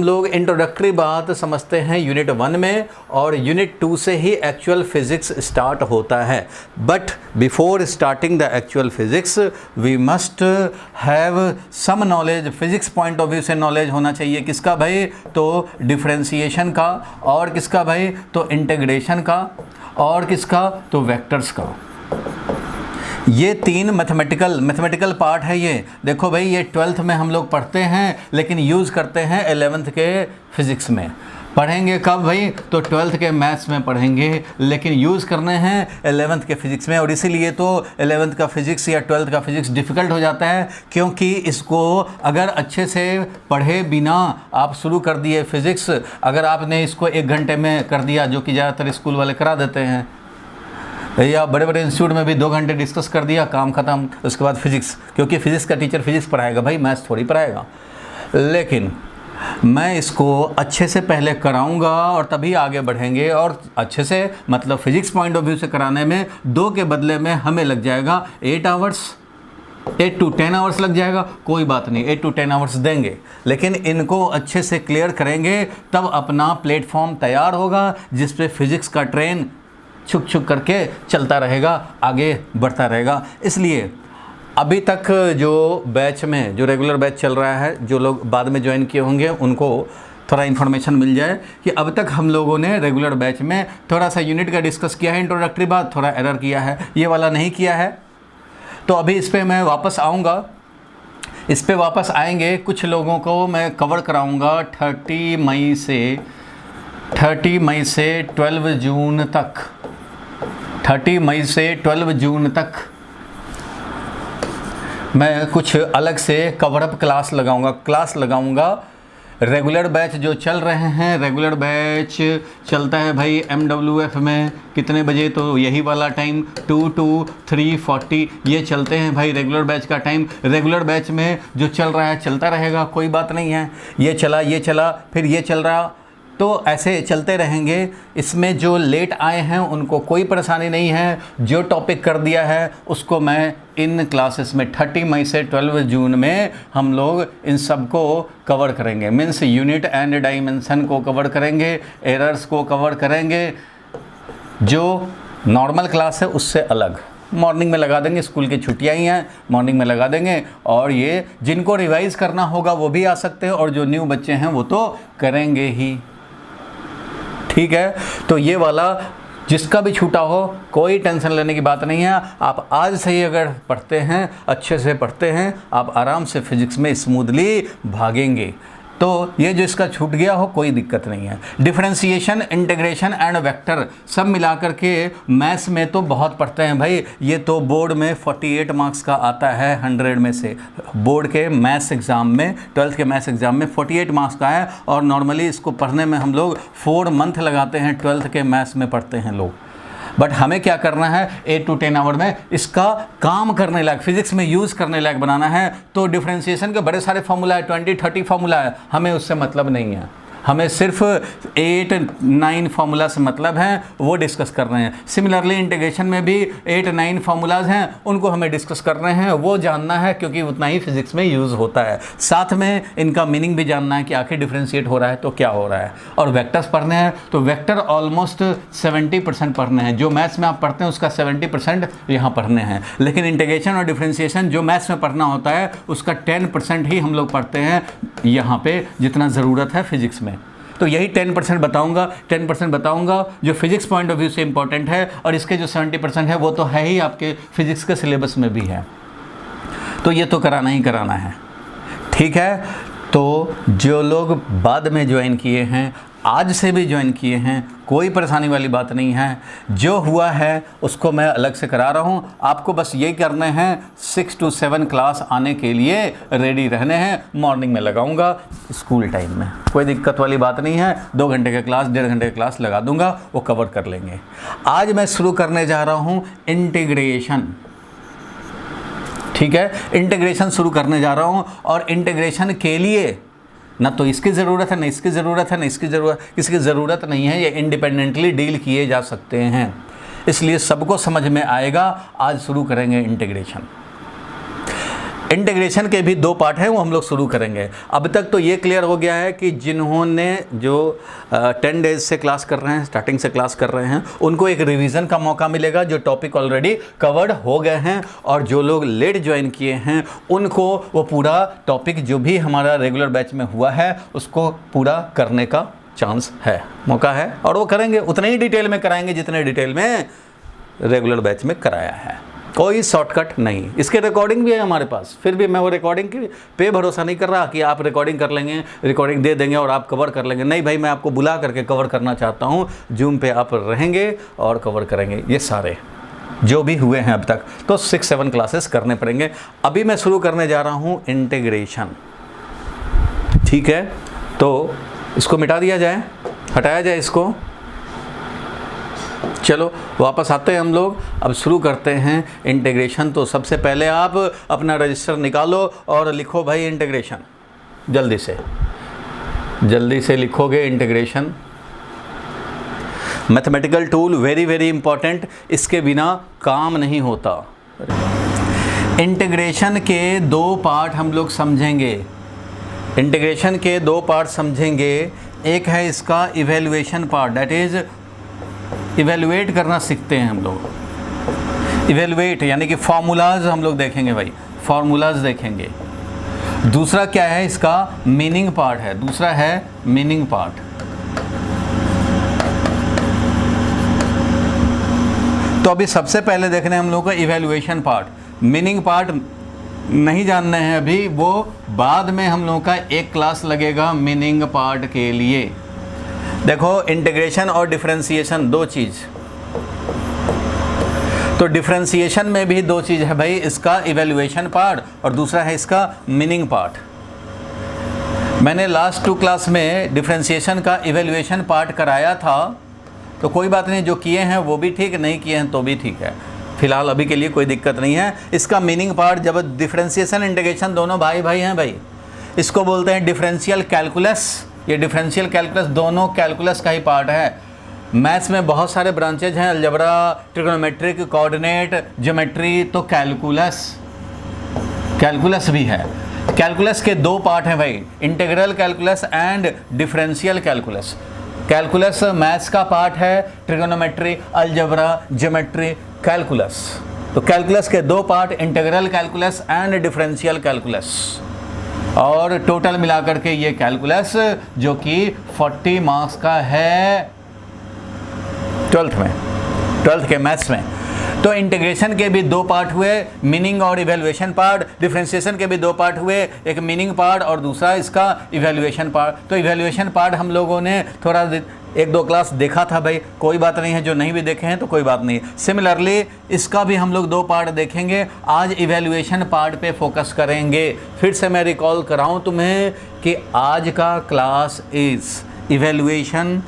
हम लोग इंट्रोडक्टरी बात समझते हैं यूनिट 1 में, और यूनिट 2 से ही एक्चुअल फिज़िक्स स्टार्ट होता है। But before starting the actual physics we must have some knowledge, physics point of view से नॉलेज होना चाहिए। किसका भाई? तो डिफरेंशिएशन का, और किसका भाई? तो इंटीग्रेशन का, और किसका? तो वेक्टर्स का। ये तीन मैथमेटिकल पार्ट है। ये देखो भाई, ये 12th में हम लोग पढ़ते हैं, लेकिन यूज़ करते हैं 11th के फिज़िक्स में। पढ़ेंगे कब भाई? तो 12th के मैथ्स में पढ़ेंगे, लेकिन यूज़ करने हैं 11th के फिज़िक्स में। और इसीलिए तो 11th का फिज़िक्स या 12th का फिज़िक्स डिफ़िकल्ट हो जाता है, क्योंकि इसको अगर अच्छे से पढ़े बिना आप शुरू कर दिए फिज़िक्स, अगर आपने इसको 1 घंटे में कर दिया, जो कि ज़्यादातर स्कूल वाले करा देते हैं, या बड़े बड़े इंस्टीट्यूट में भी 2 घंटे डिस्कस कर दिया, काम ख़त्म। उसके बाद फिज़िक्स, क्योंकि फिज़िक्स का टीचर फिज़िक्स पढ़ाएगा भाई, मैथ्स थोड़ी पढ़ाएगा। लेकिन मैं इसको अच्छे से पहले कराऊंगा और तभी आगे बढ़ेंगे। और अच्छे से मतलब फिज़िक्स पॉइंट ऑफ व्यू से कराने में 2 के बदले में हमें लग जाएगा 8 आवर्स, 8 to 10 आवर्स लग जाएगा। कोई बात नहीं, 8 to 10 आवर्स देंगे, लेकिन इनको अच्छे से क्लियर करेंगे, तब अपना प्लेटफॉर्म तैयार होगा जिस पे फिज़िक्स का ट्रेन छुक छुक करके चलता रहेगा, आगे बढ़ता रहेगा। इसलिए अभी तक जो बैच में, जो रेगुलर बैच चल रहा है, जो लोग बाद में ज्वाइन किए होंगे उनको थोड़ा इन्फॉर्मेशन मिल जाए कि अब तक हम लोगों ने रेगुलर बैच में थोड़ा सा यूनिट का डिस्कस किया है, इंट्रोडक्टरी बात, थोड़ा एरर किया है, ये वाला नहीं किया है। तो अभी इस पर मैं वापस आऊँगा, इस पर वापस आएंगे। कुछ लोगों को मैं कवर कराऊँगा 30 मई से 12 जून तक, 30 मई से 12 जून तक मैं कुछ अलग से कवरअप क्लास लगाऊंगा। रेगुलर बैच जो चल रहे हैं, रेगुलर बैच चलता है भाई MWF में कितने बजे? तो यही वाला टाइम 2 to 3:40 ये चलते हैं भाई रेगुलर बैच का टाइम। रेगुलर बैच में जो चल रहा है चलता रहेगा, कोई बात नहीं है। ये चला फिर ये चल रहा, तो ऐसे चलते रहेंगे। इसमें जो लेट आए हैं उनको कोई परेशानी नहीं है। जो टॉपिक कर दिया है उसको मैं इन क्लासेस में 30 मई से 12 जून में हम लोग इन सब को कवर करेंगे। मीन्स यूनिट एंड डायमेंशन को कवर करेंगे, एरर्स को कवर करेंगे। जो नॉर्मल क्लास है उससे अलग मॉर्निंग में लगा देंगे, स्कूल की छुट्टियां ही हैं, मॉर्निंग में लगा देंगे। और ये जिनको रिवाइज़ करना होगा वो भी आ सकते हैं, और जो न्यू बच्चे हैं वो तो करेंगे ही। ठीक है, तो ये वाला जिसका भी छूटा हो कोई टेंशन लेने की बात नहीं है। आप आज से ही अगर पढ़ते हैं, अच्छे से पढ़ते हैं, आप आराम से फिज़िक्स में स्मूथली भागेंगे। तो ये जो इसका छूट गया हो कोई दिक्कत नहीं है। डिफरेंशिएशन, इंटीग्रेशन एंड वेक्टर सब मिलाकर के मैथ्स में तो बहुत पढ़ते हैं भाई। ये तो बोर्ड में 48 मार्क्स का आता है 100 में से। बोर्ड के मैथ्स एग्ज़ाम में, 12th के मैथ्स एग्ज़ाम में 48 मार्क्स का है। और नॉर्मली इसको पढ़ने में हम लोग 4 मंथ लगाते हैं, 12th के मैथ्स में पढ़ते हैं लोग। बट हमें क्या करना है? 8 to 10 आवर में इसका काम करने लायक, फिजिक्स में यूज़ करने लायक बनाना है। तो डिफरेंशिएशन के बड़े सारे फार्मूला है, 20-30 फार्मूला है, हमें उससे मतलब नहीं है। हमें सिर्फ 8-9 फार्मूला से मतलब है, वो डिस्कस कर रहे हैं। सिमिलरली इंटीग्रेशन में भी 8-9 फार्मूलाज हैं, उनको हमें डिस्कस कर रहे हैं, वो जानना है क्योंकि उतना ही फिजिक्स में यूज़ होता है। साथ में इनका मीनिंग भी जानना है कि आखिर डिफ्रेंशिएट हो रहा है तो क्या हो रहा है। और वेक्टर्स पढ़ने हैं, तो वेक्टर ऑलमोस्ट 70% पढ़ने हैं। जो मैथ्स में आप पढ़ते हैं उसका 70% यहाँ पढ़ने हैं। लेकिन इंटीग्रेशन और डिफ्रेंशिएशन जो मैथ्स में पढ़ना होता है उसका 10% ही हम लोग पढ़ते हैं यहाँ पे, जितना ज़रूरत है फिजिक्स में। तो यही 10% बताऊंगा जो फिजिक्स पॉइंट ऑफ व्यू से इंपॉर्टेंट है। और इसके जो 70% है वो तो है ही आपके फिजिक्स के सिलेबस में भी है, तो ये तो कराना ही कराना है। ठीक है, तो जो लोग बाद में ज्वाइन किए हैं, आज से भी ज्वाइन किए हैं, कोई परेशानी वाली बात नहीं है। जो हुआ है उसको मैं अलग से करा रहा हूँ। आपको बस यही करने हैं, 6 to 7 क्लास आने के लिए रेडी रहने हैं। मॉर्निंग में लगाऊंगा, स्कूल टाइम में कोई दिक्कत वाली बात नहीं है। 2 घंटे का क्लास, 1.5 घंटे का क्लास लगा दूंगा, वो कवर कर लेंगे। आज मैं शुरू करने जा रहा हूँ इंटीग्रेशन। ठीक है, इंटीग्रेशन शुरू करने जा रहा हूँ। और इंटीग्रेशन के लिए ना तो इसकी ज़रूरत है, ना इसकी ज़रूरत है, ना इसकी ज़रूरत, किसी की ज़रूरत नहीं है। ये इंडिपेंडेंटली डील किए जा सकते हैं, इसलिए सबको समझ में आएगा। आज शुरू करेंगे इंटीग्रेशन। इंटीग्रेशन के भी 2 पार्ट हैं, वो हम लोग शुरू करेंगे। अब तक तो ये क्लियर हो गया है कि जिन्होंने जो 10 डेज से क्लास कर रहे हैं, स्टार्टिंग से क्लास कर रहे हैं, उनको एक रिवीजन का मौका मिलेगा, जो टॉपिक ऑलरेडी कवर्ड हो गए हैं। और जो लोग लेट ज्वाइन किए हैं उनको वो पूरा टॉपिक जो भी हमारा रेगुलर बैच में हुआ है उसको पूरा करने का चांस है, मौका है, और वो करेंगे। उतने ही डिटेल में कराएंगे जितने डिटेल में रेगुलर बैच में कराया है, कोई शॉर्टकट नहीं। इसके रिकॉर्डिंग भी है हमारे पास, फिर भी मैं वो रिकॉर्डिंग की पे भरोसा नहीं कर रहा कि आप रिकॉर्डिंग कर लेंगे, रिकॉर्डिंग दे देंगे और आप कवर कर लेंगे। नहीं भाई, मैं आपको बुला करके कवर करना चाहता हूँ। जूम पे आप रहेंगे और कवर करेंगे ये सारे जो भी हुए हैं अब तक। तो 6-7 क्लासेस करने पड़ेंगे। अभी मैं शुरू करने जा रहा हूँ इंटीग्रेशन, ठीक है। तो इसको मिटा दिया जाए, हटाया जाए इसको। चलो वापस आते हैं हम लोग, अब शुरू करते हैं इंटीग्रेशन। तो सबसे पहले आप अपना रजिस्टर निकालो और लिखो भाई इंटीग्रेशन, जल्दी से लिखोगे integration. Mathematical tool very very important, इसके बिना काम नहीं होता। इंटीग्रेशन के 2 पार्ट हम लोग समझेंगे, इंटीग्रेशन के 2 पार्ट समझेंगे। एक है इसका evaluation part, that is evaluate करना सीखते हैं हम लोग। इवैल्यूएट यानी कि फार्मूलाज हम लोग देखेंगे भाई, फार्मूलाज देखेंगे। दूसरा क्या है इसका, मीनिंग पार्ट है, दूसरा है मीनिंग पार्ट। तो अभी सबसे पहले देखने हम लोग का इवैल्यूएशन पार्ट। मीनिंग पार्ट नहीं जानना है अभी, वो बाद में हम लोगों का एक क्लास लगेगा मीनिंग पार्ट के लिए। देखो इंटीग्रेशन और डिफरेंशिएशन 2 चीज़, तो डिफरेंशिएशन में भी 2 चीज़ है भाई, इसका इवैल्यूएशन पार्ट और दूसरा है इसका मीनिंग पार्ट। मैंने लास्ट 2 क्लास में डिफरेंशिएशन का इवैल्यूएशन पार्ट कराया था, तो कोई बात नहीं, जो किए हैं वो भी ठीक, नहीं किए हैं तो भी ठीक है, फिलहाल अभी के लिए कोई दिक्कत नहीं है। इसका मीनिंग पार्ट, जब डिफरेंशिएशन इंटीग्रेशन दोनों भाई भाई हैं भाई, इसको बोलते हैं डिफरेंशियल कैलकुलस। ये डिफरेंशियल कैलकुलस दोनों कैलकुलस का ही पार्ट है। मैथ्स में बहुत सारे ब्रांचेज हैं, अलजेब्रा, ट्रिग्नोमेट्रिक, कोऑर्डिनेट, ज्योमेट्री, तो कैलकुलस भी है। कैलकुलस के 2 पार्ट हैं भाई, integral calculus and differential calculus. Calculus maths का पार्ट है, ट्रिग्नोमेट्री, अलजेब्रा, ज्योमेट्री, कैलकुलस। तो कैलकुलस के 2 part, integral calculus and differential calculus, और टोटल मिलाकर के ये कैलकुलस जो कि 40 मार्क्स का है 12th के मैथ्स में। तो इंटीग्रेशन के भी 2 पार्ट हुए, मीनिंग और इवैल्यूएशन पार्ट। डिफरेंशिएशन के भी 2 पार्ट हुए, एक मीनिंग पार्ट और दूसरा इसका इवैल्यूएशन पार्ट। तो इवैल्यूएशन पार्ट हम लोगों ने थोड़ा 1-2 क्लास देखा था भाई, कोई बात नहीं है, जो नहीं भी देखे हैं तो कोई बात नहीं। सिमिलरली इसका भी हम लोग 2 पार्ट देखेंगे। आज इवैल्यूएशन पार्ट पे फोकस करेंगे। फिर से मैं रिकॉल कराऊं तुम्हें कि आज का class is evaluation,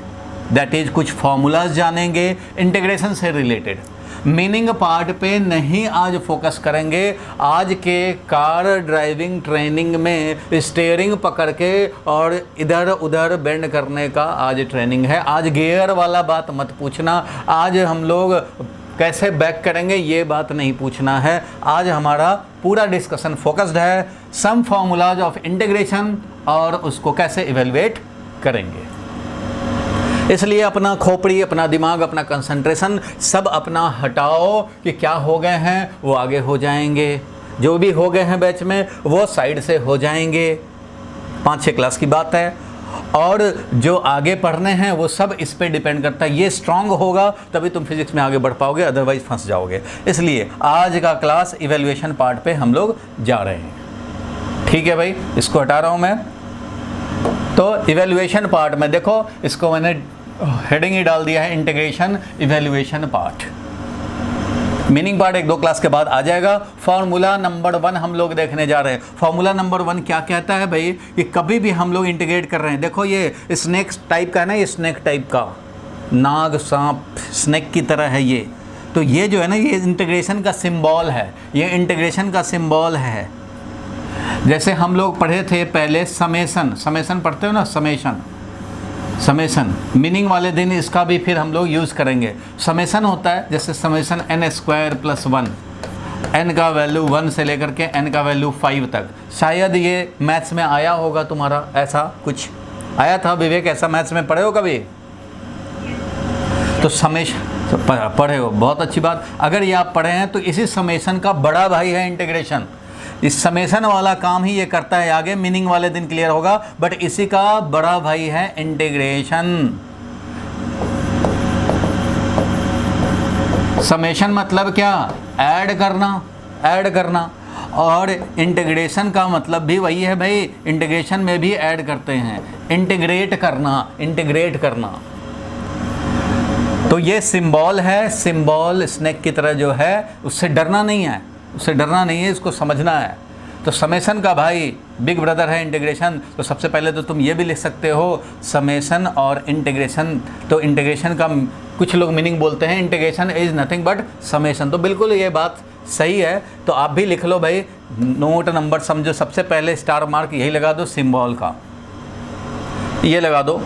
that is कुछ फॉर्मूलाज जानेंगे इंटीग्रेशन से रिलेटेड। मीनिंग पार्ट पे नहीं आज फोकस करेंगे। आज के कार ड्राइविंग ट्रेनिंग में स्टीयरिंग पकड़ के और इधर उधर बेंड करने का आज ट्रेनिंग है। आज गियर वाला बात मत पूछना, आज हम लोग कैसे बैक करेंगे ये बात नहीं पूछना है। आज हमारा पूरा डिस्कशन फोकस्ड है सम फॉर्मूलाज ऑफ इंटीग्रेशन और उसको कैसे इवेलुएट करेंगे। इसलिए अपना खोपड़ी, अपना दिमाग, अपना कंसंट्रेशन सब अपना हटाओ कि क्या हो गए हैं वो आगे हो जाएंगे, जो भी हो गए हैं बैच में वो साइड से हो जाएंगे। 5-6 क्लास की बात है, और जो आगे पढ़ने हैं वो सब इस पे डिपेंड करता है। ये स्ट्रांग होगा तभी तुम फिजिक्स में आगे बढ़ पाओगे, अदरवाइज फंस जाओगे। इसलिए आज का क्लास इवैल्यूएशन पार्ट पे हम लोग जा रहे हैं। ठीक है भाई, इसको हटा रहा हूँ मैं। तो इवैल्यूएशन पार्ट में देखो, इसको मैंने हेडिंग ही डाल दिया है integration evaluation part. Meaning part 1-2 class के बाद आ जाएगा। फॉर्मूला नंबर 1 हम लोग देखने जा रहे हैं। फॉर्मूला नंबर 1 क्या कहता है भाई कि कभी भी हम लोग इंटीग्रेट कर रहे हैं, देखो ये स्नेक टाइप का है ना, ये स्नेक टाइप का, नाग सांप स्नेक की तरह है ये। तो ये जो है ना, ये इंटीग्रेशन का सिंबल है, ये इंटीग्रेशन का सिंबल है। जैसे हम लोग पढ़े थे पहले समेशन, समेशन पढ़ते हो ना, समेशन मीनिंग वाले दिन इसका भी फिर हम लोग यूज़ करेंगे। समेशन होता है जैसे समेशन n² + 1, n का वैल्यू 1 से लेकर के n का वैल्यू 5 तक। शायद ये मैथ्स में आया होगा तुम्हारा, ऐसा कुछ आया था विवेक, ऐसा मैथ्स में पढ़े हो कभी? तो समेशन पढ़े हो, बहुत अच्छी बात। अगर ये आप पढ़े हैं तो इसी समेशन का बड़ा भाई है इंटीग्रेशन। इस समेशन वाला काम ही ये करता है, आगे मीनिंग वाले दिन क्लियर होगा, बट इसी का बड़ा भाई है इंटीग्रेशन। समेशन मतलब क्या? ऐड करना, ऐड करना। और इंटीग्रेशन का मतलब भी वही है भाई, इंटीग्रेशन में भी ऐड करते हैं, इंटीग्रेट करना, इंटीग्रेट करना। तो ये सिंबल है, सिंबल स्नेक की तरह जो है, उससे डरना नहीं है, उससे डरना नहीं है, इसको समझना है। तो समेशन का भाई बिग ब्रदर है इंटीग्रेशन। तो सबसे पहले तो तुम ये भी लिख सकते हो समेशन और इंटीग्रेशन। तो इंटीग्रेशन का कुछ लोग मीनिंग बोलते हैं integration is nothing but summation, तो बिल्कुल ये बात सही है। तो आप भी लिख लो भाई, नोट नंबर समझो, सबसे पहले स्टार मार्क यही लगा दो सिंबल का, ये लगा दो।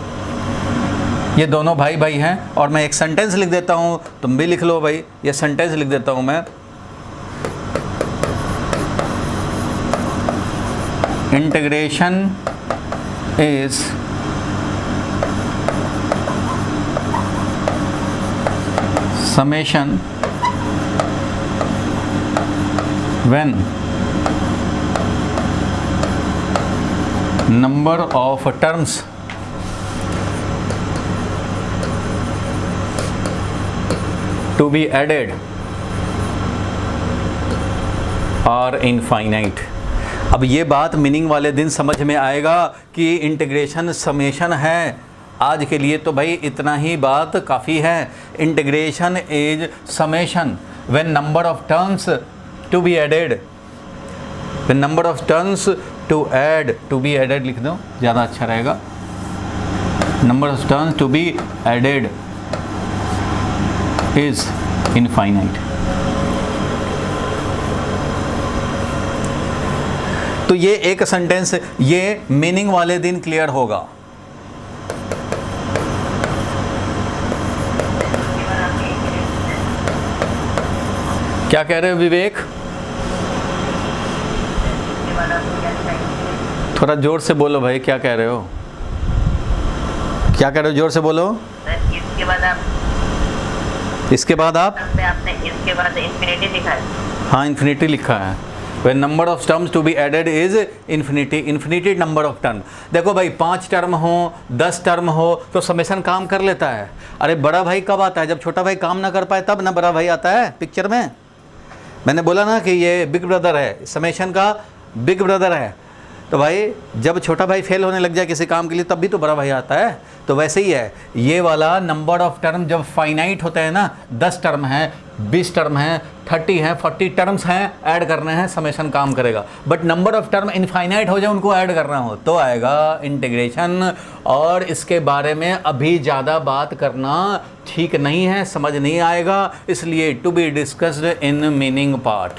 ये दोनों भाई भाई हैं। और मैं एक सेंटेंस लिख देता हूँ, तुम भी लिख लो भाई, ये सेंटेंस लिख देता हूँ मैं। Integration is summation when number of terms to be added are infinite। अब ये बात मीनिंग वाले दिन समझ में आएगा कि इंटीग्रेशन समेशन है। आज के लिए तो भाई इतना ही बात काफ़ी है। Integration is summation when number of terms to be added, when number of terms to be added लिख दो, ज़्यादा अच्छा रहेगा। Number of terms to be added is infinite. तो ये एक सेंटेंस, ये मीनिंग वाले दिन क्लियर होगा। क्या कह रहे हो विवेक? थोड़ा जोर से बोलो भाई, क्या कह रहे हो? क्या कह रहे हो? जोर से बोलो। इसके बाद आप इसके बाद आपने इसके बाद इंफिनिटी लिखा है। हाँ, इन्फिनिटी लिखा है। When number of terms to be added is infinity, infinity number of term। देखो भाई 5 टर्म हो 10 टर्म हो तो समेशन काम कर लेता है। अरे बड़ा भाई कब आता है? जब छोटा भाई काम ना कर पाए तब ना बड़ा भाई आता है पिक्चर में। मैंने बोला ना कि ये बिग ब्रदर है, समेशन का बिग ब्रदर है। तो भाई जब छोटा भाई फेल होने लग जाए किसी काम के लिए तब भी तो बड़ा भाई आता है। तो वैसे ही है ये वाला नंबर ऑफ टर्म जब फाइनाइट होते हैं ना, 10 टर्म है, 20 टर्म है, 30 है, 40 टर्म्स हैं, ऐड करने हैं, समेशन काम करेगा। But number of term infinite हो जाए, उनको ऐड करना हो तो आएगा इंटीग्रेशन। और इसके बारे में अभी ज़्यादा बात करना ठीक नहीं है, समझ नहीं आएगा, इसलिए to be discussed in meaning part.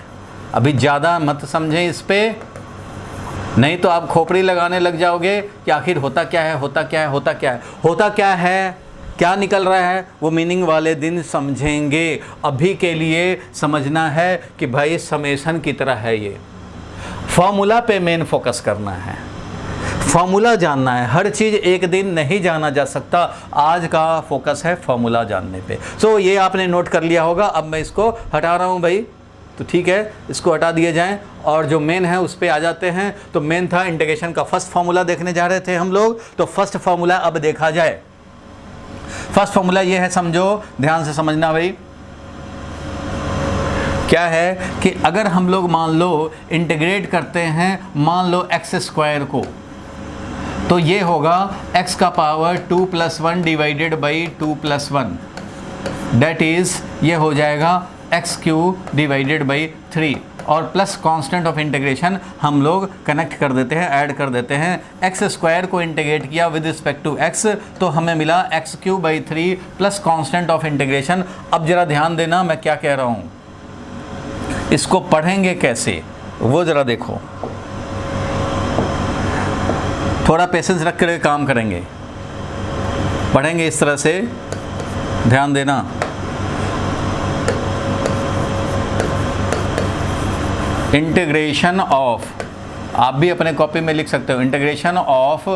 अभी ज़्यादा मत समझें इस पर, नहीं तो आप खोपड़ी लगाने लग जाओगे कि आखिर होता क्या है, होता क्या है, होता क्या है, होता क्या है, क्या निकल रहा है, वो मीनिंग वाले दिन समझेंगे। अभी के लिए समझना है कि भाई समेशन की तरह है ये। फॉर्मूला पे मेन फोकस करना है, फॉर्मूला जानना है। हर चीज़ एक दिन नहीं जाना जा सकता, आज का फोकस है फॉर्मूला जानने पे। सो ये आपने नोट कर लिया होगा। अब मैं इसको हटा रहा हूँ भाई, तो ठीक है, इसको हटा दिए जाएं और जो मेन है उस पर आ जाते हैं। तो मेन था इंटीग्रेशन का फर्स्ट फार्मूला देखने जा रहे थे हम लोग, तो फर्स्ट फार्मूला अब देखा जाए। फर्स्ट फार्मूला ये है, समझो, ध्यान से समझना भाई। क्या है कि अगर हम लोग मान लो इंटीग्रेट करते हैं, मान लो एक्स स्क्वायर को, तो ये होगा x का power 2 + 1 divided by 2 + 1, that is ये हो जाएगा x³ डिवाइडेड बाई 3। और प्लस कांस्टेंट ऑफ इंटीग्रेशन हम लोग कनेक्ट कर देते हैं, ऐड कर देते हैं। एक्स स्क्वायर को इंटीग्रेट किया विद रिस्पेक्ट टू x, तो हमें मिला x³/3 plus constant of integration. अब जरा ध्यान देना मैं क्या कह रहा हूँ, इसको पढ़ेंगे कैसे वो ज़रा देखो, थोड़ा पेशेंस रख कर काम करेंगे, पढ़ेंगे इस तरह से, ध्यान देना। इंटीग्रेशन ऑफ, आप भी अपने कॉपी में लिख सकते हो, integration of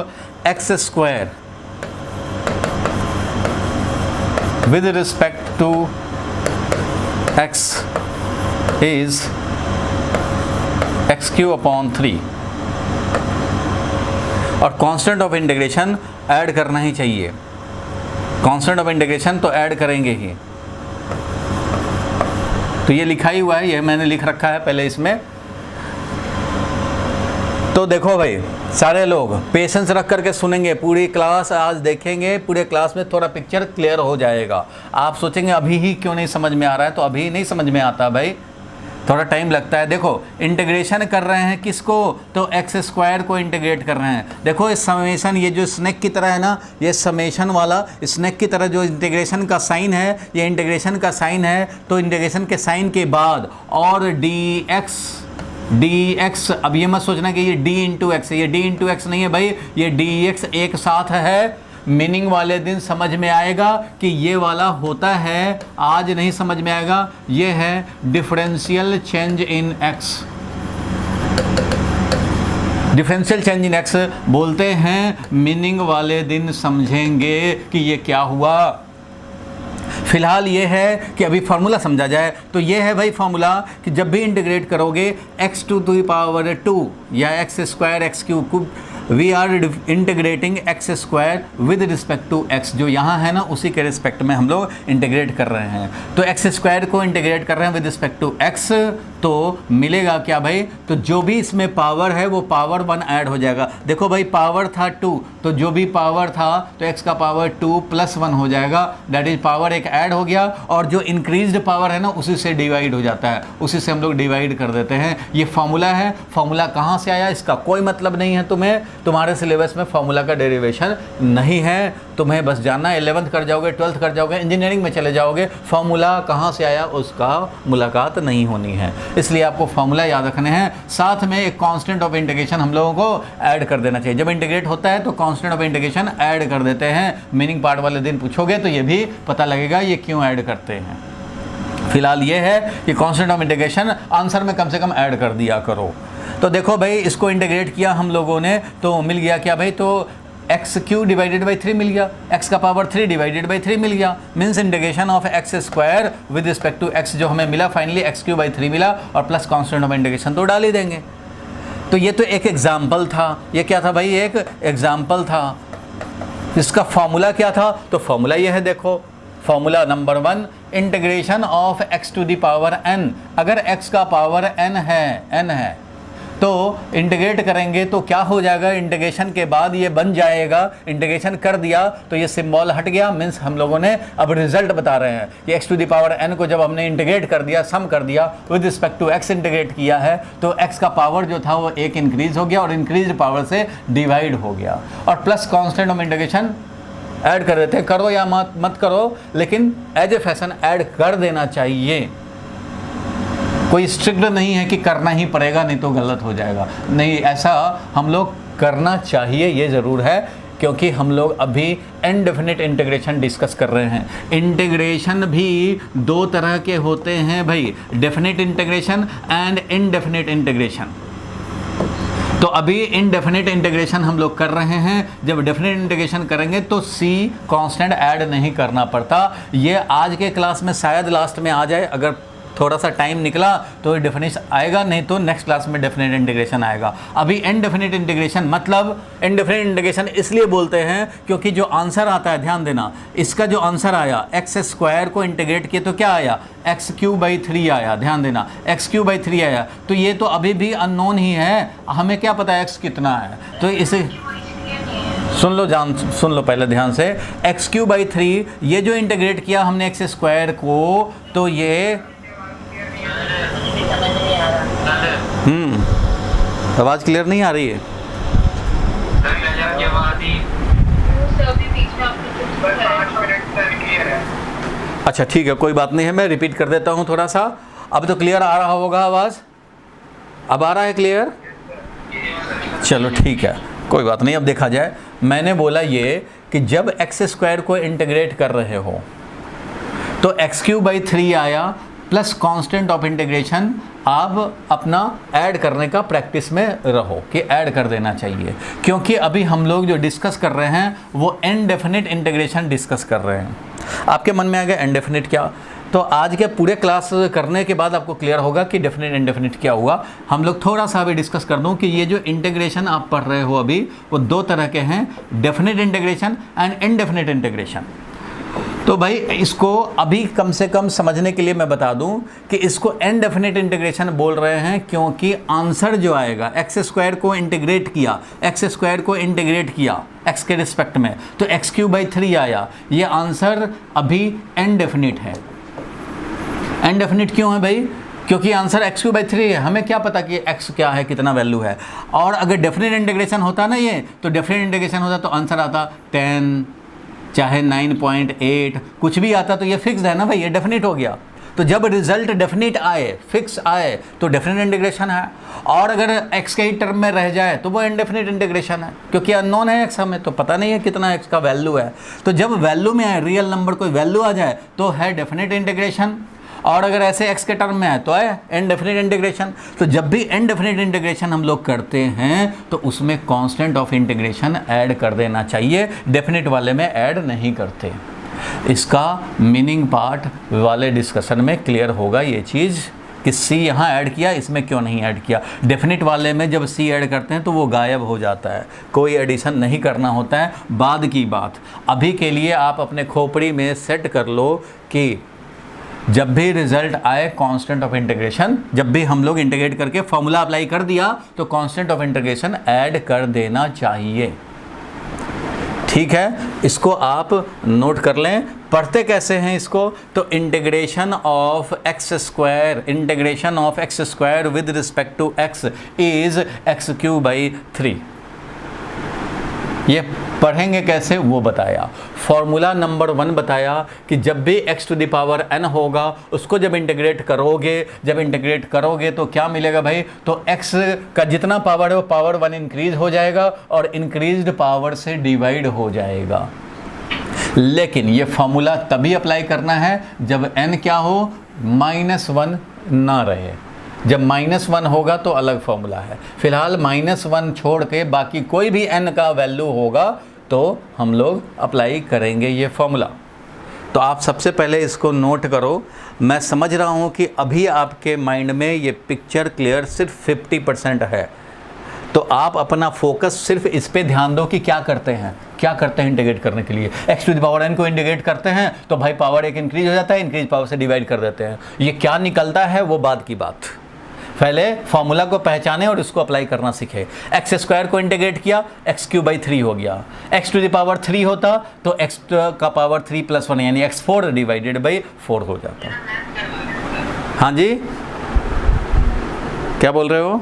X square with respect to X is X cube upon 3, और कांस्टेंट ऑफ इंटीग्रेशन ऐड करना ही चाहिए, कांस्टेंट ऑफ इंटीग्रेशन तो ऐड करेंगे ही। तो ये लिखा ही हुआ है, ये मैंने लिख रखा है पहले इसमें। तो देखो भाई, सारे लोग पेशेंस रख करके सुनेंगे, पूरी क्लास आज देखेंगे, पूरे क्लास में थोड़ा पिक्चर क्लियर हो जाएगा। आप सोचेंगे अभी ही क्यों नहीं समझ में आ रहा है, तो अभी नहीं समझ में आता भाई, थोड़ा टाइम लगता है। देखो इंटीग्रेशन कर रहे हैं किसको, तो एक्स स्क्वायर को इंटीग्रेट कर रहे हैं। देखो इस समेशन, ये जो स्नेक की तरह है ना, ये समेशन वाला स्नेक की तरह जो इंटीग्रेशन का साइन है, ये इंटीग्रेशन का साइन है। तो इंटीग्रेशन के साइन के बाद और डी एक्स, अब ये मत सोचना कि ये डी इंटू एक्स है, ये डी इंटू एक्स नहीं है भाई, ये डी एक्स एक साथ है। मीनिंग वाले दिन समझ में आएगा कि ये वाला होता है, आज नहीं समझ में आएगा। ये है differential change in x, differential change in x बोलते हैं। मीनिंग वाले दिन समझेंगे कि ये क्या हुआ। फिलहाल ये है कि अभी फार्मूला समझा जाए, तो ये है भाई फार्मूला कि जब भी इंटीग्रेट करोगे x टू द पावर 2 या X square X cube, we are integrating X square with respect to X, जो यहाँ है ना उसी के रिस्पेक्ट में हम लोग इंटीग्रेट कर रहे हैं। तो एक्स स्क्वायर को इंटीग्रेट कर रहे हैं विद रिस्पेक्ट टू एक्स, तो मिलेगा क्या भाई, तो जो भी इसमें पावर है वो पावर 1 ऐड हो जाएगा। देखो भाई पावर था 2, तो जो भी पावर था तो x का पावर 2 + 1 हो जाएगा, दैट इज पावर एक ऐड हो गया, और जो इंक्रीज्ड पावर है ना उसी से डिवाइड हो जाता है, उसी से हम लोग डिवाइड कर देते हैं। ये फॉर्मूला है। फॉर्मूला कहाँ से आया इसका कोई मतलब नहीं है तुम्हें, तुम्हारे सिलेबस में फॉर्मूला का डेरिवेशन नहीं है, तुम्हें बस जानना 11th कर जाओगे, 12th कर जाओगे, इंजीनियरिंग में चले जाओगे, फॉर्मूला कहाँ से आया उसका मुलाकात नहीं होनी है। इसलिए आपको फॉर्मूला याद रखने हैं, साथ में एक कांस्टेंट ऑफ इंटीग्रेशन हम लोगों को ऐड कर देना चाहिए। जब इंटीग्रेट होता है तो कांस्टेंट ऑफ इंटीग्रेशन ऐड कर देते हैं। मीनिंग पार्ट वाले दिन पूछोगे तो ये भी पता लगेगा ये क्यों ऐड करते हैं। फिलहाल ये है कि कांस्टेंट ऑफ इंटीग्रेशन आंसर में कम से कम ऐड कर दिया करो। तो देखो भाई इसको इंटीग्रेट किया हम लोगों ने, तो मिल गया क्या भाई, तो एक्स क्यू डिवाइडेड बाई 3 मिल गया, एक्स का पावर 3 डिवाइडेड बाई 3 मिल गया, means integration of X square with respect to X जो हमें मिला फाइनली एक्स क्यू बाई 3 मिला, और प्लस कांस्टेंट ऑफ इंटीग्रेशन तो डाल ही देंगे। तो ये तो एक एग्जाम्पल था। ये क्या था भाई, एक एग्जाम्पल था। इसका फॉर्मूला क्या था, तो फॉर्मूला ये है, देखो formula number 1, integration of X to the power n। अगर x का पावर n है तो इंटीग्रेट करेंगे तो क्या हो जाएगा, इंटीग्रेशन के बाद ये बन जाएगा, इंटीग्रेशन कर दिया तो ये सिंबल हट गया, मीन्स हम लोगों ने अब रिजल्ट बता रहे हैं कि x to the power n को जब हमने इंटीग्रेट कर दिया, सम कर दिया, with respect to x integrate किया है, तो x का पावर जो था वो 1 इंक्रीज हो गया और इंक्रीज पावर से डिवाइड हो गया, और plus constant of integration add कर देते हैं। करो या मत करो, लेकिन एज ए फैशन ऐड कर देना चाहिए। कोई स्ट्रिक्ट नहीं है कि करना ही पड़ेगा नहीं तो गलत हो जाएगा, नहीं, ऐसा हम लोग करना चाहिए, ये ज़रूर है, क्योंकि हम लोग अभी इनडेफिनिट इंटीग्रेशन डिस्कस कर रहे हैं। इंटीग्रेशन भी 2 तरह के होते हैं भाई, definite integration and indefinite integration. तो अभी इनडेफिनिट इंटीग्रेशन हम लोग कर रहे हैं। जब डेफिनिट इंटीग्रेशन करेंगे तो सी कांस्टेंट ऐड नहीं करना पड़ता। ये आज के क्लास में शायद लास्ट में आ जाए, अगर थोड़ा सा टाइम निकला तो डेफिनेशन आएगा, नहीं तो नेक्स्ट क्लास में डेफिनेट इंटीग्रेशन आएगा। अभी इनडेफिनिट इंटीग्रेशन, मतलब इनडेफिनिट इंटीग्रेशन इसलिए बोलते हैं क्योंकि जो आंसर आता है, ध्यान देना, इसका जो आंसर आया एक्स स्क्वायर को इंटीग्रेट किए तो क्या आया, एक्स क्यू बाई 3 आया, ध्यान देना, एक्स क्यू बाई 3 आया। तो ये तो अभी भी अननोन ही है, हमें क्या पता है एक्स कितना है, तो इसे सुन लो पहले ध्यान से, एक्स क्यू बाई 3 ये जो इंटीग्रेट किया हमने एक्स स्क्वायर को, तो ये आवाज़ क्लियर नहीं आ रही है। अच्छा ठीक है, कोई बात नहीं है, मैं रिपीट कर देता हूँ थोड़ा सा। अब तो क्लियर आ रहा होगा आवाज़, अब आ रहा है क्लियर, चलो ठीक है, कोई बात नहीं। अब देखा जाए, मैंने बोला ये कि जब एक्स स्क्वायर को इंटीग्रेट कर रहे हो तो एक्स क्यू बाई 3 आया, प्लस कांस्टेंट ऑफ इंटीग्रेशन आप अपना ऐड करने का प्रैक्टिस में रहो कि ऐड कर देना चाहिए, क्योंकि अभी हम लोग जो डिस्कस कर रहे हैं वो इनडेफिनिट इंटीग्रेशन डिस्कस कर रहे हैं। आपके मन में आ गया इनडेफिनिट क्या? तो आज के पूरे क्लास करने के बाद आपको क्लियर होगा कि डेफिनेट इनडेफिनिट क्या हुआ। हम लोग थोड़ा सा अभी डिस्कस कर दूं कि ये जो इंटीग्रेशन आप पढ़ रहे हो अभी वो दो तरह के हैं, definite integration and indefinite integration. तो भाई इसको अभी कम से कम समझने के लिए मैं बता दूं कि इसको इनडेफिनिट इंटीग्रेशन बोल रहे हैं क्योंकि आंसर जो आएगा एक्स स्क्वायर को इंटीग्रेट किया, एक्स स्क्वायर को इंटीग्रेट किया एक्स के रिस्पेक्ट में तो x³/3 आया। ये आंसर अभी इनडेफिनिट है। इनडेफिनिट क्यों है भाई? क्योंकि आंसर x³/3 है, हमें क्या पता कि x क्या है, कितना वैल्यू है। और अगर डेफिनेट इंटीग्रेशन होता ना ये, तो डेफिनेट इंटीग्रेशन होता तो आंसर आता 10 चाहे 9.8 कुछ भी आता तो ये फिक्स है ना भाई, ये डेफिनेट हो गया। तो जब रिजल्ट डेफिनेट आए, फिक्स आए तो डेफिनेट इंटीग्रेशन है, और अगर x के ही टर्म में रह जाए तो वो इनडेफिनेट इंटीग्रेशन है, क्योंकि अननोन है x, हमें तो पता नहीं है कितना x का वैल्यू है। तो जब वैल्यू में आए, रियल नंबर कोई वैल्यू आ जाए तो है डेफिनेट इंटीग्रेशन, और अगर ऐसे x के टर्म में है तो है इनडेफिनिट इंटीग्रेशन। तो जब भी इनडेफिनिट इंटीग्रेशन हम लोग करते हैं तो उसमें कांस्टेंट ऑफ इंटीग्रेशन ऐड कर देना चाहिए, डेफिनेट वाले में ऐड नहीं करते। इसका मीनिंग पार्ट वाले डिस्कशन में क्लियर होगा ये चीज़ कि c यहाँ ऐड किया, इसमें क्यों नहीं ऐड किया। डेफिनेट वाले में जब c ऐड करते हैं तो वो गायब हो जाता है, कोई एडिशन नहीं करना होता है, बाद की बात। अभी के लिए आप अपने खोपड़ी में सेट कर लो कि जब भी रिजल्ट आए कांस्टेंट ऑफ इंटीग्रेशन, जब भी हम लोग इंटीग्रेट करके फॉर्मूला अप्लाई कर दिया तो कांस्टेंट ऑफ इंटीग्रेशन ऐड कर देना चाहिए। ठीक है, इसको आप नोट कर लें। पढ़ते कैसे हैं इसको? तो integration of x² with respect to x is x³/3। ये पढ़ेंगे कैसे वो बताया। फॉर्मूला नंबर 1 बताया कि जब भी x⁴n होगा उसको जब इंटीग्रेट करोगे तो क्या मिलेगा भाई? तो x का जितना पावर है वो पावर 1 इंक्रीज हो जाएगा और इंक्रीज्ड पावर से डिवाइड हो जाएगा। लेकिन ये फॉर्मूला तभी अप्लाई करना है जब n क्या हो, -1 ना रहे। जब -1 होगा तो अलग फॉर्मूला है। फिलहाल -1 छोड़ के बाकी कोई भी n का वैल्यू होगा तो हम लोग अप्लाई करेंगे ये फॉर्मूला। तो आप सबसे पहले इसको नोट करो। मैं समझ रहा हूँ कि अभी आपके माइंड में ये पिक्चर क्लियर सिर्फ 50% है, तो आप अपना फोकस सिर्फ इस पे ध्यान दो कि क्या करते हैं इंटीग्रेट करने के लिए। x⁴n को इंटीग्रेट करते हैं तो भाई पावर 1 इंक्रीज हो जाता है, इंक्रीज पावर से डिवाइड कर देते हैं। ये क्या निकलता है वो बाद की बात, पहले फॉर्मूला को पहचाने और उसको अप्लाई करना सीखे। x² को इंटीग्रेट किया, x³/3 हो गया। x⁴ होता तो x का पावर 3 + 1 यानी x4/4 हो जाता। हाँ जी, क्या बोल रहे हो?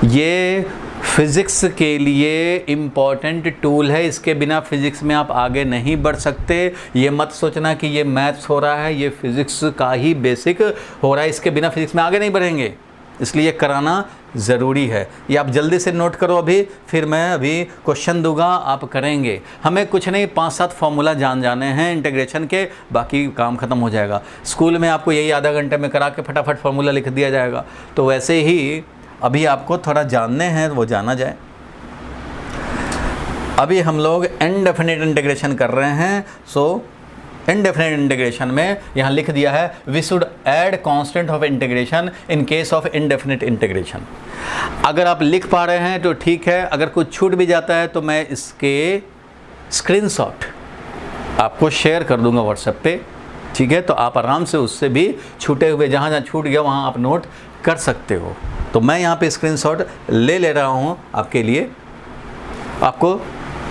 ये फिज़िक्स के लिए इम्पॉर्टेंट टूल है, इसके बिना फिज़िक्स में आप आगे नहीं बढ़ सकते। ये मत सोचना कि ये मैथ्स हो रहा है, ये फिज़िक्स का ही बेसिक हो रहा है, इसके बिना फिज़िक्स में आगे नहीं बढ़ेंगे, इसलिए कराना ज़रूरी है। ये आप जल्दी से नोट करो अभी, फिर मैं अभी क्वेश्चन दूंगा, आप करेंगे। हमें कुछ नहीं 5-7 फार्मूला जाने हैं इंटीग्रेशन के, बाकी काम ख़त्म हो जाएगा। स्कूल में आपको यही आधा घंटे में करा के फटाफट फार्मूला लिख दिया जाएगा, तो वैसे ही अभी आपको थोड़ा जानने हैं वो जाना जाए। अभी हम लोग इनडेफिनिट इंटीग्रेशन कर रहे हैं। सो इनडेफिनिट इंटीग्रेशन में यहाँ लिख दिया है we should add constant of integration in case of indefinite integration. अगर आप लिख पा रहे हैं तो ठीक है, अगर कुछ छूट भी जाता है तो मैं इसके स्क्रीनशॉट आपको शेयर कर दूंगा व्हाट्सएप पे, ठीक है? तो आप आराम से उससे भी छूटे हुए जहाँ जहाँ छूट गया वहाँ आप नोट कर सकते हो। तो मैं यहाँ पे स्क्रीनशॉट ले रहा हूँ आपके लिए, आपको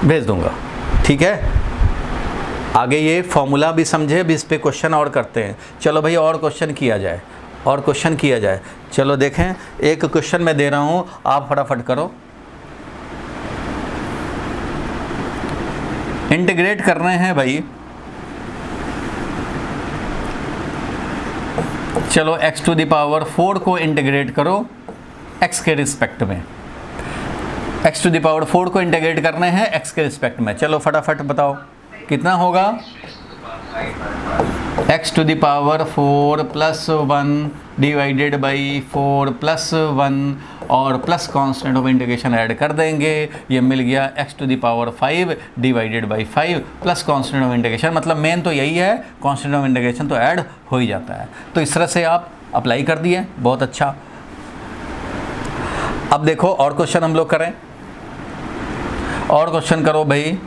भेज दूंगा, ठीक है? आगे ये फॉर्मूला भी समझे, अभी इस पे क्वेश्चन और करते हैं। चलो भाई और क्वेश्चन किया जाए, चलो देखें। एक क्वेश्चन मैं दे रहा हूँ, आप फटाफट करो। इंटीग्रेट कर रहे हैं भाई, चलो x⁴ को इंटीग्रेट करो x के रिस्पेक्ट में। x⁴ को इंटीग्रेट करने हैं x के रिस्पेक्ट में। चलो फटाफट बताओ कितना होगा। X to the power 4 plus 1 divided by 4 plus 1 और plus constant of integration add कर देंगे, ये मिल गया X to the power 5 divided by 5 plus constant of integration. मतलब मेन तो यही है, कांस्टेंट ऑफ इंटीग्रेशन तो ऐड हो ही जाता है। तो इस तरह से आप अप्लाई कर दिए, बहुत अच्छा। अब देखो और क्वेश्चन हम लोग करें, और क्वेश्चन करो भाई।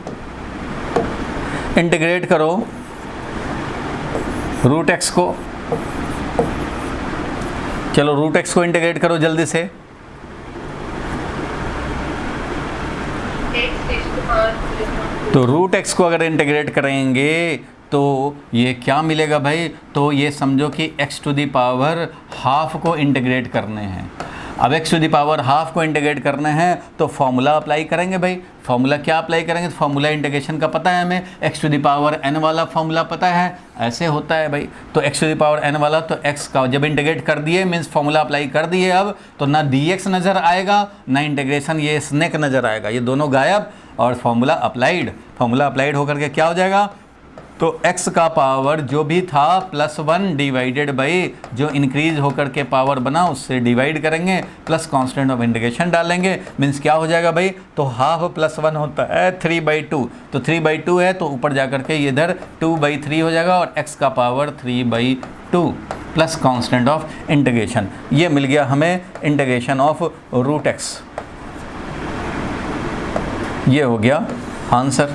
इंटीग्रेट करो रूट एक्स को, चलो रूट एक्स को इंटीग्रेट करो जल्दी से। तो रूट एक्स को अगर इंटीग्रेट करेंगे तो ये क्या मिलेगा भाई, तो ये समझो कि x to the power half को इंटीग्रेट करने हैं। अब x to the power half को इंटीग्रेट करने हैं तो फॉर्मूला अप्लाई करेंगे भाई। फॉर्मूला क्या अप्लाई करेंगे, तो फॉर्मूला इंटीग्रेशन का पता है हमें, x to the power n वाला फॉर्मूला पता है, ऐसे होता है भाई। तो x to the power n वाला, तो x का जब इंटीग्रेट कर दिए मीन्स फॉर्मूला अप्लाई कर दिए, अब तो ना dx नज़र आएगा ना इंटीग्रेशन ये स्नेक नज़र आएगा, ये दोनों गायब और फॉर्मूला अप्लाइड। फॉर्मूला अप्लाइड होकर के क्या हो जाएगा, तो x का पावर जो भी था प्लस 1 डिवाइडेड बाई जो इंक्रीज होकर के पावर बना उससे डिवाइड करेंगे, प्लस कांस्टेंट ऑफ इंटीग्रेशन डालेंगे, मीन्स क्या हो जाएगा भाई, तो हाफ प्लस 1 होता है 3/2, तो 3/2 है तो ऊपर जा कर के ये इधर 2/3 हो जाएगा और x का power 3/2 plus constant of integration. ये मिल गया हमें इंटीग्रेशन ऑफ रूट एक्स, ये हो गया आंसर।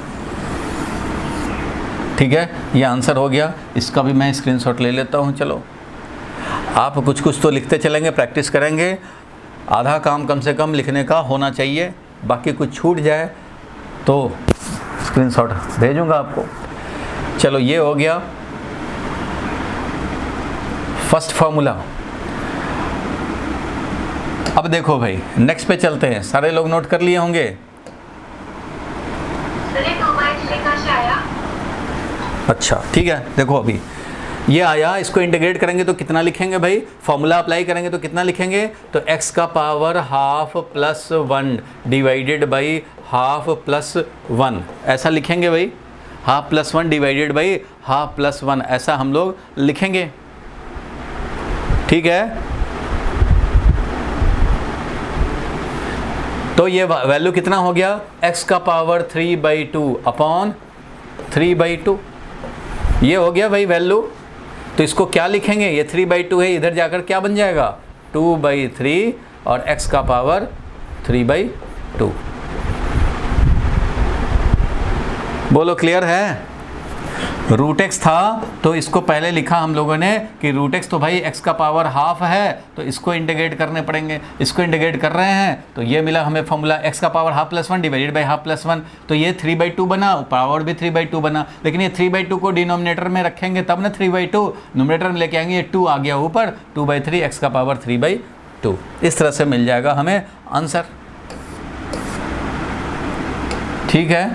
ठीक है, ये आंसर हो गया। इसका भी मैं स्क्रीनशॉट ले लेता हूँ। चलो आप कुछ कुछ तो लिखते चलेंगे, प्रैक्टिस करेंगे, आधा काम कम से कम लिखने का होना चाहिए, बाकी कुछ छूट जाए तो स्क्रीनशॉट भेजूंगा आपको। चलो ये हो गया फर्स्ट फार्मूला। अब देखो भाई नेक्स्ट पे चलते हैं, सारे लोग नोट कर लिए होंगे। अच्छा ठीक है, देखो अभी ये आया, इसको इंटीग्रेट करेंगे तो कितना लिखेंगे भाई, फॉर्मूला अप्लाई करेंगे तो कितना लिखेंगे, तो x का power half plus 1 divided by half plus 1 ऐसा लिखेंगे भाई, half plus 1 divided by half plus 1 ऐसा हम लोग लिखेंगे। ठीक है, तो ये वैल्यू कितना हो गया, x का पावर 3/2 अपॉन 3/2, ये हो गया भाई वैल्यू। तो इसको क्या लिखेंगे, ये 3/2 है, इधर जाकर क्या बन जाएगा 2/3 और x का पावर 3/2। बोलो क्लियर है। रूट एक्स था तो इसको पहले लिखा हम लोगों ने कि रूट एक्स तो भाई x का पावर हाफ है तो इसको इंटीग्रेट करने पड़ेंगे, इसको इंटीग्रेट कर रहे हैं तो ये मिला हमें फॉर्मूला x का power half plus 1 divided by half plus 1, तो ये 3/2 बना, पावर भी 3/2 बना, लेकिन ये 3/2 को डिनोमिनेटर में रखेंगे तब ना 3/2, न्यूमरेटर में लेके आएंगे, ये 2 आ गया ऊपर, 2/3 x का पावर 3/2, इस तरह से मिल जाएगा हमें आंसर। ठीक है,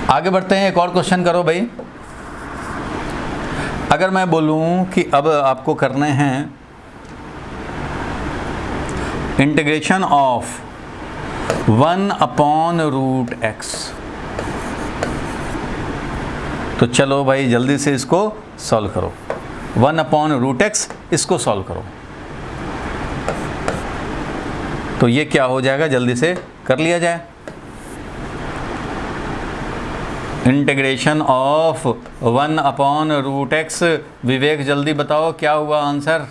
आगे बढ़ते हैं, एक और क्वेश्चन करो भाई। अगर मैं बोलूं कि अब आपको करने हैं इंटीग्रेशन ऑफ 1/√x, तो चलो भाई जल्दी से इसको सॉल्व करो। 1/√x इसको सॉल्व करो, तो ये क्या हो जाएगा, जल्दी से कर लिया जाए। इंटीग्रेशन ऑफ 1/√x, विवेक जल्दी बताओ क्या हुआ आंसर।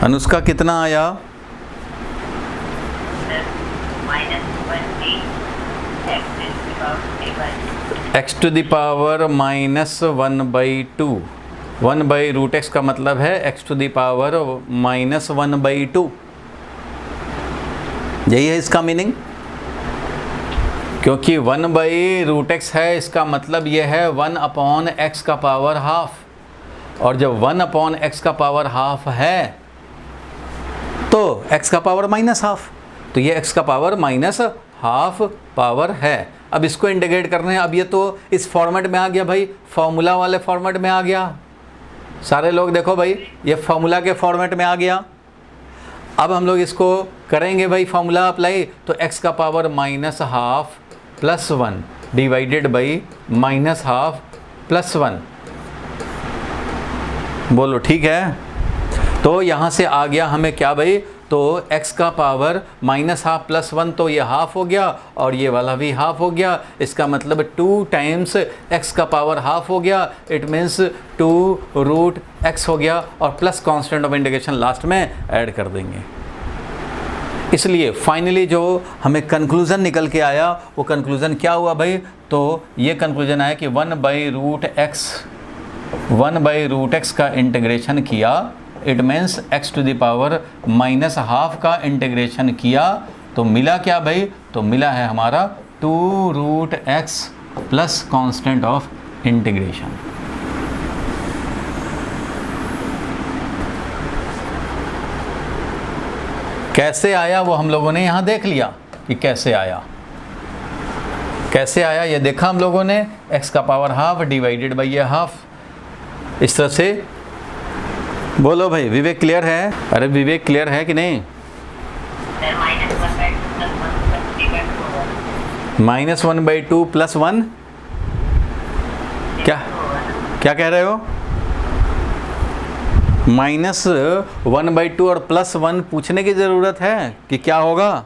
अनुष्का कितना आया, x to the power -1/2, 1/√x का मतलब है x टू द पावर -1/2, यही है इसका मीनिंग। क्योंकि 1/√x है, इसका मतलब यह है 1/x का पावर हाफ, और जब 1/x का पावर हाफ है तो x का पावर -हाफ, तो ये x का पावर -हाफ पावर है। अब इसको इंटीग्रेट करने हैं, अब ये तो इस फॉर्मेट में आ गया भाई, फॉर्मूला वाले फॉर्मेट में आ गया। सारे लोग देखो भाई, ये फॉर्मूला के फॉर्मेट में आ गया। अब हम लोग इसको करेंगे भाई फॉर्मूला अप्लाई, तो x का power -half plus 1 divided by minus half plus 1। बोलो ठीक है। तो यहाँ से आ गया हमें क्या भाई, तो x का पावर माइनस हाफ प्लस 1, तो ये हाफ हो गया और ये वाला भी हाफ हो गया। इसका मतलब 2 टाइम्स x का पावर हाफ हो गया, इट मीन्स 2 रूट x हो गया, और plus constant of integration last में ऐड कर देंगे। इसलिए फाइनली जो हमें कंक्लूज़न निकल के आया वो कंक्लूज़न क्या हुआ भाई, तो ये कंक्लूज़न आया कि 1/√x का इंटीग्रेशन किया, it means x to the power minus half का इंटीग्रेशन किया, तो मिला क्या भाई, तो मिला है हमारा 2√x plus constant of integration. कैसे आया वो हम लोगों ने यहाँ देख लिया कि कैसे आया, कैसे आया ये देखा हम लोगों ने, x का पावर हाफ डिवाइडेड बाई ये हाफ, इस तरह से। बोलो भाई विवेक क्लियर है? अरे विवेक क्लियर है कि नहीं? -1/2 प्लस 1 क्या क्या कह रहे हो? -1/2 और प्लस 1 पूछने की ज़रूरत है कि क्या होगा?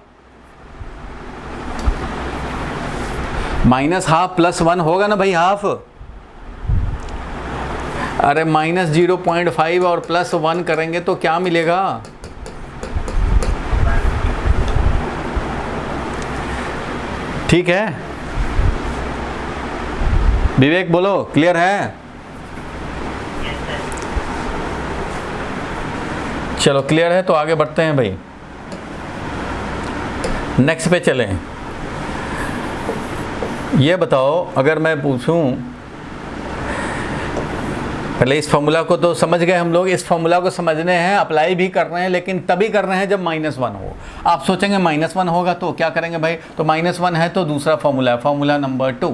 माइनस हाफ प्लस 1 होगा ना भाई, हाफ। अरे -0.5 और प्लस 1 करेंगे तो क्या मिलेगा? ठीक है विवेक, बोलो क्लियर है? चलो क्लियर है तो आगे बढ़ते हैं भाई, नेक्स्ट पे चलें। ये बताओ, अगर मैं पूछूं, पहले इस फॉर्मूला को तो समझ गए हम लोग, इस फॉर्मूला को समझने हैं, अप्लाई भी कर रहे हैं, लेकिन तभी कर रहे हैं जब -1 हो। आप सोचेंगे -1 होगा तो क्या करेंगे भाई, तो -1 है तो दूसरा फॉर्मूला है, फॉर्मूला नंबर 2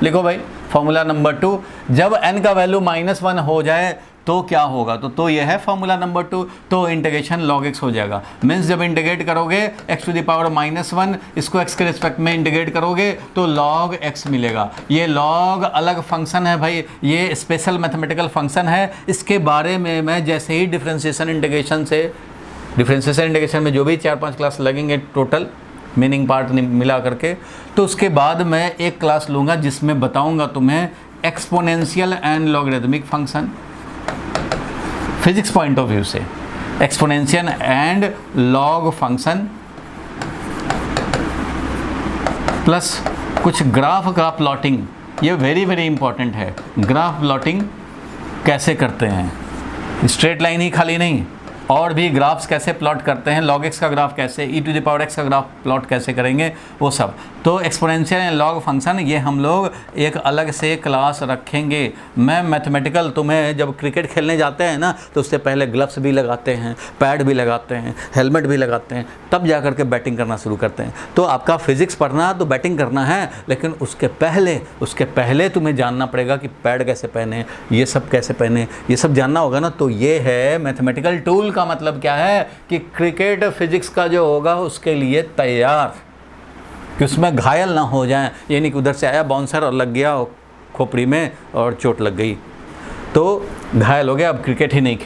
लिखो भाई। फॉर्मूला नंबर 2, जब n का वैल्यू -1 हो जाए तो क्या होगा, तो ये है फॉर्मूला नंबर 2। तो इंटीग्रेशन log x हो जाएगा, मीन्स जब इंटीग्रेट करोगे x टू द पावर -1, इसको x के रिस्पेक्ट में इंटीग्रेट करोगे तो log x मिलेगा। ये log अलग फंक्शन है भाई, ये स्पेशल मैथमेटिकल फंक्शन है। इसके बारे में मैं जैसे ही डिफरेंशिएशन इंटीग्रेशन में जो भी 4-5 क्लास लगेंगे टोटल मीनिंग पार्ट मिला करके, तो उसके बाद मैं एक क्लास लूँगा जिसमें बताऊँगा तुम्हें exponential and logarithmic function, physics point of view से exponential and log function, plus कुछ ग्राफ का प्लॉटिंग। ये वेरी वेरी इंपॉर्टेंट है, ग्राफ प्लॉटिंग कैसे करते हैं, स्ट्रेट लाइन ही खाली नहीं, और भी ग्राफ्स कैसे प्लॉट करते हैं, log x का ग्राफ कैसे, e to the power x का ग्राफ प्लॉट कैसे करेंगे, वो सब। तो एक्सपोनेंशियल एंड लॉग फंक्शन ये हम लोग एक अलग से क्लास रखेंगे। मैं मैथमेटिकल, तुम्हें जब क्रिकेट खेलने जाते हैं ना तो उससे पहले ग्लव्स भी लगाते हैं, पैड भी लगाते हैं, हेलमेट भी लगाते हैं, तब जा कर के बैटिंग करना शुरू करते हैं। तो आपका फिजिक्स पढ़ना तो बैटिंग करना है, लेकिन उसके पहले तुम्हें जानना पड़ेगा कि पैड कैसे पहने, ये सब कैसे पहने, ये सब जानना होगा ना। तो ये है मैथमेटिकल टूल का मतलब क्या है कि क्रिकेट फिजिक्स का जो होगा उसके लिए तैयार, कि उसमें घायल ना हो जाएं। ये नहीं कि उधर से आया बाउंसर और लग गया खोपड़ी में और चोट लग गई तो घायल हो गया, अब क्रिकेट ही नहीं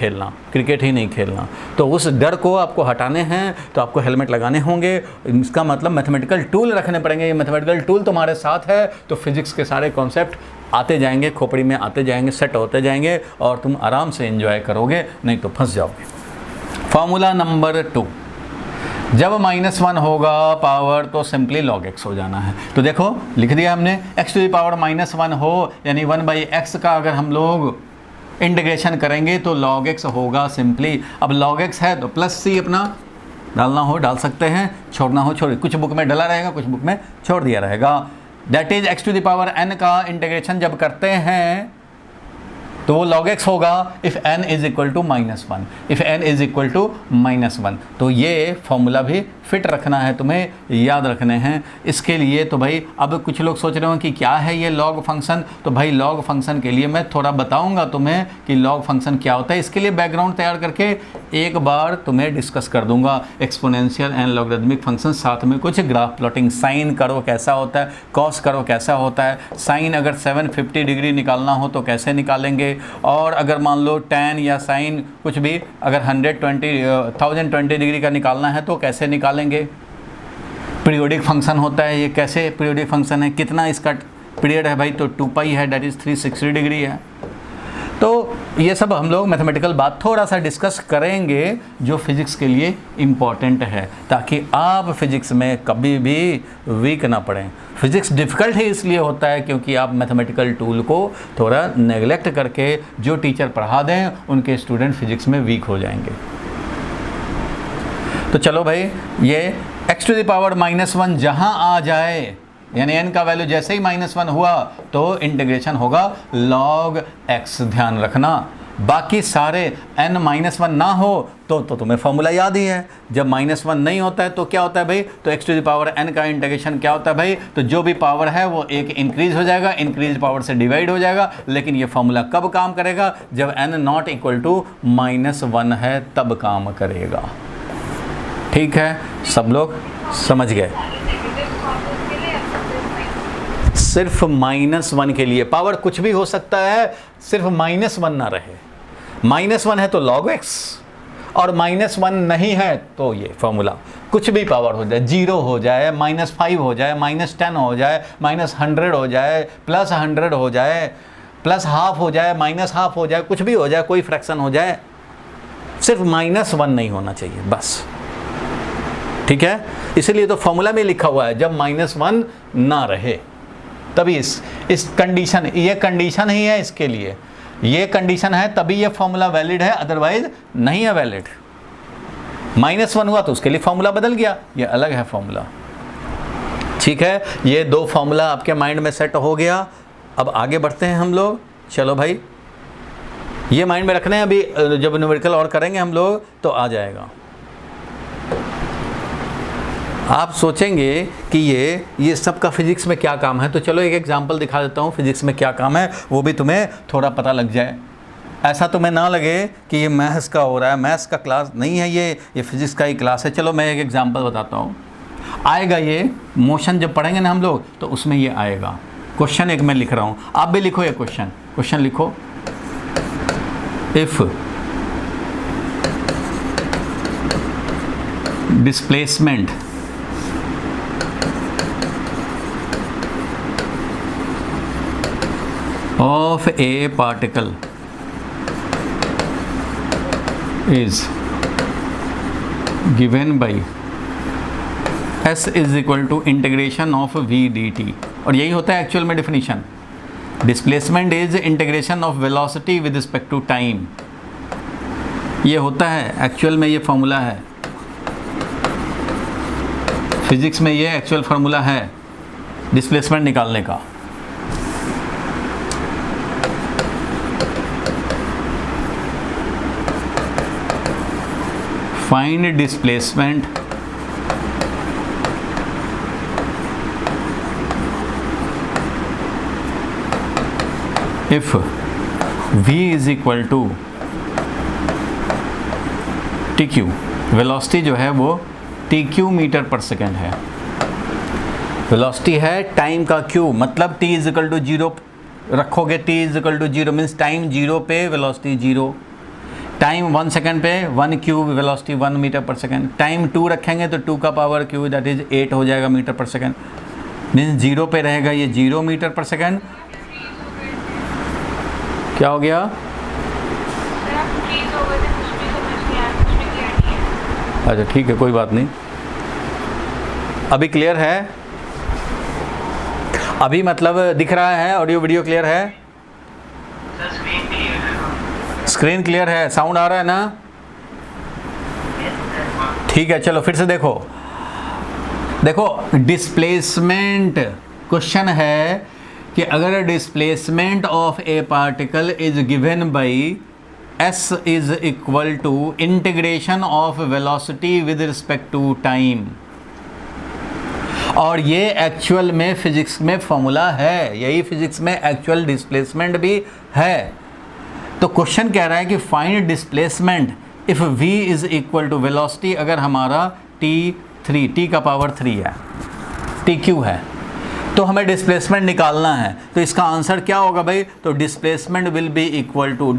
खेलना। तो उस डर को आपको हटाने हैं तो आपको हेलमेट लगाने होंगे। इसका मतलब मैथमेटिकल टूल रखने पड़ेंगे। ये मैथमेटिकल टूल तुम्हारे साथ है तो फिजिक्स के सारे कॉन्सेप्ट आते जाएंगे, खोपड़ी में आते जाएंगे, सेट होते जाएंगे और तुम आराम से एंजॉय करोगे, नहीं तो फंस जाओगे। फॉर्मूला नंबर 2, जब -1 होगा पावर तो सिंपली log x हो जाना है। तो देखो लिख दिया हमने, x टू द पावर -1 हो यानी 1/x का अगर हम लोग इंटीग्रेशन करेंगे तो log x होगा सिंपली। अब log x है तो प्लस c अपना डालना हो डाल सकते हैं, छोड़ना हो छोड़, कुछ बुक में डला रहेगा, कुछ बुक में छोड़ दिया रहेगा। That is x to the power n का इंटीग्रेशन जब करते हैं तो वो log x होगा if n is equal to -1, if n is equal to -1। तो ये फॉर्मूला भी फिट रखना है, तुम्हें याद रखने हैं। इसके लिए तो भाई अब कुछ लोग सोच रहे हो कि क्या है ये लॉग फंक्शन, तो भाई लॉग फंक्शन के लिए मैं थोड़ा बताऊंगा तुम्हें कि लॉग फंक्शन क्या होता है। इसके लिए बैकग्राउंड तैयार करके एक बार तुम्हें डिस्कस कर दूंगा एक्सपोनेंशियल एंड लॉगरिथमिक फंक्शन, साथ में कुछ ग्राफ प्लॉटिंग, साइन करो कैसा होता है, कॉस करो कैसा होता है, साइन अगर 750 डिग्री निकालना हो तो कैसे निकालेंगे, और अगर मान लो tan या साइन कुछ भी अगर 1020 डिग्री का निकालना है तो कैसे निकालेंगे। पीरियोडिक फंक्शन होता है ये, कैसे पीरियोडिक फंक्शन है, कितना इसका पीरियड है भाई, तो 2π है, डेट इज़ 360 डिग्री है। तो ये सब हम लोग मैथमेटिकल बात थोड़ा सा डिस्कस करेंगे जो फिज़िक्स के लिए इम्पॉर्टेंट है, ताकि आप फिज़िक्स में कभी भी वीक ना पड़ें। फिज़िक्स डिफ़िकल्ट ही इसलिए होता है क्योंकि आप मैथमेटिकल टूल को थोड़ा नेगलेक्ट करके जो टीचर पढ़ा दें उनके स्टूडेंट फिज़िक्स में वीक हो जाएंगे। तो चलो भाई, ये x⁻⁻1 जहाँ आ जाए, यानी n का वैल्यू जैसे ही -1 हुआ तो इंटीग्रेशन होगा log x, ध्यान रखना। बाकी सारे n-1 ना हो तो तुम्हें फॉर्मूला याद ही है। जब -1 नहीं होता है तो क्या होता है भाई, तो x⁻n का इंटीग्रेशन क्या होता है भाई, तो जो भी पावर है वो एक इंक्रीज हो जाएगा, इंक्रीज पावर से डिवाइड हो जाएगा। लेकिन ये फॉर्मूला कब काम करेगा, जब n नॉट इक्वल टू -1 है तब काम करेगा। ठीक है, सब लोग समझ गए। सिर्फ -1 के लिए, पावर कुछ भी हो सकता है, सिर्फ -1 ना रहे। -1 है तो log x, और -1 नहीं है तो ये फॉर्मूला कुछ भी पावर हो जाए, 0 हो जाए, -5 हो जाए, -10 हो जाए, -100 हो जाए, +100 हो जाए, +½ हो जाए, -½ हो जाए, कुछ भी हो जाए, कोई फ्रैक्शन हो जाए, सिर्फ -1 नहीं होना चाहिए बस। ठीक है, इसलिए तो फॉर्मूला में लिखा हुआ है जब -1 ना रहे तभी इस कंडीशन, ये कंडीशन ही है इसके लिए, ये कंडीशन है तभी ये फॉर्मूला वैलिड है, अदरवाइज नहीं है वैलिड। -1 हुआ तो उसके लिए फॉर्मूला बदल गया, ये अलग है फॉर्मूला। ठीक है, ये दो फॉर्मूला आपके माइंड में सेट हो गया। अब आगे बढ़ते हैं हम लोग। चलो भाई, ये माइंड में रखना है, अभी जब न्यूमेरिकल और करेंगे हम लोग तो आ जाएगा। आप सोचेंगे कि ये सब का फिजिक्स में क्या काम है, तो चलो एक एग्जांपल दिखा देता हूँ फिजिक्स में क्या काम है, वो भी तुम्हें थोड़ा पता लग जाए। ऐसा तुम्हें ना लगे कि ये मैथ्स का हो रहा है, मैथ्स का क्लास नहीं है ये फिजिक्स का ही क्लास है। चलो मैं एक एग्जांपल बताता हूँ, आएगा ये मोशन जब पढ़ेंगे ना हम लोग तो उसमें ये आएगा। क्वेश्चन एक मैं लिख रहा हूँ, आप भी लिखो ये क्वेश्चन लिखो। If displacement of a particle is given by s is equal to integration of v dt, और यही होता है एक्चुअल में definition. Displacement is integration of velocity with respect to time, ये होता है एक्चुअल में, ये फॉर्मूला है फिजिक्स में, ये एक्चुअल फार्मूला है डिस्प्लेसमेंट निकालने का। Find displacement if v is equal to tq, velocity जो है वो tq मीटर पर सेकेंड है। वेलोसिटी है टाइम का q, मतलब t इज इक्वल टू 0 रखोगे, t is equal to 0 means time 0 पे वेलोसिटी 0, टाइम 1 सेकेंड पे 1 cube velocity 1 metre per second, time 2 रखेंगे तो 2 का पावर क्यूब दैट इज 8 हो जाएगा मीटर पर सेकेंड, मीन्स 0 पे रहेगा ये 0 मीटर पर सेकेंड। क्या हो गया? अच्छा ठीक है, कोई बात नहीं, अभी क्लियर है, अभी मतलब दिख रहा है, ऑडियो वीडियो क्लियर है, स्क्रीन क्लियर है, साउंड आ रहा है ना? ठीक है, चलो फिर से देखो डिस्प्लेसमेंट, क्वेश्चन है कि अगर displacement of a particle is given by S is equal to integration of velocity with respect to time, और ये एक्चुअल में फिजिक्स में फॉर्मूला है, यही फिजिक्स में एक्चुअल डिस्प्लेसमेंट भी है। तो क्वेश्चन कह रहा है कि find displacement if v is equal to velocity, अगर हमारा t का पावर 3 है, tq है, तो हमें डिस्प्लेसमेंट निकालना है। तो इसका आंसर क्या होगा भाई? तो displacement will be equal to,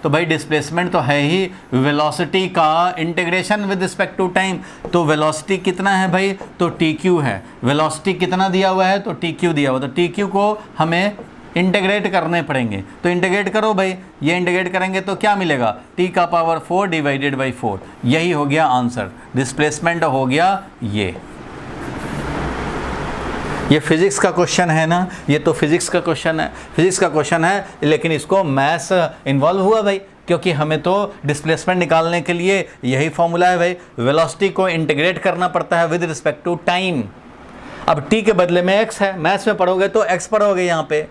तो भाई डिस्प्लेसमेंट तो है ही वेलोसिटी का integration with respect to time. तो वेलोसिटी कितना है भाई? तो tq है। वेलोसिटी कितना दिया हुआ है? तो tq दिया हुआ, तो tq को हमें इंटीग्रेट करने पड़ेंगे। तो इंटीग्रेट करो भाई, ये इंटीग्रेट करेंगे तो क्या मिलेगा? t का पावर 4 डिवाइडेड बाई 4, यही हो गया आंसर। डिस्प्लेसमेंट हो गया ये फिजिक्स का क्वेश्चन है ना, ये तो फिजिक्स का क्वेश्चन है, लेकिन इसको मैथ्स इन्वॉल्व हुआ भाई, क्योंकि हमें तो डिस्प्लेसमेंट निकालने के लिए यही फॉर्मूला है भाई, वेलोसिटी को इंटीग्रेट करना पड़ता है विद रिस्पेक्ट टू टाइम। अब t के बदले में x है, मैथ्स में पढ़ोगे तो x पढ़ोगे यहाँ पे,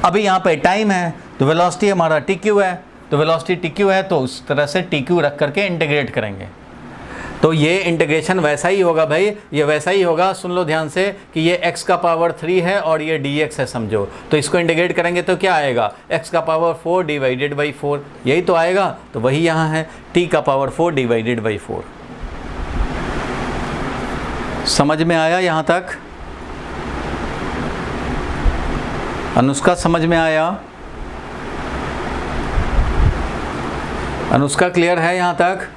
अभी यहाँ पे टाइम है तो वेलोसिटी हमारा tq है, तो वेलोसिटी tq है तो उस तरह से tq रख करके इंटीग्रेट करेंगे। तो ये इंटीग्रेशन वैसा ही होगा भाई, ये वैसा ही होगा, सुन लो ध्यान से, कि ये x का पावर 3 है और ये dx है समझो, तो इसको इंटीग्रेट करेंगे तो क्या आएगा? x का पावर 4 डिवाइडेड बाई 4, यही तो आएगा। तो वही यहाँ है, t का पावर 4 डिवाइडेड बाई 4। समझ में आया यहाँ तक? अनुष्का समझ में आया? अनुष्का क्लियर है यहाँ तक?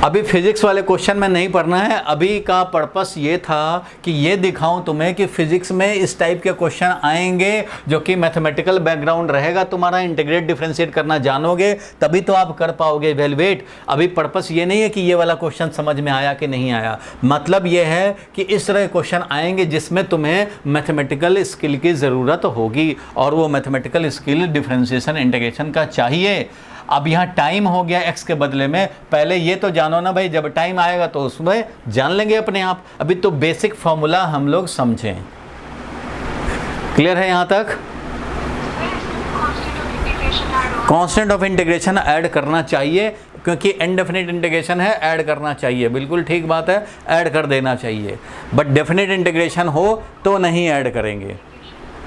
अभी फिजिक्स वाले क्वेश्चन में नहीं पढ़ना है, अभी का पर्पस ये था कि ये दिखाऊं तुम्हें कि फिजिक्स में इस टाइप के क्वेश्चन आएंगे जो कि मैथमेटिकल बैकग्राउंड रहेगा तुम्हारा, इंटीग्रेट डिफरेंशिएट करना जानोगे तभी तो आप कर पाओगे इवैल्यूएट। अभी पर्पस ये नहीं है कि ये वाला क्वेश्चन समझ में आया कि नहीं आया, मतलब ये है कि इस तरह क्वेश्चन आएंगे जिसमें तुम्हें मैथमेटिकल स्किल की ज़रूरत होगी, और वो मैथमेटिकल स्किल डिफरेंशिएशन इंटीग्रेशन का चाहिए। अब यहाँ टाइम हो गया x के बदले में, पहले ये तो जानो ना भाई, जब टाइम आएगा तो उसमें जान लेंगे अपने आप। अभी तो बेसिक फॉर्मूला हम लोग समझें। क्लियर है यहाँ तक? कांस्टेंट ऑफ इंटीग्रेशन ऐड करना चाहिए, क्योंकि इनडेफिनिट इंटीग्रेशन है, ऐड करना चाहिए, बिल्कुल ठीक बात है, ऐड कर देना चाहिए। बट डेफिनिट इंटीग्रेशन हो तो नहीं ऐड करेंगे,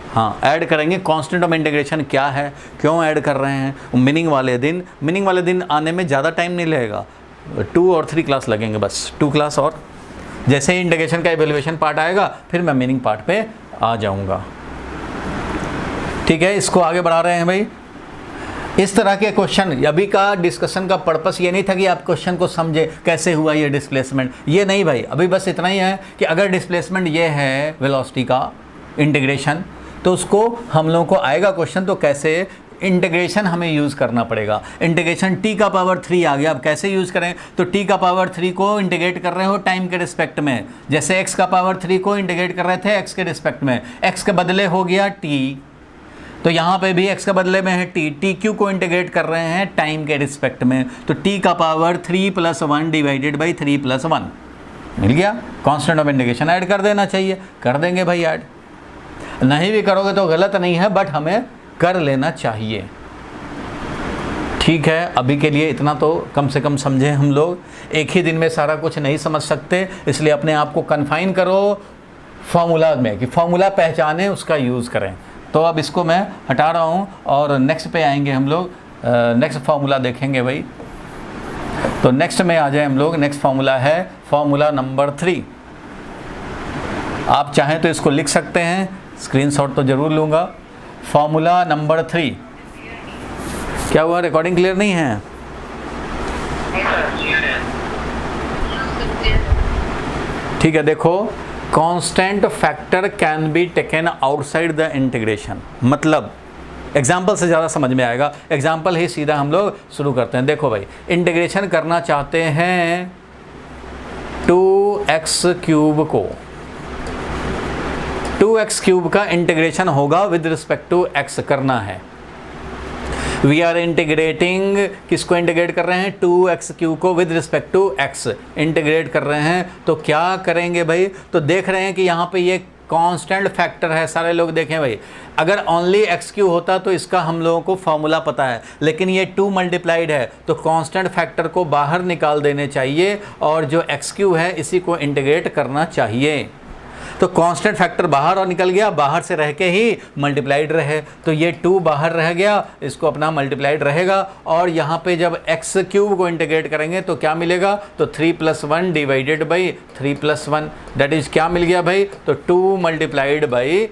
हाँ ऐड करेंगे। कांस्टेंट ऑफ इंटीग्रेशन क्या है, क्यों ऐड कर रहे हैं? मीनिंग वाले दिन आने में ज़्यादा टाइम नहीं लगेगा, 2 और 3 क्लास लगेंगे बस, 2 क्लास, और जैसे ही इंटीग्रेशन का इवैल्यूएशन पार्ट आएगा फिर मैं मीनिंग पार्ट पे आ जाऊंगा। ठीक है, इसको आगे बढ़ा रहे हैं भाई। इस तरह के क्वेश्चन, अभी का डिस्कशन का पर्पस ये नहीं था कि आप क्वेश्चन को समझे कैसे हुआ ये डिस्प्लेसमेंट, ये नहीं भाई, अभी बस इतना ही है कि अगर डिस्प्लेसमेंट ये है वेलोसिटी का इंटीग्रेशन, तो उसको हम लोगों को आएगा क्वेश्चन, तो कैसे इंटीग्रेशन हमें यूज़ करना पड़ेगा। इंटीग्रेशन t का पावर 3 आ गया, अब कैसे यूज़ करें? तो t का पावर 3 को इंटीग्रेट कर रहे हो टाइम के रिस्पेक्ट में, जैसे x का पावर 3 को इंटीग्रेट कर रहे थे x के रिस्पेक्ट में, x के बदले हो गया t, तो यहाँ पे भी x के बदले में है t, tq को इंटीग्रेट कर रहे हैं टाइम के रिस्पेक्ट में, तो t का पावर 3 + 1 डिवाइडेड बाई 3 + 1 मिल गया। कांस्टेंट ऑफ इंटीग्रेशन ऐड कर देना चाहिए, कर देंगे भाई ऐड, नहीं भी करोगे तो गलत नहीं है, बट हमें कर लेना चाहिए। ठीक है, अभी के लिए इतना तो कम से कम समझें हम लोग। एक ही दिन में सारा कुछ नहीं समझ सकते, इसलिए अपने आप को कन्फाइन करो फॉर्मूला में, कि फॉर्मूला पहचाने उसका यूज़ करें। तो अब इसको मैं हटा रहा हूँ और नेक्स्ट पे आएंगे हम लोग, नेक्स्ट फार्मूला देखेंगे भाई। तो नेक्स्ट में आ जाए हम लोग, नेक्स्ट फार्मूला है फार्मूला नंबर 3। आप चाहें तो इसको लिख सकते हैं, स्क्रीनशॉट तो ज़रूर लूँगा। फार्मूला नंबर 3 क्या हुआ? रिकॉर्डिंग क्लियर नहीं है? ठीक है, देखो, constant factor can be taken outside the integration, मतलब एग्जाम्पल से ज़्यादा समझ में आएगा, एग्जाम्पल ही सीधा हम लोग शुरू करते हैं। देखो भाई, इंटीग्रेशन करना चाहते हैं 2x³ को, 2x³ का इंटीग्रेशन होगा विद रिस्पेक्ट टू x करना है। वी आर इंटीग्रेटिंग, किसको इंटीग्रेट कर रहे हैं? 2x³ को with respect to x integrate कर रहे हैं। तो क्या करेंगे भाई? तो देख रहे हैं कि यहाँ पे ये कांस्टेंट फैक्टर है। सारे लोग देखें भाई, अगर ओनली x³ होता तो इसका हम लोगों को फॉर्मूला पता है, लेकिन ये 2 मल्टीप्लाइड है तो कांस्टेंट फैक्टर को बाहर निकाल देने चाहिए और जो x³ है इसी को इंटीग्रेट करना चाहिए। तो कांस्टेंट फैक्टर बाहर और निकल गया, बाहर से रह के ही मल्टीप्लाइड रहे, तो ये 2 बाहर रह गया, इसको अपना मल्टीप्लाइड रहेगा। और यहाँ पे जब x³ को इंटीग्रेट करेंगे तो क्या मिलेगा? तो 3+1 डिवाइडेड बाई 3+1, दैट इज क्या मिल गया भाई? तो 2 multiplied by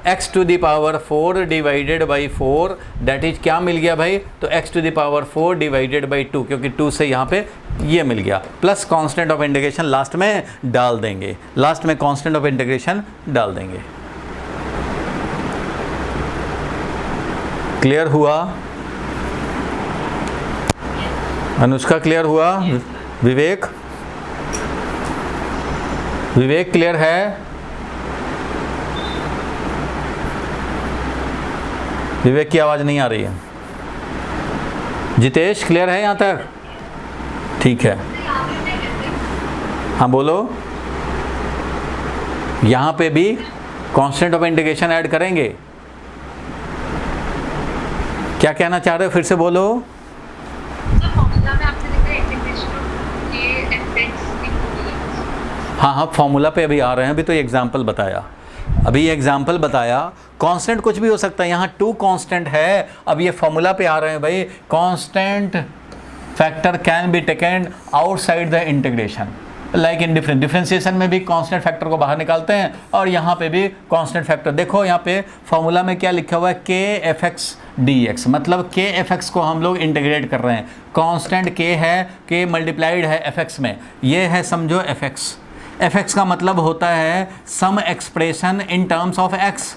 x⁴ divided by 4, that is क्या मिल गया भाई? तो x⁴ डिवाइडेड बाई 2, क्योंकि 2 से यहाँ पे ये मिल गया, plus constant of integration last में डाल देंगे, लास्ट में कांस्टेंट ऑफ इंटीग्रेशन डाल देंगे। क्लियर हुआ? अनुष्का क्लियर हुआ? विवेक, विवेक क्लियर है? विवेक की आवाज़ नहीं आ रही है। जितेश क्लियर है यहाँ तक? ठीक है, हाँ बोलो। यहाँ पे भी कांस्टेंट ऑफ इंटीग्रेशन ऐड करेंगे। क्या कहना चाह रहे हो, फिर से बोलो। हाँ हाँ, फॉर्मूला पे अभी आ रहे हैं, अभी तो एग्जाम्पल बताया, अभी एग्जाम्पल बताया। कांस्टेंट कुछ भी हो सकता है, यहाँ 2 कांस्टेंट है। अब ये फॉर्मूला पे आ रहे हैं भाई, constant factor can be taken outside the integration, like in differentiation में भी कांस्टेंट फैक्टर को बाहर निकालते हैं और यहाँ पे भी कांस्टेंट फैक्टर। देखो यहाँ पे फॉर्मूला में क्या लिखा हुआ है? kfx dx, मतलब kfx को हम लोग इंटीग्रेट कर रहे हैं। कांस्टेंट k है, k मल्टीप्लाइड है fx में, ये है समझो fx। fx का मतलब होता है some expression in terms of x।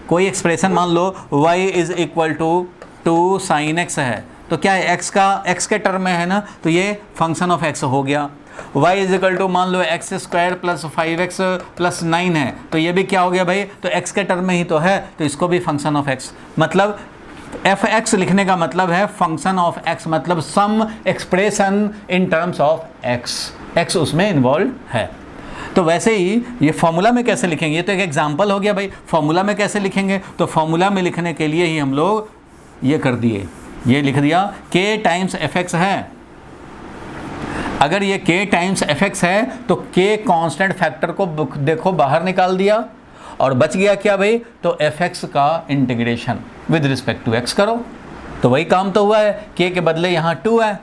कोई एक्सप्रेशन मान लो y is equal to 2 sin x है, तो क्या है? x के टर्म में है ना, तो ये फंक्शन ऑफ x हो गया। y इज इक्वल टू मान लो x² प्लस 5x प्लस 9 है, तो ये भी क्या हो गया भाई? तो x के टर्म में ही तो है, तो इसको भी फंक्शन ऑफ x। मतलब fx लिखने का मतलब है फंक्शन ऑफ x, मतलब some expression in terms of x उसमें इन्वॉल्व है। तो वैसे ही ये फॉर्मूला में कैसे लिखेंगे? ये तो एक एग्जांपल हो गया भाई। फॉर्मूला में कैसे लिखेंगे? तो फॉर्मूला में लिखने के लिए ही हम लोग ये कर दिए, ये लिख दिया k टाइम्स fx है। अगर ये k टाइम्स fx है तो k कांस्टेंट फैक्टर को देखो बाहर निकाल दिया और बच गया क्या भाई? तो fx का integration with respect to x करो, तो वही काम तो हुआ है। k के बदले यहाँ 2 है,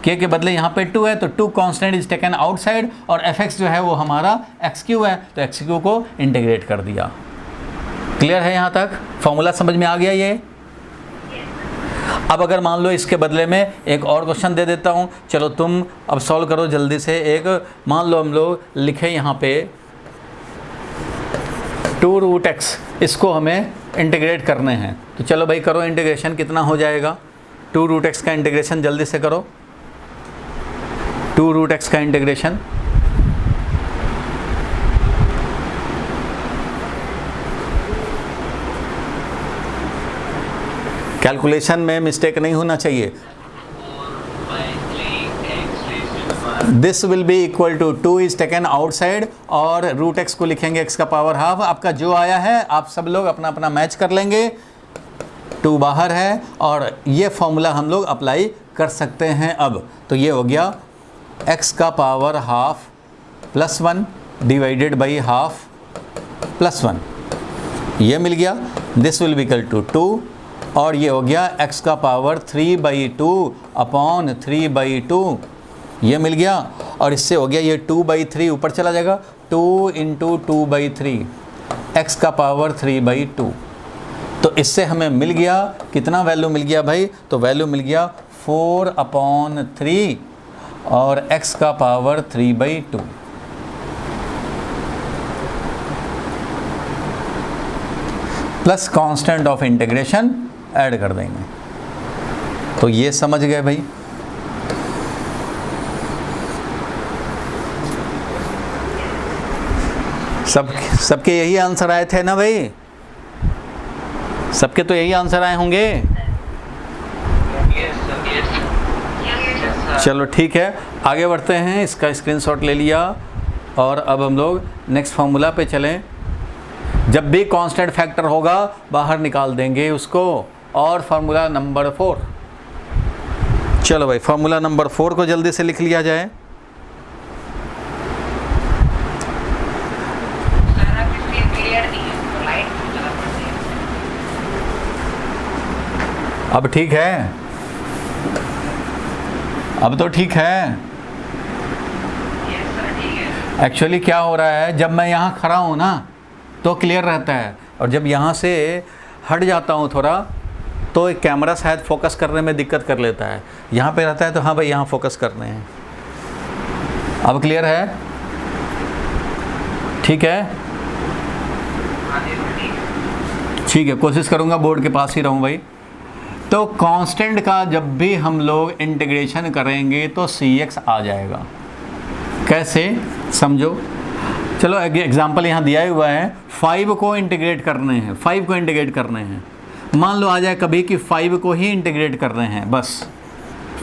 k के बदले यहाँ पे 2 है, तो 2 कांस्टेंट इज टेकन आउटसाइड और fx जो है वो हमारा x³ है, तो x³ को इंटीग्रेट कर दिया। क्लियर है यहाँ तक? फॉर्मूला समझ में आ गया ये? अब अगर मान लो इसके बदले में एक और क्वेश्चन दे देता हूँ, चलो तुम अब सॉल्व करो जल्दी से। एक मान लो हम लोग लिखे यहाँ पे 2√x, इसको हमें इंटीग्रेट करने हैं, तो चलो भाई करो इंटीग्रेशन। कितना हो जाएगा? 2√x का इंटीग्रेशन जल्दी से करो। 2√x का इंटीग्रेशन कैलकुलेशन में मिस्टेक नहीं होना चाहिए। This will be equal to 2 is taken outside और √x को लिखेंगे x का पावर हाफ। आपका जो आया है आप सब लोग अपना अपना मैच कर लेंगे। 2 बाहर है और ये फॉर्मूला हम लोग अप्लाई कर सकते हैं अब। तो ये हो गया x का power half plus 1 divided by half plus 1, ये मिल गया। This will be equal to 2 और ये हो गया x का पावर 3/2 अपॉन 3/2, ये मिल गया। और इससे हो गया ये 2/3 ऊपर चला जाएगा, 2 × 2/3 x का पावर 3/2। तो इससे हमें मिल गया कितना वैल्यू मिल गया भाई? तो वैल्यू मिल गया 4/3 और x का power 3/2। Plus constant of integration add कर देंगे। तो ये समझ गए भाई? सबके यही आंसर आए थे ना भाई? सबके तो यही आंसर आए होंगे। चलो ठीक है, आगे बढ़ते हैं। इसका स्क्रीनशॉट ले लिया और अब हम लोग नेक्स्ट फार्मूला पे चलें। जब भी कांस्टेंट फैक्टर होगा बाहर निकाल देंगे उसको। और फार्मूला नंबर 4, चलो भाई फार्मूला नंबर 4 को जल्दी से लिख लिया जाए। अब ठीक है, अब तो ठीक है। एक्चुअली क्या हो रहा है, जब मैं यहाँ खड़ा हूँ ना तो क्लियर रहता है, और जब यहाँ से हट जाता हूँ थोड़ा तो एक कैमरा शायद फोकस करने में दिक्कत कर लेता है। यहाँ पे रहता है तो हाँ भाई यहाँ फोकस करने हैं। अब क्लियर है? ठीक है, ठीक है, कोशिश करूँगा बोर्ड के पास ही रहूँ भाई। तो कांस्टेंट का जब भी हम लोग इंटीग्रेशन करेंगे तो Cx आ जाएगा। कैसे समझो, चलो एग्जांपल यहाँ दिया हुआ है। 5 को इंटीग्रेट करने हैं, 5 को इंटीग्रेट करने हैं। मान लो आ जाए कभी कि 5 को ही इंटीग्रेट कर रहे हैं, बस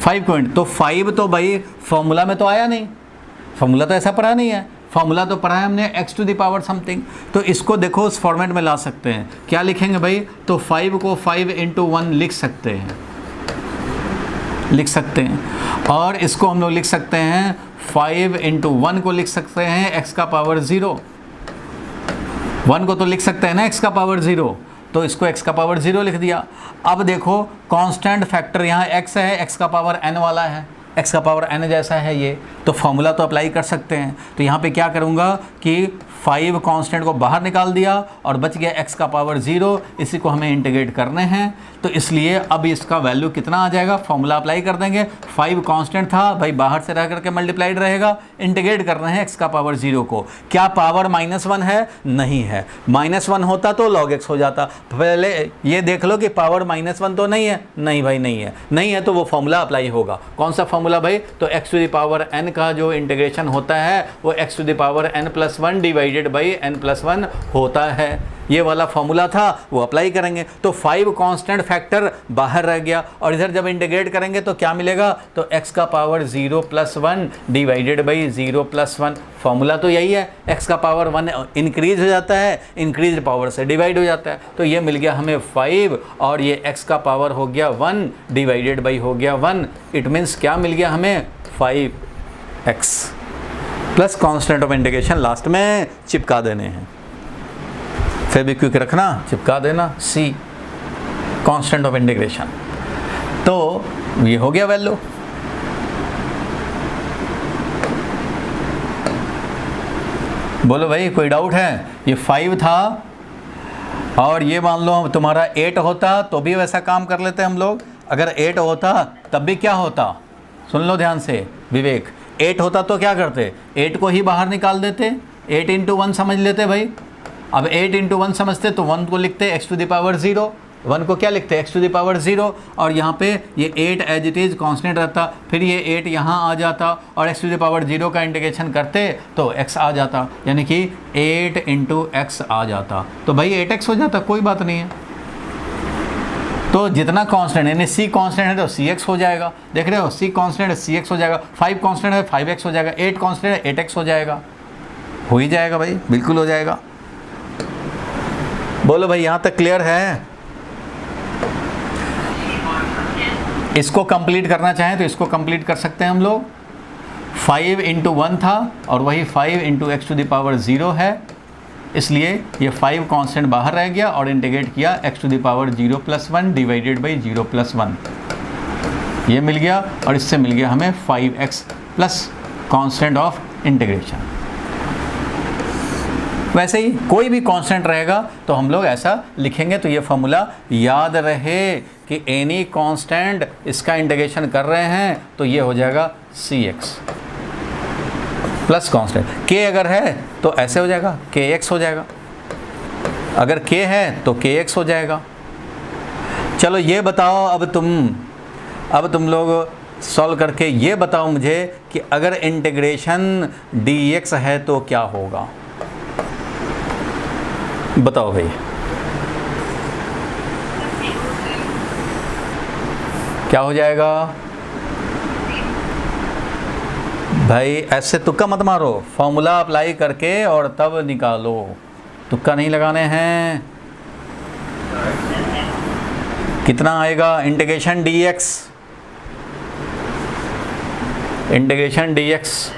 5 को। तो 5 तो भाई फॉर्मूला में तो आया नहीं, फॉर्मूला तो ऐसा पढ़ा नहीं है। फॉर्मूला तो पढ़ा है हमने x to the power something. तो इसको देखो उस फॉर्मेट में ला सकते हैं। क्या लिखेंगे भाई? तो 5 को 5 × 1 लिख सकते हैं, लिख सकते हैं। और इसको हम लोग लिख सकते हैं 5 × 1 को लिख सकते हैं x का पावर 0। 1 को तो लिख सकते हैं ना x का पावर 0, तो इसको x का पावर 0 लिख दिया। अब देखो कांस्टेंट फैक्टर यहाँ x है, x का पावर n वाला है, x का पावर n जैसा है ये, तो फॉर्मूला तो अप्लाई कर सकते हैं। तो यहाँ पे क्या करूँगा कि 5 कांस्टेंट को बाहर निकाल दिया और बच गया x का पावर 0। इसी को हमें इंटीग्रेट करने हैं, तो इसलिए अब इसका वैल्यू कितना आ जाएगा, फॉर्मूला अप्लाई कर देंगे। 5 कांस्टेंट था भाई, बाहर से रह करके मल्टीप्लाइड रहेगा। इंटीग्रेट करना है x का पावर 0 को। क्या पावर -1 है? नहीं है। -1 होता तो log x हो जाता। पहले ये देख लो कि पावर -1 तो नहीं है। नहीं भाई नहीं है, नहीं है तो वो फॉर्मूला अप्लाई होगा। कौन सा फॉर्मूला भाई? तो x to the power n का जो इंटीग्रेशन होता है वो x to the power n+1 divided by n+1 होता है। ये वाला फॉर्मूला था, वो अप्लाई करेंगे। तो 5 कांस्टेंट फैक्टर बाहर रह गया, और इधर जब इंटीग्रेट करेंगे तो क्या मिलेगा? तो x का पावर 0+1 डिवाइडेड बाई 0+1। फॉर्मूला तो यही है, x का पावर 1 इंक्रीज हो जाता है, इंक्रीज पावर से डिवाइड हो जाता है। तो ये मिल गया हमें 5, और ये x का पावर हो गया 1 डिवाइडेड बाई हो गया 1। इट मीन्स क्या मिल गया हमें? 5x plus constant of integration last में चिपका देने हैं। फेविक्विक रखना, चिपका देना C, कांस्टेंट ऑफ इंटीग्रेशन। तो ये हो गया वैल्यू। बोलो भाई कोई डाउट है? ये 5 था, और ये मान लो तुम्हारा 8 होता तो भी वैसा काम कर लेते हम लोग। अगर 8 होता तब भी क्या होता? सुन लो ध्यान से विवेक। 8 होता तो क्या करते? 8 को ही बाहर निकाल देते, 8 × 1 समझ लेते भाई। अब 8 × 1 समझते तो 1 को लिखते x टू द पावर 0, 1 को क्या लिखते? x टू द पावर 0, और यहाँ पे ये 8 एज इट इज़ कॉन्स्टेंट रहता, फिर ये 8 यहाँ आ जाता, और x टू द पावर 0 का इंटीग्रेशन करते तो x आ जाता, यानी कि 8 × x आ जाता। तो भाई 8x हो जाता, कोई बात नहीं है। तो जितना कांस्टेंट यानी c कांस्टेंट है तो cx हो जाएगा। देख रहे हो, c कांस्टेंट है cx हो जाएगा, 5 कांस्टेंट है 5x हो जाएगा, 8 कांस्टेंट है 8x हो जाएगा। हो ही जाएगा भाई, बिल्कुल हो जाएगा। बोलो भाई यहाँ तक क्लियर है? इसको कंप्लीट करना चाहें तो इसको कंप्लीट कर सकते हैं हम लोग। 5 × 1 था और वही 5 × x टू द पावर 0 है, इसलिए ये 5 कांस्टेंट बाहर रह गया और इंटीग्रेट किया x to the power 0+1 divided by 0+1। ये मिल गया, और इससे मिल गया हमें 5x plus constant of integration. वैसे ही कोई भी कांस्टेंट रहेगा तो हम लोग ऐसा लिखेंगे, तो ये फॉर्मूला याद रहे कि एनी कांस्टेंट इसका इंटीग्रेशन कर रहे हैं तो ये हो जाएगा Cx प्लस कांस्टेंट। k अगर है तो ऐसे हो जाएगा, kx हो जाएगा। अगर k है तो kx हो जाएगा। चलो ये बताओ, अब तुम लोग सॉल्व करके ये बताओ मुझे कि अगर इंटीग्रेशन dx है तो क्या होगा? बताओ भाई। क्या हो जाएगा भाई? ऐसे तुक्का मत मारो, फॉर्मूला अप्लाई करके और तब निकालो, तुक्का नहीं लगाने हैं। कितना आएगा? इंटीग्रेशन dx, इंटीग्रेशन dx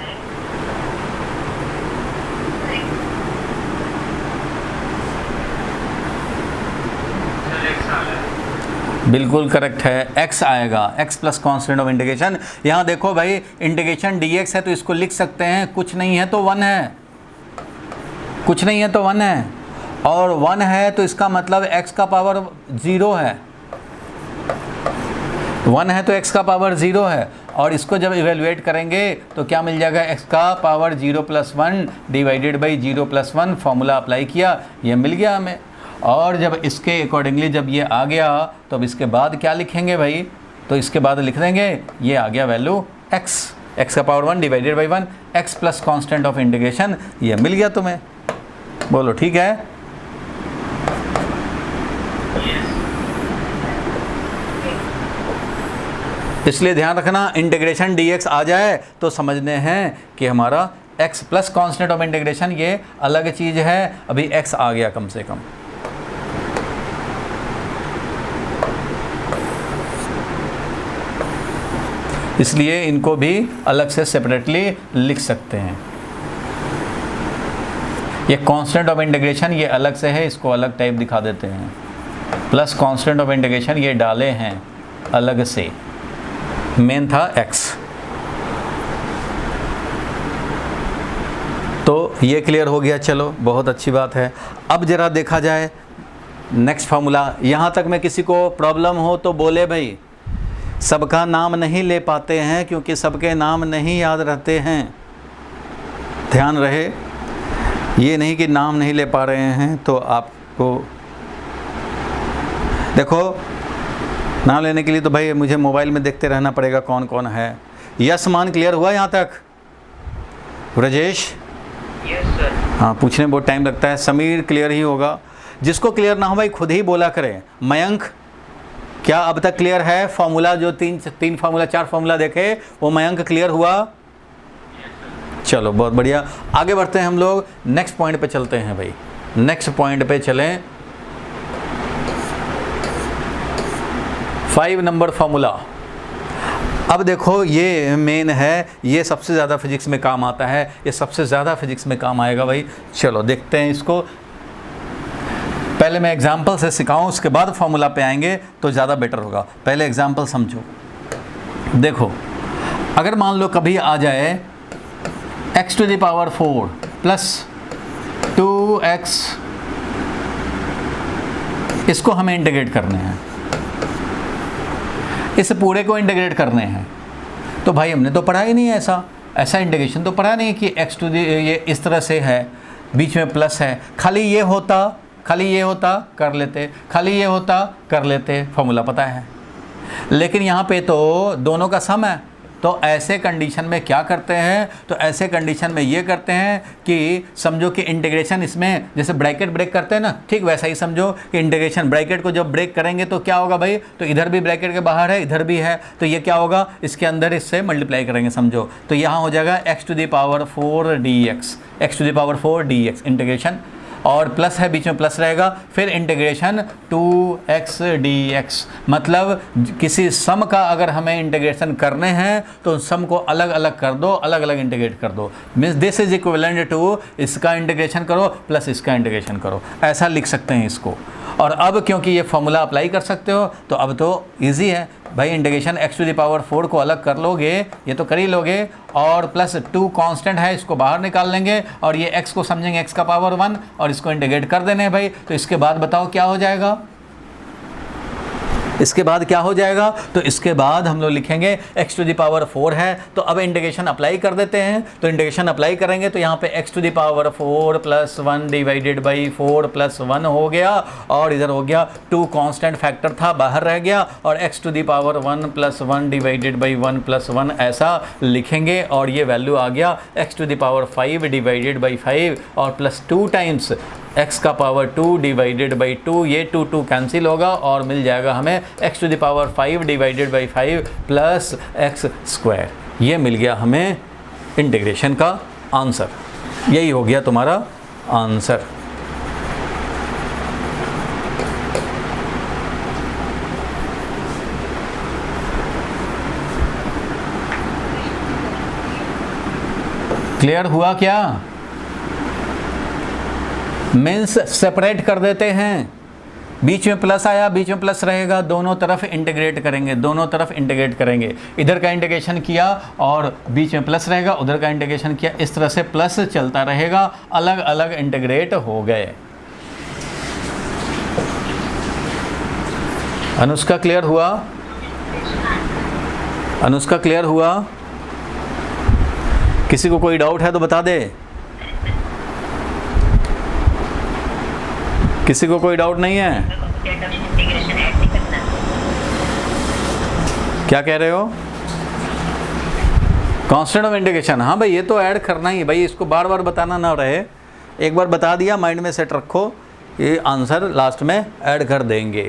बिल्कुल करेक्ट है, x आएगा, x plus constant of integration. यहाँ देखो भाई, इंटीग्रेशन dx है तो इसको लिख सकते हैं, कुछ नहीं है तो 1 है, कुछ नहीं है तो 1 है, और 1 है तो इसका मतलब x का पावर 0 है, 1 है तो x का पावर 0 है, और इसको जब इवेलुएट करेंगे तो क्या मिल जाएगा? x का power 0 + 1 divided by 0 + 1, formula apply किया, ये मिल गया हमें। और जब इसके अकॉर्डिंगली जब ये आ गया तो अब इसके बाद क्या लिखेंगे भाई? तो इसके बाद लिख देंगे, ये आ गया वैल्यू x का power 1 divided by 1, x plus constant of integration, ये मिल गया तुम्हें। बोलो ठीक है? इसलिए ध्यान रखना, इंटीग्रेशन dx आ जाए तो समझने हैं कि हमारा x plus constant of integration ये अलग चीज़ है, अभी x आ गया कम से कम। इसलिए इनको भी अलग से सेपरेटली लिख सकते हैं। ये कांस्टेंट ऑफ इंटीग्रेशन ये अलग से है, इसको अलग टाइप दिखा देते हैं। प्लस कांस्टेंट ऑफ इंटीग्रेशन ये डाले हैं अलग से, मेन था x। तो ये क्लियर हो गया, चलो बहुत अच्छी बात है। अब जरा देखा जाए नेक्स्ट फार्मूला। यहाँ तक में किसी को प्रॉब्लम हो तो बोले भाई। सबका नाम नहीं ले पाते हैं क्योंकि सबके नाम नहीं याद रहते हैं, ध्यान रहे। ये नहीं कि नाम नहीं ले पा रहे हैं तो आपको देखो, नाम लेने के लिए तो भाई मुझे मोबाइल में देखते रहना पड़ेगा कौन कौन है। यस मान क्लियर हुआ यहाँ तक? ब्रजेश? Yes sir. हाँ, पूछने बहुत टाइम लगता है। समीर क्लियर ही होगा, जिसको क्लियर ना हो भाई खुद ही बोला करें। मयंक क्या अब तक क्लियर है? फॉर्मूला जो तीन फार्मूला 4 फार्मूला देखे वो मयंक क्लियर हुआ? चलो बहुत बढ़िया, आगे बढ़ते हैं हम लोग। नेक्स्ट पॉइंट पे चलते हैं भाई, नेक्स्ट पॉइंट पे चलें। 5 नंबर फार्मूला। अब देखो ये मेन है, ये सबसे ज़्यादा फिजिक्स में काम आता है, ये सबसे ज़्यादा फिजिक्स में काम आएगा भाई। चलो देखते हैं इसको। पहले मैं एग्जाम्पल से सिखाऊं, उसके बाद फार्मूला पे आएंगे तो ज़्यादा बेटर होगा। पहले एग्जाम्पल समझो। देखो अगर मान लो कभी आ जाए x⁴ प्लस 2x, इसको हमें इंटीग्रेट करने हैं, इस पूरे को इंटीग्रेट करने हैं। तो भाई हमने तो पढ़ा ही नहीं है ऐसा इंटीग्रेशन तो पढ़ा नहीं कि ये इस तरह से है, बीच में प्लस है। खाली ये होता कर लेते, खाली ये होता कर लेते, फॉर्मूला पता है। लेकिन यहाँ पे तो दोनों का सम है, तो ऐसे कंडीशन में क्या करते हैं? तो ऐसे कंडीशन में ये करते हैं कि समझो कि इंटीग्रेशन इसमें जैसे ब्रैकेट ब्रेक करते हैं ना, ठीक वैसा ही समझो कि इंटीग्रेशन ब्रैकेट को जब ब्रेक करेंगे तो क्या होगा भाई? तो इधर भी ब्रैकेट के बाहर है, इधर भी है, तो ये क्या होगा? इसके अंदर इससे मल्टीप्लाई करेंगे समझो, तो यहाँ हो जाएगा x⁴ dx इंटीग्रेशन, और प्लस है बीच में प्लस रहेगा, फिर इंटीग्रेशन 2x dx। मतलब किसी सम का अगर हमें इंटीग्रेशन करने हैं तो सम को अलग अलग कर दो, अलग अलग इंटीग्रेट कर दो। Means this is equivalent to इसका इंटीग्रेशन करो प्लस इसका इंटीग्रेशन करो, ऐसा लिख सकते हैं इसको। और अब क्योंकि ये फॉर्मूला अप्लाई कर सकते हो तो अब तो ईजी है भाई, इंटीग्रेशन x⁴ को अलग कर लोगे, ये तो कर ही लोगे, और प्लस 2 कांस्टेंट है, इसको बाहर निकाल लेंगे, और ये x को समझेंगे x का पावर 1 और इसको इंटीग्रेट कर देने हैं भाई। तो इसके बाद बताओ क्या हो जाएगा? इसके बाद क्या हो जाएगा? तो इसके बाद हम लोग लिखेंगे x⁴ है, तो अब इंटीग्रेशन अप्लाई कर देते हैं। तो इंटीग्रेशन अप्लाई करेंगे तो यहाँ पे x⁴ + 1 डिवाइडेड बाई 4 + 1 हो गया, और इधर हो गया 2 कांस्टेंट फैक्टर था बाहर रह गया, और x⁴ + 1 डिवाइडेड बाई 1 + 1 ऐसा लिखेंगे, और ये वैल्यू आ गया x⁵ डिवाइडेड बाई 5 और प्लस 2 टाइम्स x का पावर 2 डिवाइडेड बाई 2, ये 2 कैंसिल होगा और मिल जाएगा हमें x to the power 5 divided by 5 plus x square. ये मिल गया हमें इंटीग्रेशन का आंसर। यही हो गया तुम्हारा आंसर। क्लियर हुआ क्या? मीन्स सेपरेट कर देते हैं, बीच में प्लस आया, बीच में प्लस रहेगा, दोनों तरफ इंटीग्रेट करेंगे, दोनों तरफ इंटीग्रेट करेंगे। इधर का इंटीग्रेशन किया और बीच में प्लस रहेगा, उधर का इंटीग्रेशन किया, इस तरह से प्लस चलता रहेगा, अलग अलग इंटीग्रेट हो गए। अनुष्का क्लियर हुआ? अनुष्का क्लियर हुआ? किसी को कोई डाउट है तो बता दे। किसी को कोई डाउट नहीं है? क्या कह रहे हो? कांस्टेंट ऑफ इंटीग्रेशन, हाँ भाई ये तो ऐड करना ही भाई, इसको बार बार बताना ना रहे, एक बार बता दिया माइंड में सेट रखो, ये आंसर लास्ट में ऐड कर देंगे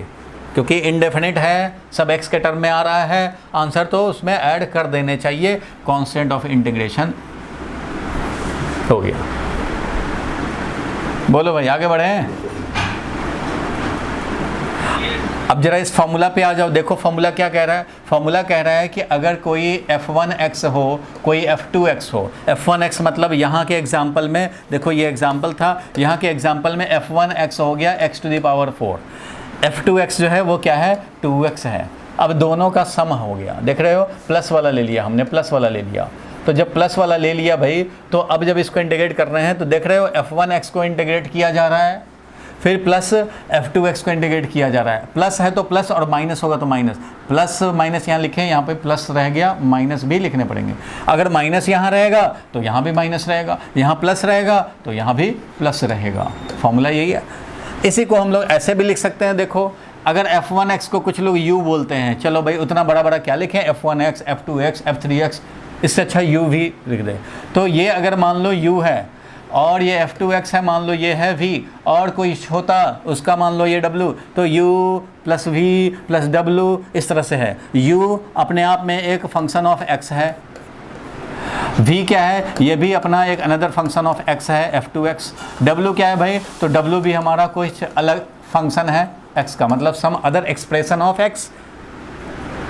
क्योंकि इनडेफिनिट है, सब एक्स के टर्म में आ रहा है आंसर, तो उसमें ऐड कर देने चाहिए। कांस्टेंट ऑफ इंटीग्रेशन हो गया। बोलो भाई आगे बढ़े। अब जरा इस फॉर्मूला पे आ जाओ। देखो फॉर्मूला क्या कह रहा है? फॉर्मूला कह रहा है कि अगर कोई f1x हो, कोई f2x हो। f1x मतलब यहाँ के एग्जाम्पल में, देखो ये एग्जाम्पल था, यहाँ के एग्जाम्पल में f1x हो गया x to the power 4, f2x जो है वो क्या है? 2x है। अब दोनों का सम हो गया, देख रहे हो, प्लस वाला ले लिया हमने, प्लस वाला ले लिया। तो जब प्लस वाला ले लिया भाई, तो अब जब इसको इंटीग्रेट कर रहे हैं तो देख रहे हो f1x को इंटीग्रेट किया जा रहा है, फिर प्लस f2x को इंटीग्रेट किया जा रहा है। प्लस है तो प्लस और माइनस होगा तो माइनस, प्लस माइनस यहाँ लिखें, यहाँ पे प्लस रह गया, माइनस भी लिखने पड़ेंगे। अगर माइनस यहाँ रहेगा तो यहाँ भी माइनस रहेगा, यहाँ प्लस रहेगा तो यहाँ भी प्लस रहेगा। फॉर्मूला यही है। इसी को हम लोग ऐसे भी लिख सकते हैं। देखो अगर f1x को कुछ लोग u बोलते हैं, चलो भाई उतना बड़ा बड़ा क्या लिखें, f1x, f2x, f3x, इससे अच्छा u भी लिख दें। तो ये अगर मान लो u है और ये f2x है, मान लो ये है v, और कोई छोटा उसका मान लो ये w, तो u plus v plus w इस तरह से है। u अपने आप में एक फंक्शन ऑफ x है, v क्या है? ये भी अपना एक अनदर फंक्शन ऑफ x है, f2x। w क्या है भाई? तो w भी हमारा कुछ अलग फंक्शन है x का, मतलब some other expression of x।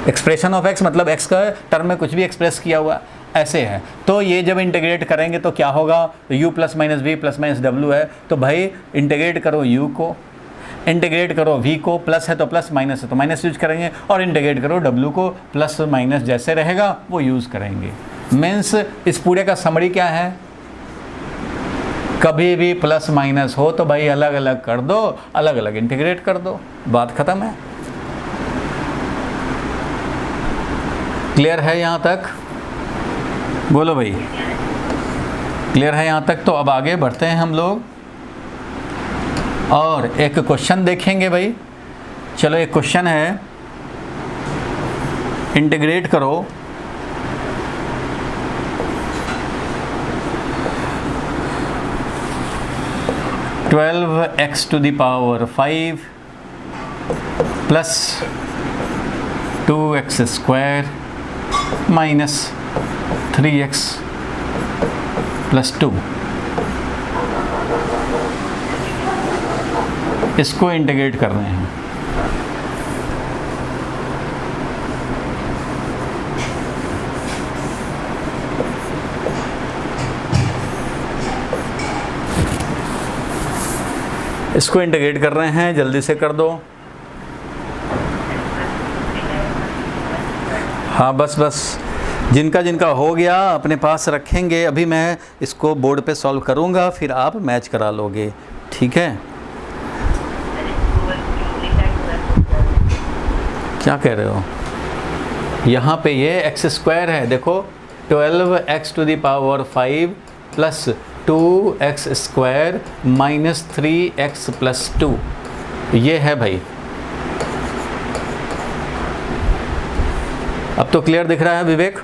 Expression of x मतलब x का टर्म में कुछ भी एक्सप्रेस किया हुआ ऐसे है। तो ये जब इंटीग्रेट करेंगे तो क्या होगा? तो u plus minus v plus minus w है, तो भाई इंटीग्रेट करो u को, इंटीग्रेट करो v को, प्लस है तो प्लस, माइनस है तो माइनस यूज करेंगे, और इंटीग्रेट करो w को, प्लस माइनस जैसे रहेगा वो यूज़ करेंगे। मीन्स इस पूरे का समरी क्या है? कभी भी प्लस माइनस हो तो भाई अलग अलग कर दो, अलग अलग इंटीग्रेट कर दो, बात खत्म है। क्लियर है यहाँ तक? बोलो भाई क्लियर है यहाँ तक? तो अब आगे बढ़ते हैं हम लोग और एक क्वेश्चन देखेंगे भाई। चलो एक क्वेश्चन है, इंटीग्रेट करो x to the power 5 plus 2x square minus 3x plus 2, इसको इंटीग्रेट कर रहे हैं। इसको इंटीग्रेट कर रहे हैं, जल्दी से कर दो। हाँ बस बस, जिनका जिनका हो गया अपने पास रखेंगे। अभी मैं इसको बोर्ड पे सॉल्व करूँगा, फिर आप मैच करा लोगे, ठीक है? क्या कह रहे हो? यहाँ पे ये एक्स स्क्वायर है, देखो 12x to the power 5 plus 2x square minus 3x plus 2, ये है भाई। अब तो क्लियर दिख रहा है विवेक?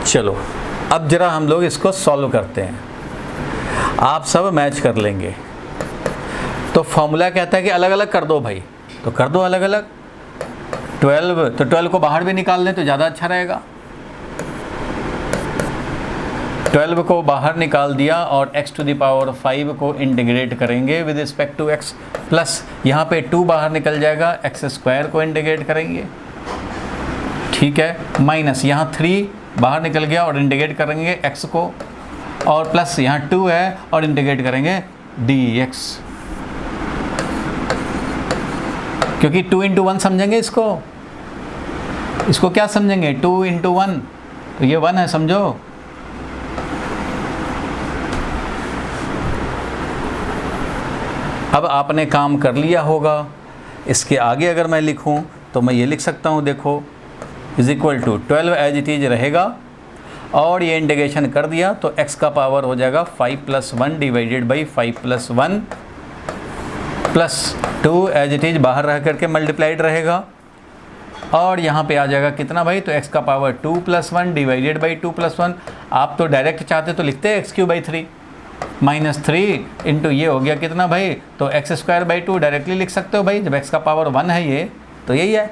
चलो अब जरा हम लोग इसको सॉल्व करते हैं। आप सब मैच कर लेंगे। तो फॉर्मूला कहता है कि अलग अलग कर दो भाई, तो कर दो अलग अलग। 12, तो 12 को बाहर भी निकाल लें तो ज़्यादा अच्छा रहेगा। 12 को बाहर निकाल दिया और x⁵ को इंटीग्रेट करेंगे with respect to x, plus यहाँ पे 2 बाहर निकल जाएगा, x² को इंटीग्रेट करेंगे, ठीक है, माइनस यहाँ 3 बाहर निकल गया और इंटीग्रेट करेंगे x को, और प्लस यहाँ 2 है और इंटीग्रेट करेंगे dx, क्योंकि 2 × 1 समझेंगे इसको क्या समझेंगे, 2 × 1, तो ये 1 है, समझो। अब आपने काम कर लिया होगा। इसके आगे अगर मैं लिखूं तो मैं ये लिख सकता हूं, देखो, = 12 एज इट इज रहेगा, और ये इंटीग्रेशन कर दिया तो x का पावर हो जाएगा 5 + 1 divided by 5 + 1 plus 2 as it is बाहर रह करके मल्टीप्लाइड रहेगा, और यहाँ पे आ जाएगा कितना भाई, तो x का पावर 2 + 1 डिवाइडेड बाई 2 + 1। आप तो डायरेक्ट चाहते तो लिखते x³ -3 -3 इंटू ये हो गया कितना भाई, तो x² 2 डायरेक्टली लिख सकते हो भाई, जब x का पावर 1 है ये, तो यही है,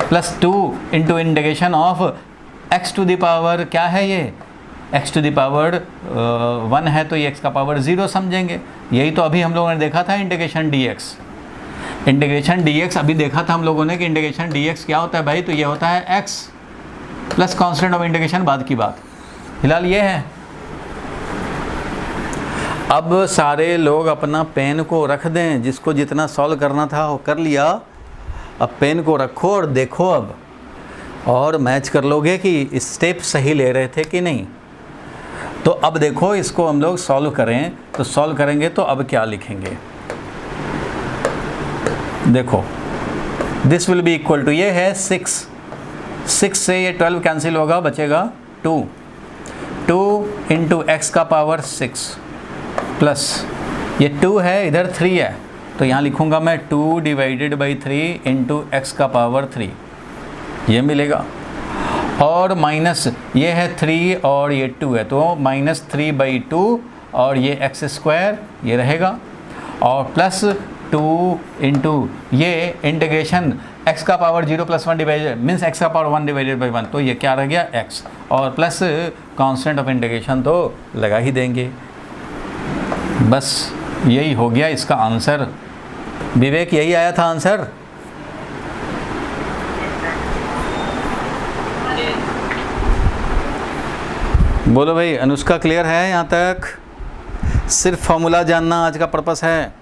plus 2 into integration of x⁵ क्या है ये, x⁵ 1 है तो ये x का पावर 0 समझेंगे। यही तो अभी हम लोगों ने देखा था इंटीग्रेशन dx अभी देखा था हम लोगों ने कि इंटीग्रेशन dx क्या होता है भाई, तो ये होता है x plus constant of integration, बाद की बात, फिलहाल ये है। अब सारे लोग अपना पेन को रख दें, जिसको जितना सॉल्व करना था वो कर लिया, अब पेन को रखो और देखो अब, और मैच कर लोगे कि स्टेप सही ले रहे थे कि नहीं। तो अब देखो, इसको हम लोग सॉल्व करें, तो सॉल्व करेंगे तो अब क्या लिखेंगे, देखो, this will be equal to, ये है 6 से ये 12 कैंसिल होगा, बचेगा 2 इंटू x का पावर 6 प्लस ये 2 है, इधर 3 है, तो यहाँ लिखूँगा मैं 2 डिवाइडेड बाई 3 इंटू x का पावर 3, ये मिलेगा, और माइनस ये है 3 और ये 2 है, तो -3/2 और ये x² ये रहेगा, और प्लस 2 इंटू ये इंटीग्रेशन x का पावर 0 + 1 डिवाइडेड मीन्स x का पावर 1 डिवाइडेड बाई 1, तो ये क्या रह गया x, और प्लस कांस्टेंट ऑफ इंटीग्रेशन तो लगा ही देंगे। बस यही हो गया इसका आंसर। विवेक, यही आया था आंसर। बोलो भाई, अनुष्का क्लियर है यहाँ तक? सिर्फ फॉर्मूला जानना आज का पर्पस है,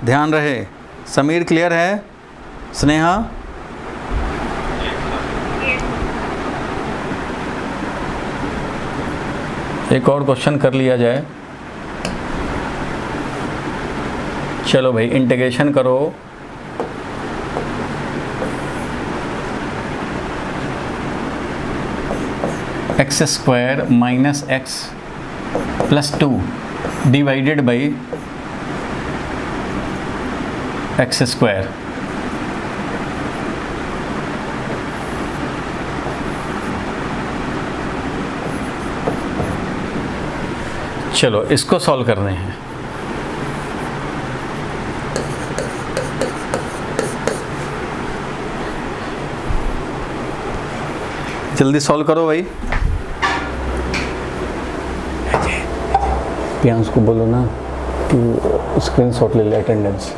ध्यान रहे। समीर क्लियर है? स्नेहा? एक और क्वेश्चन कर लिया जाए। चलो भाई, इंटीग्रेशन करो, x² minus x plus 2 divided by x²। चलो इसको सॉल्व करने हैं। जल्दी सॉल्व करो भाई। प्रियांश को बोलो ना कि स्क्रीनशॉट ले ले अटेंडेंस।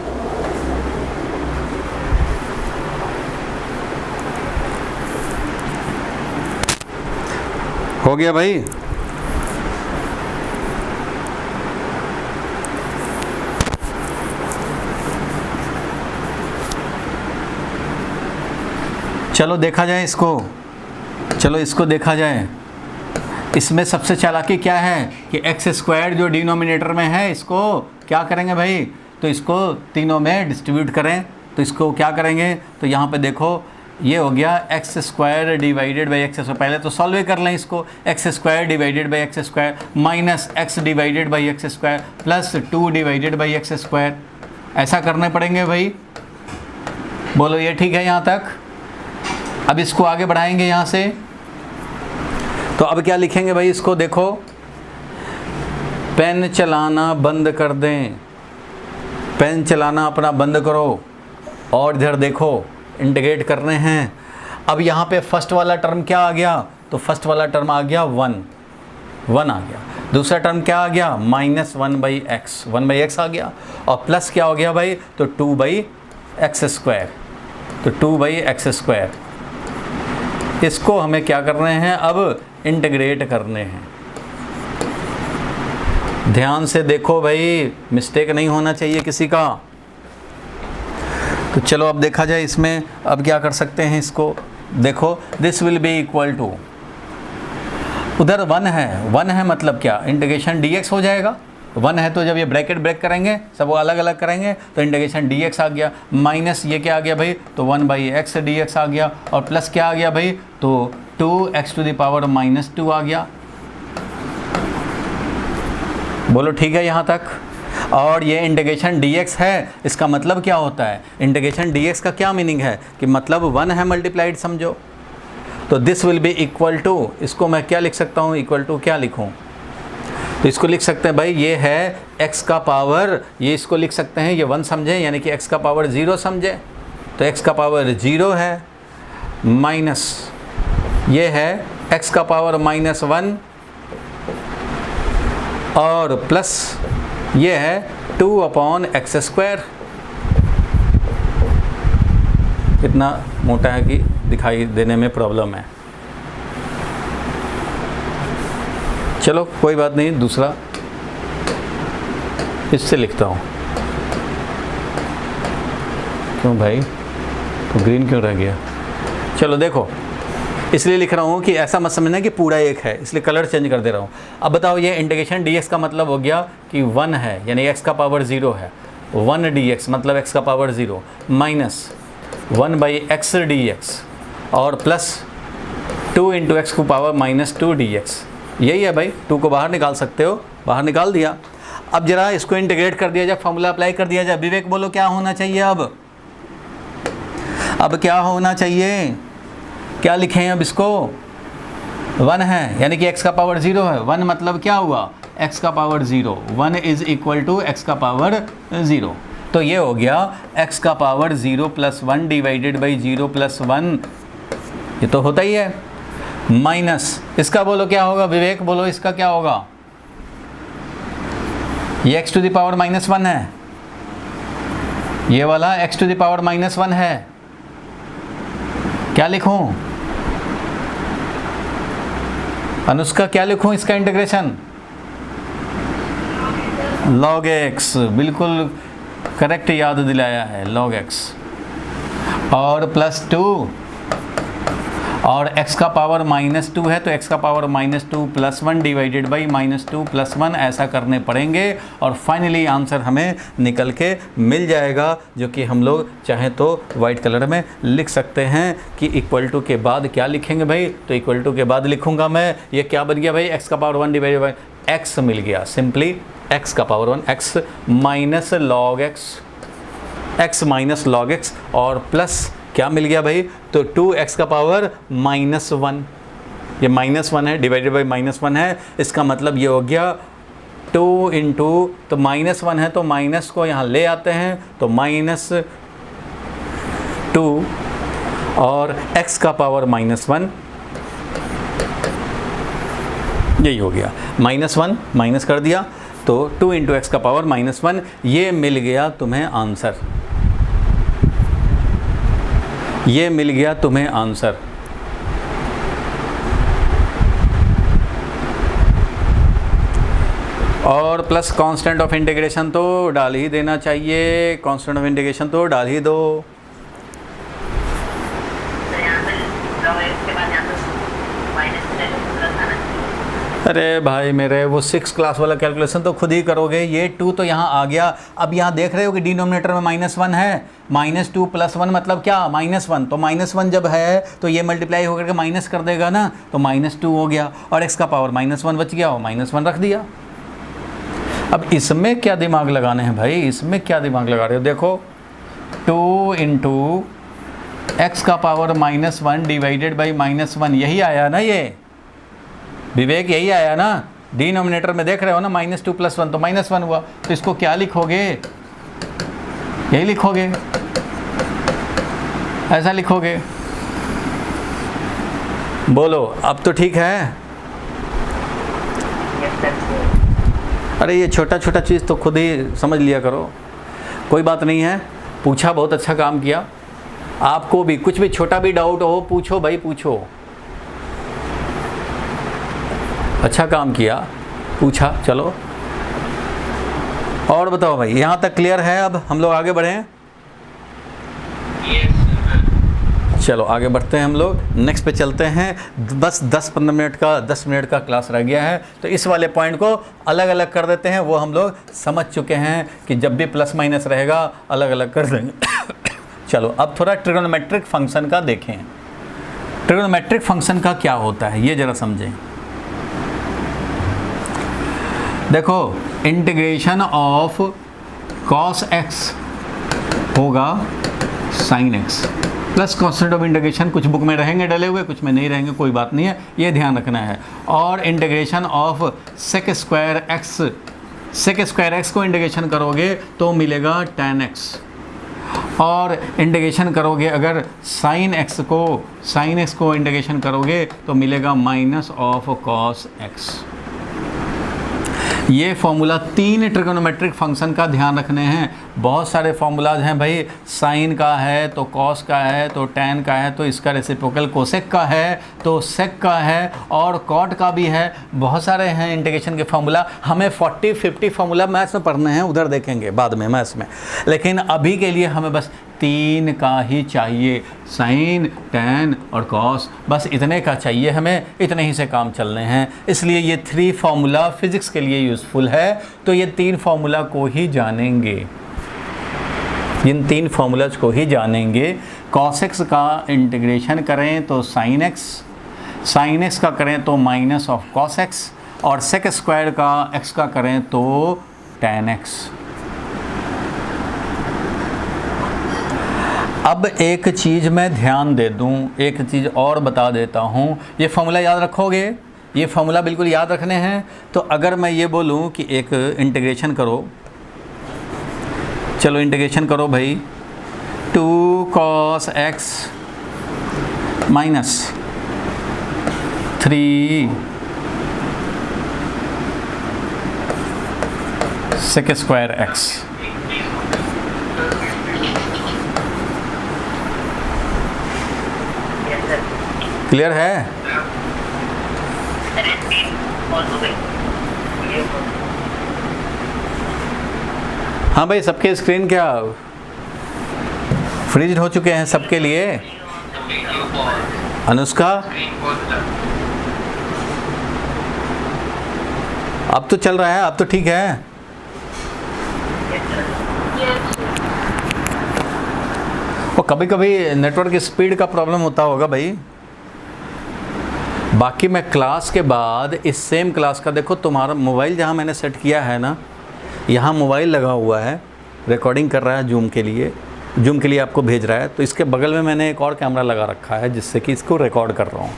हो गया भाई? चलो देखा जाए इसको, चलो इसको देखा जाए। इसमें सबसे चालाकी क्या है कि x² जो डिनोमिनेटर में है, इसको क्या करेंगे भाई, तो इसको तीनों में डिस्ट्रीब्यूट करें। तो इसको क्या करेंगे, तो यहाँ पे देखो ये हो गया x² डिवाइडेड बाई x²। पहले तो सॉल्व ही कर लें इसको, x² divided by x² minus x divided by x² plus 2 divided by x², ऐसा करने पड़ेंगे भाई। बोलो ये ठीक है यहाँ तक? अब इसको आगे बढ़ाएंगे यहाँ से, तो अब क्या लिखेंगे भाई, इसको देखो पेन चलाना बंद कर दें, पेन चलाना अपना बंद करो और इधर देखो इंटीग्रेट करने हैं। अब यहाँ पे फर्स्ट वाला टर्म क्या आ गया, तो फर्स्ट वाला टर्म आ गया 1 आ गया। दूसरा टर्म क्या आ गया, -1/x, 1/x आ गया। और प्लस क्या हो गया भाई, तो 2/x², तो 2/x²। इसको हमें क्या कर रहे हैं, अब इंटीग्रेट करने हैं। ध्यान से देखो भाई, मिस्टेक नहीं होना चाहिए किसी का। तो चलो अब देखा जाए इसमें, अब क्या कर सकते हैं इसको, देखो this will be equal to, उधर 1 है मतलब क्या, इंटीग्रेशन dx हो जाएगा। 1 है तो जब ये ब्रैकेट ब्रेक करेंगे, सब अलग अलग करेंगे, तो इंटीग्रेशन dx आ गया, माइनस ये क्या आ गया भाई, तो 1/x dx आ गया, और प्लस क्या आ गया भाई, तो 2x⁻² आ गया। बोलो ठीक है यहाँ तक। और ये इंटीग्रेशन dx है, इसका मतलब क्या होता है, इंटीग्रेशन dx का क्या मीनिंग है, कि मतलब 1 है मल्टीप्लाइड, समझो। तो this will be equal to, इसको मैं क्या लिख सकता हूँ, इक्वल टू क्या लिखूँ, तो इसको लिख सकते हैं भाई, ये है x का पावर, ये इसको लिख सकते हैं, ये 1 समझे, यानी कि x का पावर 0 समझे, तो x का पावर 0 है, माइनस ये है x का पावर -1, और प्लस ये है 2/x²। इतना मोटा है कि दिखाई देने में प्रॉब्लम है। चलो कोई बात नहीं, दूसरा इससे लिखता हूँ। क्यों भाई, तो ग्रीन क्यों रह गया, चलो देखो, इसलिए लिख रहा हूँ कि ऐसा मत समझना कि पूरा एक है, इसलिए कलर चेंज कर दे रहा हूँ। अब बताओ, ये इंटीग्रेशन dx का मतलब हो गया कि 1 है, यानी x का पावर 0 है, 1 dx मतलब x का पावर 0, माइनस 1/x dx, और प्लस 2x⁻² dx। यही है भाई, 2 को बाहर निकाल सकते हो, बाहर निकाल दिया। अब जरा इसको इंटीग्रेट कर दिया जाए, फॉर्मूला अप्लाई कर दिया जाए। विवेक बोलो क्या होना चाहिए, अब क्या होना चाहिए, क्या लिखें अब इसको, 1 है यानी कि x का पावर 0 है, 1 मतलब क्या हुआ, x का power 0, 1 is equal to x का पावर 0। तो ये हो गया x का पावर 0 + 1 डिवाइडेड बाई 0 + 1, ये तो होता ही है, माइनस इसका बोलो क्या होगा, विवेक बोलो इसका क्या होगा, ये x⁻⁻1 है, ये वाला x⁻⁻1 है, क्या लिखूं अनुष्का, क्या लिखूं इसका इंटीग्रेशन, log x, बिल्कुल करेक्ट याद दिलाया है, log x, और +2, और x का पावर -2 है तो x का पावर -2 + 1 डिवाइडेड बाई -2 + 1, ऐसा करने पड़ेंगे, और फाइनली आंसर हमें निकल के मिल जाएगा, जो कि हम लोग चाहें तो वाइट कलर में लिख सकते हैं कि इक्वल टू के बाद क्या लिखेंगे भाई, तो इक्वल टू के बाद लिखूंगा मैं, ये क्या बन गया भाई, x का पावर 1 डिवाइडेड बाई x मिल गया, सिंपली x का power 1, x minus log x, और प्लस क्या मिल गया भाई, तो 2x का पावर -1, ये -1 है डिवाइडेड बाई -1 है, इसका मतलब ये हो गया 2 इंटू, तो -1 है तो माइनस को यहाँ ले आते हैं, तो -2 और x का पावर -1, यही हो गया, -1 माइनस कर दिया, तो 2 इंटू x का पावर -1, ये मिल गया तुम्हें आंसर, ये मिल गया तुम्हें आंसर। और प्लस कांस्टेंट ऑफ इंटीग्रेशन तो डाल ही देना चाहिए, कांस्टेंट ऑफ इंटीग्रेशन तो डाल ही दो। अरे भाई मेरे, वो 6 क्लास वाला कैलकुलेशन तो खुद ही करोगे, ये 2 तो यहाँ आ गया। अब यहाँ देख रहे हो कि डिनोमिनेटर में -1 है, -2 + 1 मतलब क्या, -1, तो -1 जब है तो ये मल्टीप्लाई होकर के माइनस कर देगा ना, तो -2 हो गया, और x का पावर -1 बच गया, और -1 रख दिया। अब इसमें क्या दिमाग लगाने हैं भाई, इसमें क्या दिमाग लगा रहे हो, देखो 2 इंटू x का पावर -1 डिवाइडेड बाई -1, यही आया ना, ये विवेक यही आया ना, डिनोमिनेटर में देख रहे हो ना -2 + 1 तो -1 हुआ, तो इसको क्या लिखोगे, यही लिखोगे, ऐसा लिखोगे। बोलो अब तो ठीक है। Yes sir. अरे ये छोटा छोटा चीज़ तो खुद ही समझ लिया करो, कोई बात नहीं है। पूछा, बहुत अच्छा काम किया। आपको भी कुछ भी छोटा भी डाउट हो पूछो भाई, पूछो। अच्छा काम किया, पूछा। चलो और बताओ भाई, यहाँ तक क्लियर है? अब हम लोग आगे बढ़ें। चलो आगे बढ़ते हैं, हम लोग नेक्स्ट पे चलते हैं। बस 10-15 मिनट का 10 मिनट का क्लास रह गया है, तो इस वाले पॉइंट को अलग अलग कर देते हैं। वो हम लोग समझ चुके हैं कि जब भी प्लस माइनस रहेगा अलग अलग कर देंगे। चलो अब थोड़ा ट्रिग्नोमेट्रिक फंक्शन का देखें। ट्रिग्नोमेट्रिक फंक्शन का क्या होता है ये ज़रा समझें। देखो, इंटीग्रेशन ऑफ cos x होगा sin x plus constant of integration, कुछ बुक में रहेंगे डले हुए, कुछ में नहीं रहेंगे, कोई बात नहीं है, ये ध्यान रखना है। और integration of sec square x को इंटीग्रेशन करोगे तो मिलेगा tan x, और इंटीग्रेशन करोगे अगर sin x को इंटीग्रेशन करोगे तो मिलेगा -cos x। ये फॉर्मूला 3 ट्रिगोनोमेट्रिक फंक्शन का ध्यान रखने हैं। बहुत सारे फॉर्मूलाज हैं भाई, साइन का है तो कॉस का है, तो टैन का है, तो इसका रेसिप्रोकल कोसेक का है, तो सेक का है, और कॉट का भी है। बहुत सारे हैं इंटीग्रेशन के फार्मूला। हमें 40-50 फार्मूला मैथ्स में पढ़ने हैं, उधर देखेंगे बाद में मैथ्स में, लेकिन अभी के लिए हमें बस 3 का ही चाहिए, साइन, टैन और कॉस, बस इतने का चाहिए हमें, इतने ही से काम चलने हैं। इसलिए ये 3 फार्मूला फिज़िक्स के लिए यूज़फुल है, तो ये 3 फार्मूला को ही जानेंगे, इन 3 फार्मूलाज को ही जानेंगे। कॉस एक्स का इंटीग्रेशन करें तो साइन एक्स का करें तो माइनस ऑफ कॉस एक्स, और सेक स्क्वायर का एक्स का करें तो टैन एक्स। अब एक चीज़ मैं ध्यान दे दूं, एक चीज़ और बता देता हूं, ये फार्मूला याद रखोगे, ये फार्मूला बिल्कुल याद रखने हैं। तो अगर मैं ये बोलूं कि एक इंटीग्रेशन करो, चलो इंटीग्रेशन करो भाई, 2 cos x minus 3 sec square x। Yes sir. Clear है? अरे 3 और 2 भाई। हाँ भाई, सबके स्क्रीन क्या फ्रीज हो चुके हैं सबके लिए? अनुष्का, अब तो चल रहा है, अब तो ठीक है। वो कभी कभी नेटवर्क स्पीड का प्रॉब्लम होता होगा भाई। बाकी मैं क्लास के बाद इस सेम क्लास का, देखो तुम्हारा मोबाइल जहाँ मैंने सेट किया है ना, यहाँ मोबाइल लगा हुआ है, रिकॉर्डिंग कर रहा है जूम के लिए आपको भेज रहा है, तो इसके बगल में मैंने एक और कैमरा लगा रखा है जिससे कि इसको रिकॉर्ड कर रहा हूँ।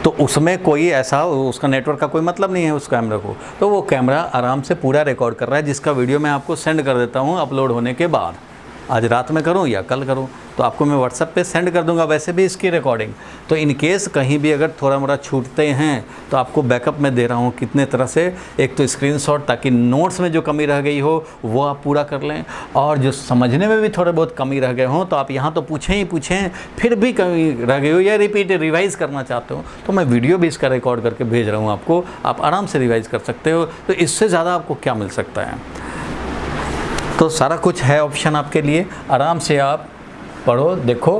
तो उसमें कोई ऐसा, उसका नेटवर्क का कोई मतलब नहीं है उस कैमरे को, तो वो कैमरा आराम से पूरा रिकॉर्ड कर रहा है, जिसका वीडियो मैं आपको सेंड कर देता हूँ अपलोड होने के बाद। आज रात में करूँ या कल करूँ, तो आपको मैं व्हाट्सएप पे सेंड कर दूंगा वैसे भी इसकी रिकॉर्डिंग। तो इन केस कहीं भी अगर थोड़ा मोड़ा छूटते हैं तो आपको बैकअप में दे रहा हूँ कितने तरह से। एक तो स्क्रीनशॉट, ताकि नोट्स में जो कमी रह गई हो वो आप पूरा कर लें, और जो समझने में भी थोड़े बहुत कमी रह गए हों तो आप यहाँ तो पूछें, फिर भी कमी रह गई हो या रिवाइज़ करना चाहते हो तो मैं वीडियो भी इसका रिकॉर्ड करके भेज रहा हूँ आपको, आप आराम से रिवाइज़ कर सकते हो। तो इससे ज़्यादा आपको क्या मिल सकता है? तो सारा कुछ है ऑप्शन आपके लिए, आराम से आप पढ़ो, देखो।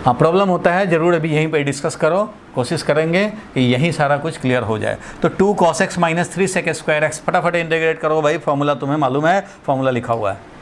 हाँ, प्रॉब्लम होता है ज़रूर, अभी यहीं पे डिस्कस करो, कोशिश करेंगे कि यहीं सारा कुछ क्लियर हो जाए। तो 2 cos x minus 3 sec square x, फटाफट इंटीग्रेट करो भाई। फॉर्मूला तुम्हें मालूम है, फॉर्मूला लिखा हुआ है,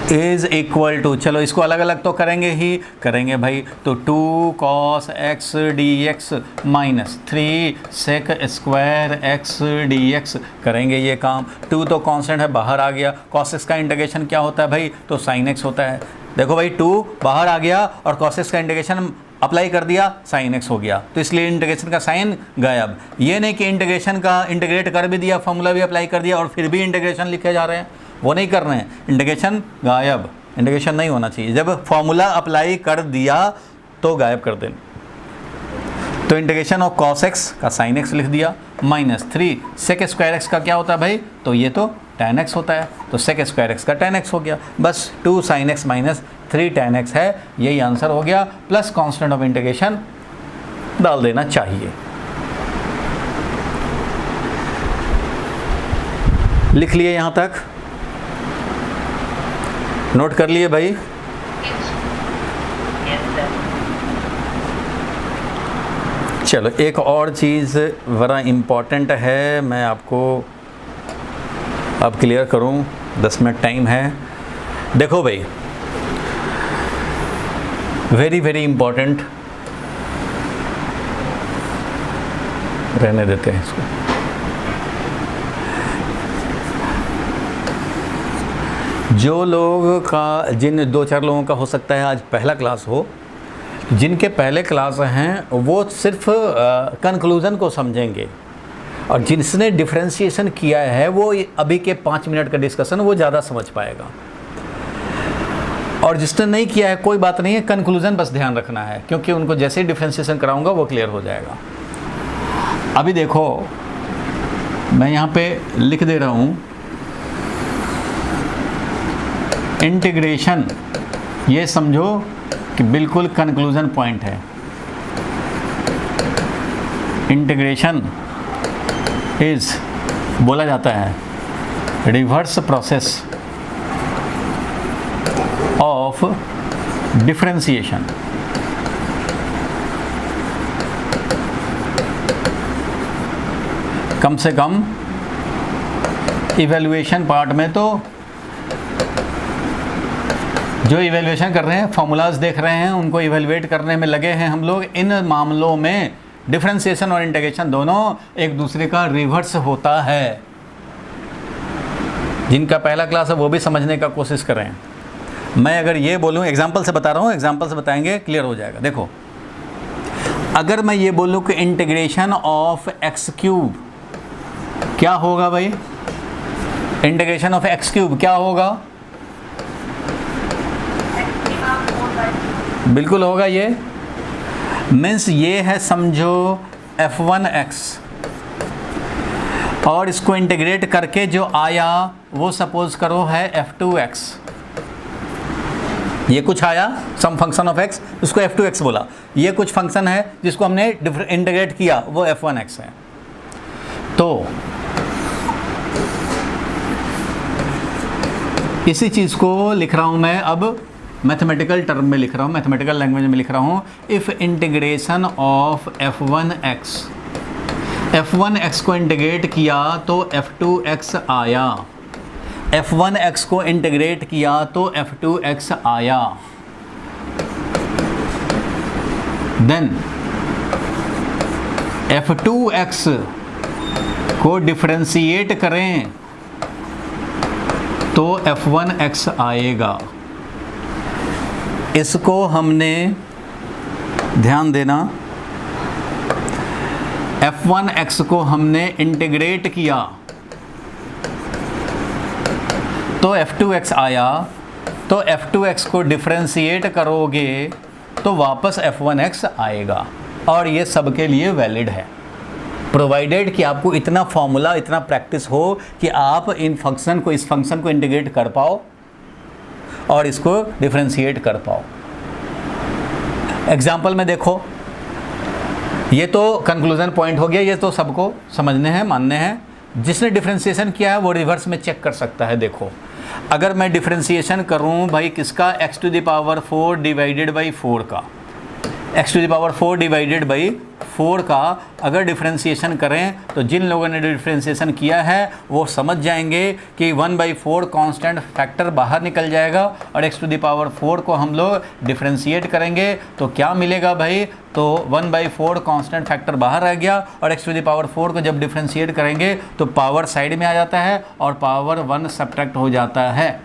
इज इक्वल टू, चलो इसको अलग अलग तो करेंगे भाई। तो 2 cos x dx minus 3 sec square x dx करेंगे ये काम। 2 तो कांस्टेंट है, बाहर आ गया। cos x का इंटीग्रेशन क्या होता है भाई? तो sin x होता है। देखो भाई, 2 बाहर आ गया और cos x का इंटीग्रेशन अप्लाई कर दिया साइन एक्स हो गया, तो इसलिए इंटीग्रेशन का साइन गायब। ये नहीं कि इंटीग्रेशन का इंटीग्रेट कर भी दिया, फॉर्मूला भी अप्लाई कर दिया और फिर भी इंटीग्रेशन लिखे जा रहे हैं, वो नहीं कर रहे हैं, इंटीग्रेशन गायब। इंटीग्रेशन नहीं होना चाहिए, जब फॉर्मूला अप्लाई कर दिया तो गायब कर देना। तो इंटीग्रेशन ऑफ कॉस एक्स का साइन एक्स लिख दिया -3 सेक स्क्वायर एक्स का क्या होता है भाई, तो ये तो tan x होता है, तो सेक स्क्वायर एक्स का tan x हो गया, बस 2 sin x -3 tan x है, यही आंसर हो गया। प्लस कांस्टेंट ऑफ इंटीग्रेशन डाल देना चाहिए। लिख लिए यहां तक, नोट कर लिए भाई। चलो एक और चीज़ बड़ा इम्पॉर्टेंट है, मैं आपको अब क्लियर करूं, 10 मिनट टाइम है। देखो भाई, वेरी वेरी इम्पॉर्टेंट, रहने देते हैं इसको। जो लोग का, जिन 2-4 लोगों का हो सकता है आज पहला क्लास हो, जिनके पहले क्लास हैं वो सिर्फ कंक्लूज़न को समझेंगे, और जिसने डिफरेंशिएशन किया है वो अभी के 5 मिनट का डिस्कशन वो ज़्यादा समझ पाएगा, और जिसने नहीं किया है कोई बात नहीं है, कंक्लूज़न बस ध्यान रखना है, क्योंकि उनको जैसे ही डिफरेंशिएशन कराऊंगा वो क्लियर हो जाएगा। अभी देखो मैं यहाँ पे लिख दे रहा हूँ इंटीग्रेशन, ये समझो कि बिल्कुल कंक्लूजन पॉइंट है। इंटीग्रेशन इज बोला जाता है रिवर्स प्रोसेस ऑफ डिफरेंशिएशन। कम से कम इवैल्यूएशन पार्ट में तो जो इवैल्यूएशन कर रहे हैं, फॉर्मूलाज देख रहे हैं, उनको इवैल्यूएट करने में लगे हैं हम लोग। इन मामलों में डिफरेंशिएशन और इंटीग्रेशन दोनों एक दूसरे का रिवर्स होता है। जिनका पहला क्लास है वो भी समझने का कोशिश करें। मैं अगर ये बोलूँ, एग्जाम्पल से बता रहा हूँ, एग्जाम्पल से बताएंगे क्लियर हो जाएगा। देखो अगर मैं ये बोलूँ कि इंटीग्रेशन ऑफ एक्स क्यूब क्या होगा भाई, इंटीग्रेशन ऑफ एक्स क्यूब क्या होगा, बिल्कुल होगा। ये मीन्स ये है, समझो f1x, और इसको इंटीग्रेट करके जो आया वो सपोज करो है f2x। ये कुछ आया सम फंक्शन ऑफ x, उसको f2x बोला। ये कुछ फंक्शन है जिसको हमने इंटीग्रेट किया, वो f1x है। तो इसी चीज़ को लिख रहा हूँ मैं अब मैथमेटिकल टर्म में लिख रहा हूँ, मैथमेटिकल लैंग्वेज में लिख रहा हूँ। इफ़ इंटीग्रेशन ऑफ f1x को इंटीग्रेट किया तो f2x आया, f1x को इंटीग्रेट किया तो f2x आया, देन f2x को डिफरेंशिएट करें तो f1x आएगा। इसको हमने ध्यान देना, f1x को हमने इंटीग्रेट किया तो f2x आया, तो f2x को डिफरेंशिएट करोगे तो वापस f1x आएगा। और ये सबके लिए वैलिड है, प्रोवाइडेड कि आपको इतना फॉर्मूला, इतना प्रैक्टिस हो कि आप इन फंक्शन को, इस फंक्शन को इंटीग्रेट कर पाओ और इसको डिफरेंशिएट कर पाओ। एग्जाम्पल में देखो, ये तो कंक्लूजन पॉइंट हो गया, ये तो सबको समझने हैं, मानने हैं। जिसने डिफरेंशिएशन किया है वो रिवर्स में चेक कर सकता है। देखो अगर मैं डिफरेंशिएशन करूं भाई किसका, x⁴ डिवाइडेड बाई 4 का, x⁴ डिवाइडेड बाई 4 का अगर डिफरेंशिएशन करें तो जिन लोगों ने डिफरेंशिएशन किया है वो समझ जाएंगे कि 1/4 कांस्टेंट फैक्टर बाहर निकल जाएगा, और x⁴ को हम लोग डिफरेंशिएट करेंगे तो क्या मिलेगा भाई, तो 1/4 कांस्टेंट फैक्टर बाहर रह गया, और x⁴ को जब डिफरेंशिएट करेंगे तो पावर साइड में आ जाता है और पावर 1 सब्ट्रैक्ट हो जाता है।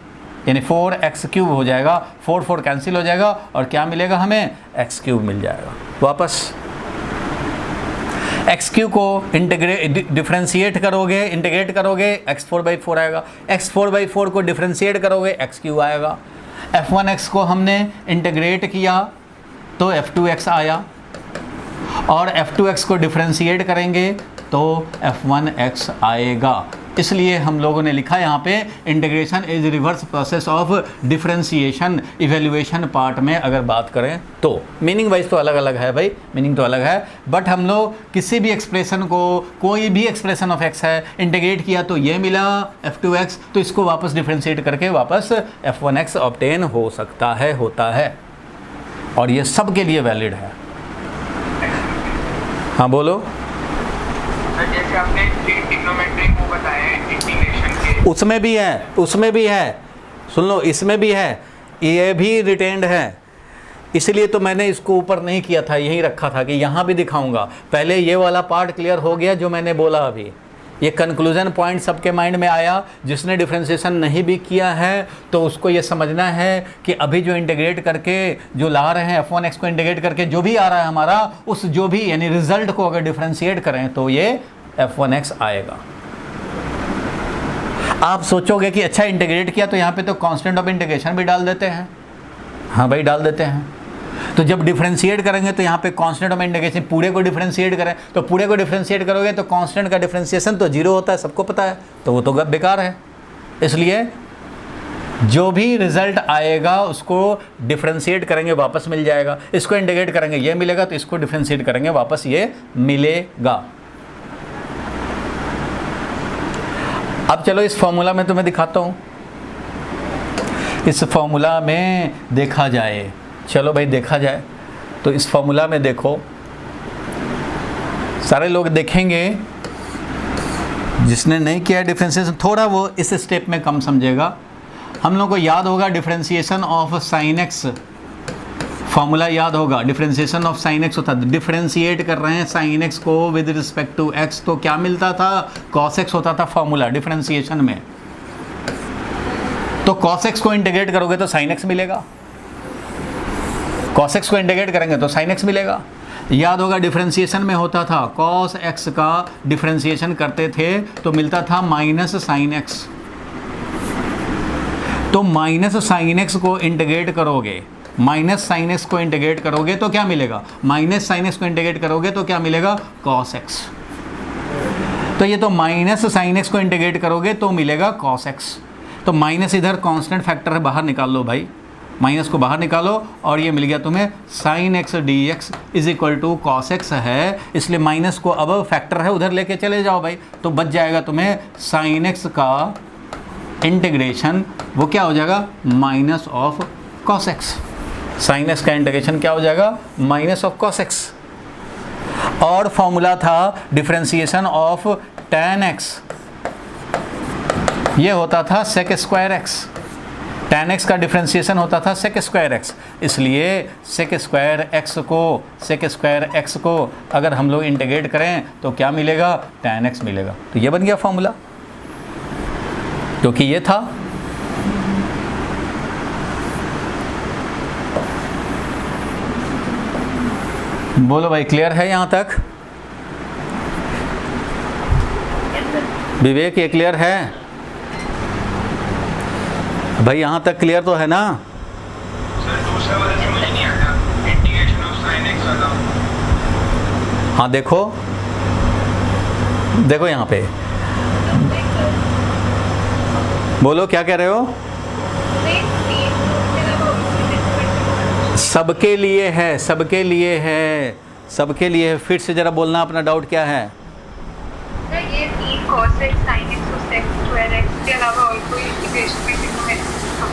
यानी 4x³ हो जाएगा, 4 4 कैंसिल हो जाएगा और क्या मिलेगा हमें, x³ मिल जाएगा। वापस x³ को डिफ्रेंशिएट करोगे, इंटीग्रेट करोगे, x4/4 आएगा। x4/4 को डिफ्रेंशिएट करोगे, x³ आएगा। f1x को हमने इंटीग्रेट किया तो f2x आया, और f2x को डिफ्रेंशिएट करेंगे तो f1x आएगा। इसलिए हम लोगों ने लिखा यहाँ पे integration is reverse process of differentiation evaluation part में अगर बात करें तो। मीनिंग वाइज तो अलग अलग है भाई, मीनिंग तो अलग है, बट हम लोग किसी भी एक्सप्रेशन को, कोई भी एक्सप्रेशन ऑफ x है, इंटीग्रेट किया तो ये मिला f2x, तो इसको वापस डिफरेंशिएट करके वापस f1x ऑब्टेन हो सकता है, होता है, और ये सब के लिए वैलिड है। हाँ बोलो। जैसे आपने ट्रिग्नोमेट्री को बताया इंटीग्रेशन के, उसमें भी है, उसमें भी है, सुन लो, इसमें भी है, ये भी रिटेन्ड है, इसलिए तो मैंने इसको ऊपर नहीं किया था, यहीं रखा था कि यहाँ भी दिखाऊंगा। पहले ये वाला पार्ट क्लियर हो गया जो मैंने बोला अभी, ये कंक्लूजन पॉइंट सबके माइंड में आया। जिसने डिफरेंशिएशन नहीं भी किया है तो उसको ये समझना है कि अभी जो इंटीग्रेट करके जो ला रहे हैं f1x को इंटीग्रेट करके जो भी आ रहा है हमारा, उस जो भी यानी रिजल्ट को अगर डिफरेंशिएट करें तो ये f1x आएगा। आप सोचोगे कि अच्छा इंटीग्रेट किया तो यहाँ पे तो कांस्टेंट ऑफ इंटीग्रेशन भी डाल देते हैं। हाँ भाई डाल देते हैं, तो जब डिफरेंशिएट करेंगे तो यहाँ पे कांस्टेंट ऑफ इंटीग्रेशन पूरे को डिफरेंशिएट करें तो पूरे को डिफरेंशिएट करोगे तो कांस्टेंट का डिफरेंशिएशन तो 0 होता है, सबको पता है, तो वो तो बेकार है। इसलिए जो भी रिजल्ट आएगा उसको डिफरेंशिएट करेंगे वापस मिल जाएगा, इसको इंटीग्रेट करेंगे ये मिलेगा, तो इसको डिफरेंशिएट करेंगे वापस ये मिलेगा। अब चलो इस फॉर्मूला में तुम्हें दिखाता हूँ, इस फॉर्मूला में देखा जाए, चलो भाई देखा जाए। तो इस फॉर्मूला में देखो, सारे लोग देखेंगे, जिसने नहीं किया डिफरेंशिएशन थोड़ा वो इस स्टेप में कम समझेगा। हम लोग को याद होगा differentiation of sine x, formula याद होगा, डिफरेंशिएशन ऑफ साइन एक्स होता है, डिफरेंशिएट कर रहे हैं साइन एक्स को विद रिस्पेक्ट टू एक्स, तो क्या मिलता था, कॉस एक्स होता था फॉर्मूला डिफरेंशिएशन में। तो कॉस एक्स को इंटीग्रेट करोगे तो साइन एक्स मिलेगा, कॉस एक्स को इंटीग्रेट करेंगे तो साइन एक्स मिलेगा। याद होगा डिफरेंशिएशन में होता था कॉस एक्स का डिफरेंशिएशन करते थे तो मिलता था माइनस साइन एक्स, तो माइनस साइन एक्स को इंटीग्रेट करोगे, माइनस साइन एक्स को इंटीग्रेट करोगे तो क्या मिलेगा, माइनस साइन एक्स को इंटीग्रेट करोगे तो क्या मिलेगा, कॉस एक्स। तो ये तो माइनस साइन एक्स को इंटीग्रेट करोगे तो मिलेगा कॉस एक्स, तो माइनस इधर कांस्टेंट फैक्टर है, बाहर निकाल लो भाई, माइनस को बाहर निकालो और ये मिल गया तुम्हें sine x d x is equal to cos x है, इसलिए माइनस को अब फैक्टर है उधर लेके चले जाओ भाई, तो बच जाएगा तुम्हें साइन एक्स का इंटीग्रेशन, वो क्या हो जाएगा, minus of cos x. Sine x का इंटीग्रेशन क्या हो जाएगा, माइनस ऑफ कॉस एक्स। और फॉर्मूला था डिफरेंशिएशन ऑफ tan x, ये होता था sec square x, tan x का डिफरेंशिएशन होता था sec स्क्वायर एक्स, इसलिए sec स्क्वायर एक्स को अगर हम लोग इंटीग्रेट करें तो क्या मिलेगा, tan x मिलेगा। तो ये बन गया फॉर्मूला, क्योंकि ये था। बोलो भाई क्लियर है यहाँ तक, विवेक ये क्लियर है भाई, यहाँ तक क्लियर तो है ना। सर दूसरा वाला समझ नहीं आता, इंटीग्रेशन ऑफ साइन एक्स वाला। हाँ देखो, देखो यहाँ पे, बोलो क्या कह रहे हो, सबके लिए है, सबके लिए है, सबके लिए है, फिर से जरा बोलना अपना डाउट क्या है। ये 3 cos x sin x और sec स्क्वायर x के अलावा और कोई इंटीग्रेशन में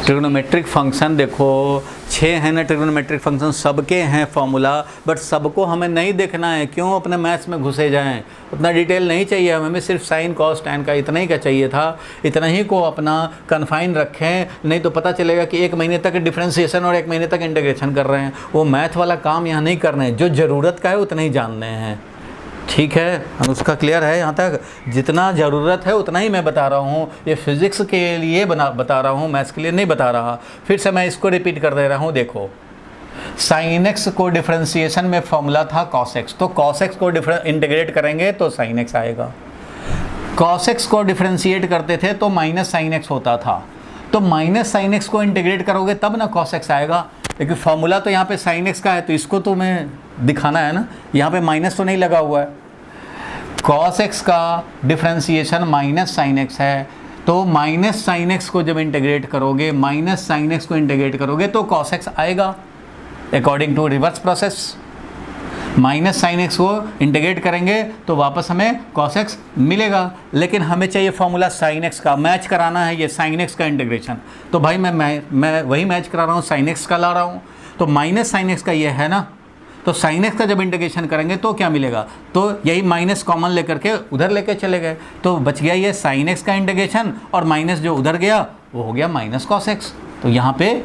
ट्रिग्नोमेट्रिक फंक्शन देखो 6 है ना, ट्रिग्नोमेट्रिक फंक्शन सबके हैं फॉर्मूला, बट सबको हमें नहीं देखना है, क्यों अपने मैथ्स में घुसे जाएं, उतना डिटेल नहीं चाहिए हमें, सिर्फ साइन कॉस टैन का इतना ही का चाहिए था, इतना ही को अपना कन्फाइन रखें, नहीं तो पता चलेगा कि 1 महीने तक डिफरेंशिएशन और 1 महीने तक इंटीग्रेशन कर रहे हैं, वो मैथ वाला काम यहाँ नहीं करना है, जो ज़रूरत का है उतना ही जानने हैं। ठीक है, उसका क्लियर है यहाँ तक? जितना ज़रूरत है उतना ही मैं बता रहा हूँ, ये फिज़िक्स के लिए बता रहा हूँ, मैथ्स के लिए नहीं बता रहा। फिर से मैं इसको रिपीट कर दे रहा हूँ। देखो, साइन एक्स को डिफ्रेंसिएशन में फॉर्मूला था कॉस एक्स, तो कॉस एक्स को इंटीग्रेट करेंगे तो साइन एक्स आएगा। कॉस एक्स को डिफ्रेंशिएट करते थे तो माइनस साइन एक्स होता था, तो माइनस साइन एक्स को इंटीग्रेट करोगे तब ना कॉस एक्स आएगा। लेकिन फॉर्मूला तो यहाँ पे साइन एक्स का है, तो इसको तो मैं दिखाना है ना, यहाँ पे माइनस तो नहीं लगा हुआ है। कॉस एक्स का डिफ्रेंशिएशन माइनस साइन एक्स है, तो माइनस साइन एक्स को जब इंटीग्रेट करोगे, माइनस साइन एक्स को इंटीग्रेट करोगे तो कॉस एक्स आएगा, according to reverse process. Minus sine x को इंटीग्रेट करेंगे तो वापस हमें कॉस एक्स मिलेगा। लेकिन हमें चाहिए फॉर्मूला साइन एक्स का, मैच कराना है ये साइन एक्स का इंटीग्रेशन, तो भाई मैं वही मैच करा रहा हूँ, साइन एक्स का ला रहा हूँ। तो माइनस साइन एक्स का ये है ना, तो साइन एक्स का जब इंटीग्रेशन करेंगे तो क्या मिलेगा, तो यही माइनस कॉमन लेकर के उधर लेके चले गए, तो बच गया ये साइन एक्स का इंटीग्रेशन, और माइनस जो उधर गया वो हो गया माइनस कॉस एक्स। तो यहाँ पे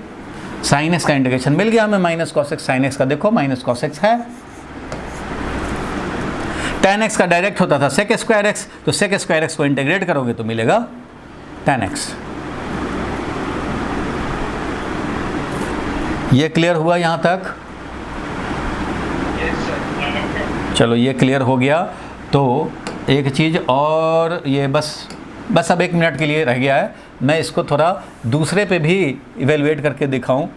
साइन एक्स का इंटीग्रेशन मिल गया हमें, minus cos x. Sine x का देखो माइनस कॉस एक्स है। tan x का डायरेक्ट होता था sec स्क्वायर एक्स, तो sec स्क्वायर एक्स को इंटीग्रेट करोगे तो मिलेगा tan x। ये क्लियर हुआ यहाँ तक? चलो ये क्लियर हो गया। तो एक चीज़ और, ये बस अब 1 मिनट के लिए रह गया है, मैं इसको थोड़ा दूसरे पे भी इवेलुएट करके दिखाऊं।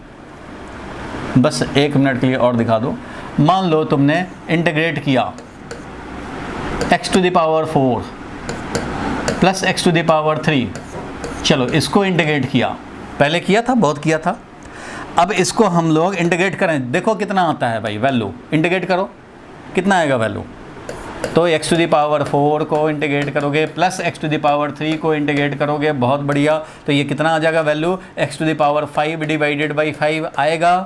बस 1 मिनट के लिए और दिखा दो। मान लो तुमने इंटीग्रेट किया x to the power 4 plus x to the power 3, चलो इसको इंटीग्रेट किया, पहले किया था, बहुत किया था। अब इसको हम लोग इंटीग्रेट करें, देखो कितना आता है भाई वैल्यू, इंटीग्रेट करो कितना आएगा वैल्यू। तो x टू द पावर 4 को इंटीग्रेट करोगे plus x to the power 3 को इंटीग्रेट करोगे, बहुत बढ़िया। तो ये कितना आ जाएगा value, x to the power 5 divided by 5 आएगा,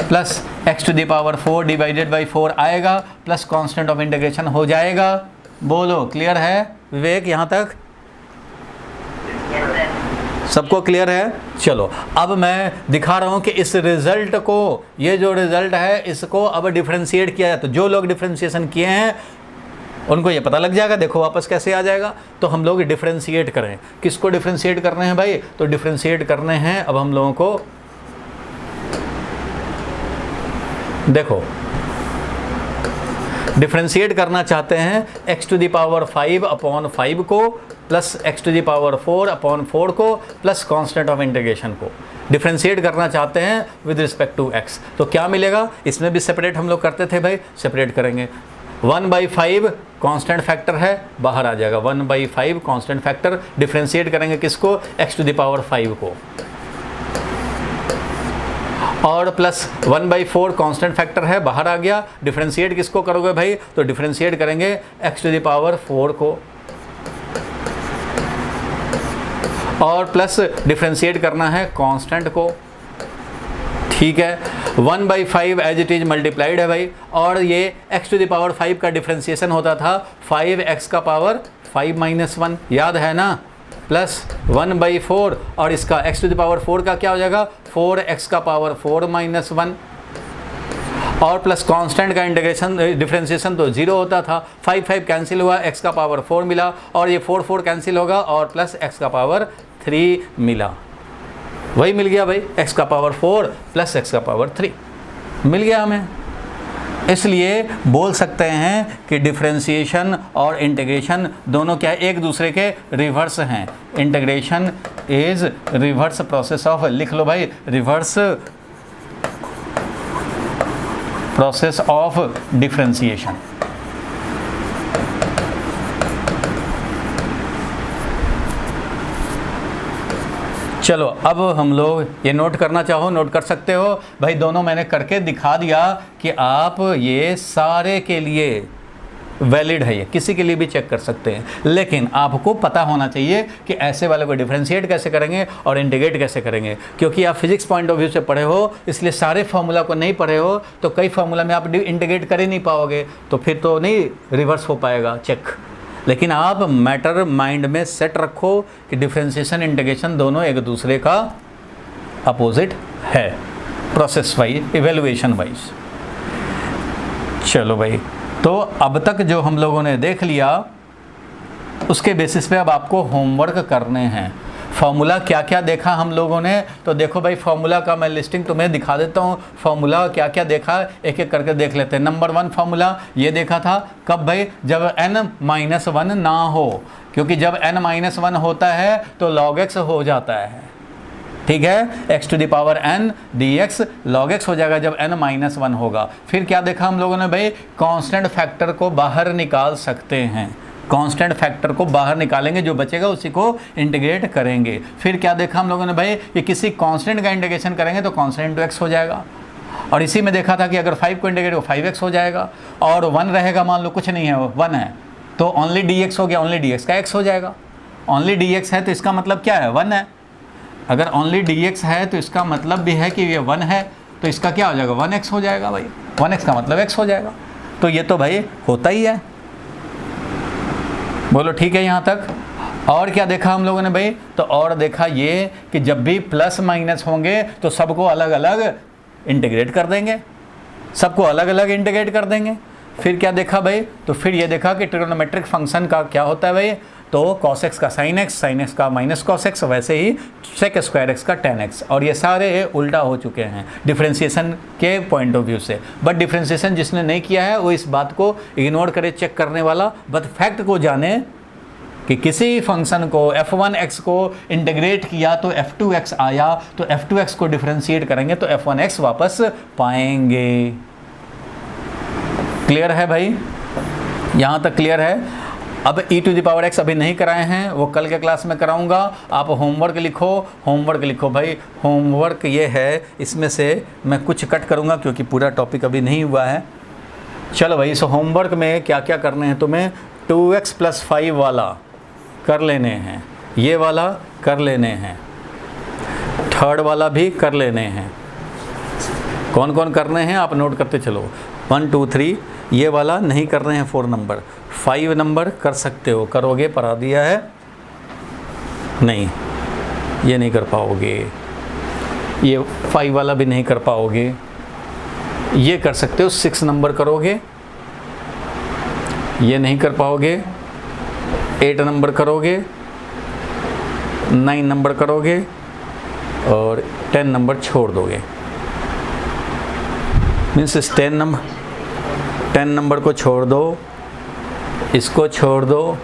plus x to the power 4 divided by 4 आएगा, प्लस कांस्टेंट ऑफ इंटीग्रेशन हो जाएगा। बोलो क्लियर है विवेक यहाँ तक? सबको क्लियर है? चलो अब मैं दिखा रहा हूँ कि इस रिजल्ट को, ये जो रिजल्ट है इसको अब डिफ्रेंशिएट किया जाए। तो जो लोग डिफ्रेंशिएशन किए हैं उनको ये पता लग जाएगा, देखो वापस कैसे आ जाएगा। तो हम लोग डिफ्रेंशिएट करें, किसको डिफ्रेंशिएट करने हैं भाई, तो डिफ्रेंशिएट करने हैं अब हम लोगों को, देखो डिफ्रेंशिएट करना चाहते हैं x to the power 5 upon 5 को plus x to the power 4 upon 4 को प्लस कांस्टेंट ऑफ इंटीग्रेशन को डिफ्रेंशिएट करना चाहते हैं विद रिस्पेक्ट टू x। तो क्या मिलेगा, इसमें भी सेपरेट हम लोग करते थे भाई, सेपरेट करेंगे। 1/5 कांस्टेंट फैक्टर है, बाहर आ जाएगा 1/5 कांस्टेंट फैक्टर। डिफ्रेंशिएट करेंगे किसको, x टू द पावर 5 को, और प्लस 1/4 कांस्टेंट फैक्टर है, बाहर आ गया। डिफरेंशिएट किसको करोगे भाई, तो डिफरेंशिएट करेंगे x टू द पावर 4 को, और प्लस डिफरेंशिएट करना है कांस्टेंट को, ठीक है। 1/5 एज इट इज मल्टीप्लाइड है भाई, और ये x टू द पावर 5 का डिफरेंशिएशन होता था 5x का पावर 5 - 1, याद है ना, प्लस 1/4, और इसका x टू द पावर 4 का क्या हो जाएगा, 4x का पावर 4 - 1, और प्लस कांस्टेंट का इंटीग्रेशन डिफरेंशिएशन तो 0 होता था। 5 कैंसिल हुआ, x का पावर 4 मिला, और ये 4 कैंसिल होगा, और प्लस x का पावर 3 मिला, वही मिल गया भाई, x का पावर 4 प्लस x का पावर 3 मिल गया हमें। इसलिए बोल सकते हैं कि डिफरेंशिएशन और इंटीग्रेशन दोनों क्या एक दूसरे के रिवर्स हैं। Integration is reverse process of, लिख लो भाई, रिवर्स प्रोसेस ऑफ डिफरेंशिएशन। चलो अब हम लोग ये नोट करना चाहो नोट कर सकते हो भाई, दोनों मैंने करके दिखा दिया कि आप ये सारे के लिए वैलिड है, ये किसी के लिए भी चेक कर सकते हैं। लेकिन आपको पता होना चाहिए कि ऐसे वाले को डिफरेंशिएट कैसे करेंगे और इंटीग्रेट कैसे करेंगे, क्योंकि आप फिजिक्स पॉइंट ऑफ व्यू से पढ़े हो, इसलिए सारे फार्मूला को नहीं पढ़े हो, तो कई फार्मूला में आप इंटीग्रेट कर ही नहीं पाओगे, तो फिर तो नहीं रिवर्स हो पाएगा चेक। लेकिन आप मैटर माइंड में सेट रखो कि डिफरेंशिएशन इंटीग्रेशन दोनों एक दूसरे का अपोजिट है, प्रोसेस वाइज, इवेल्युएशन वाइज। चलो भाई, तो अब तक जो हम लोगों ने देख लिया उसके बेसिस पे अब आपको होमवर्क करने हैं। फॉर्मूला क्या क्या देखा हम लोगों ने, तो देखो भाई फॉर्मूला का मैं लिस्टिंग तुम्हें दिखा देता हूँ। फॉर्मूला क्या क्या देखा एक एक करके देख लेते हैं। नंबर 1 फॉर्मूला ये देखा था कब भाई, जब n-1 ना हो, क्योंकि जब n-1 होता है तो log x हो जाता है, ठीक है। x to the power n dx log x हो जाएगा जब n-1 होगा। फिर क्या देखा हम लोगों ने भाई, कांस्टेंट फैक्टर को बाहर निकाल सकते हैं, कांस्टेंट फैक्टर को बाहर निकालेंगे, जो बचेगा उसी को इंटीग्रेट करेंगे। फिर क्या देखा हम लोगों ने भाई कि किसी कांस्टेंट का इंटीग्रेशन करेंगे तो कांस्टेंट x हो जाएगा। और इसी में देखा था कि अगर 5 को इंटीग्रेट हो 5x हो जाएगा, और 1 रहेगा, मान लो कुछ नहीं है वो 1 है तो ओनली dx हो गया, ओनली dx का x हो जाएगा। ओनली dx है तो इसका मतलब क्या है, 1 है। अगर ओनली dx है तो इसका मतलब भी है कि ये 1 है, तो इसका क्या हो जाएगा, 1x हो जाएगा भाई। 1x का मतलब x हो जाएगा। तो ये तो भाई होता ही है, बोलो ठीक है यहाँ तक। और क्या देखा हम लोगों ने भाई, तो और देखा ये कि जब भी प्लस माइनस होंगे तो सबको अलग अलग इंटीग्रेट कर देंगे, सबको अलग अलग इंटीग्रेट कर देंगे। फिर क्या देखा भाई, तो फिर ये देखा कि ट्रिग्नोमेट्रिक फंक्शन का क्या होता है भाई, तो cos x का sin x का माइनस cos x, वैसे ही sec स्क्वायर x का tan x। और ये सारे उल्टा हो चुके हैं डिफ्रेंशिएशन के पॉइंट ऑफ व्यू से। बट डिफ्रेंशिएशन जिसने नहीं किया है वो इस बात को इग्नोर करे, चेक करने वाला बट फैक्ट को जाने कि किसी फंक्शन को f1x को इंटीग्रेट किया तो f2x आया, तो f2x को डिफ्रेंशिएट करेंगे तो f1x वापस पाएंगे। क्लियर है भाई, यहाँ तक क्लियर है। अब e to the power x अभी नहीं कराए हैं, वो कल के क्लास में कराऊंगा। आप होमवर्क लिखो, होमवर्क लिखो भाई। होमवर्क ये है, इसमें से मैं कुछ कट करूंगा क्योंकि पूरा टॉपिक अभी नहीं हुआ है। चलो भाई, इस होमवर्क में क्या क्या करने हैं तुम्हें, 2x + 5 वाला कर लेने हैं, ये वाला कर लेने हैं, थर्ड वाला भी कर लेने हैं। कौन कौन करने हैं आप नोट करते चलो, 1 2 3। ये वाला नहीं कर रहे हैं 4 नंबर, 5 नंबर कर सकते हो, करोगे, पढ़ा दिया है। नहीं, ये नहीं कर पाओगे, ये 5 वाला भी नहीं कर पाओगे। ये कर सकते हो, 6 नंबर करोगे, ये नहीं कर पाओगे। 8 नंबर करोगे, 9 नंबर करोगे और 10 नंबर छोड़ दोगे। मीन्स 10 नंबर को छोड़ दो, इसको छोड़ दो।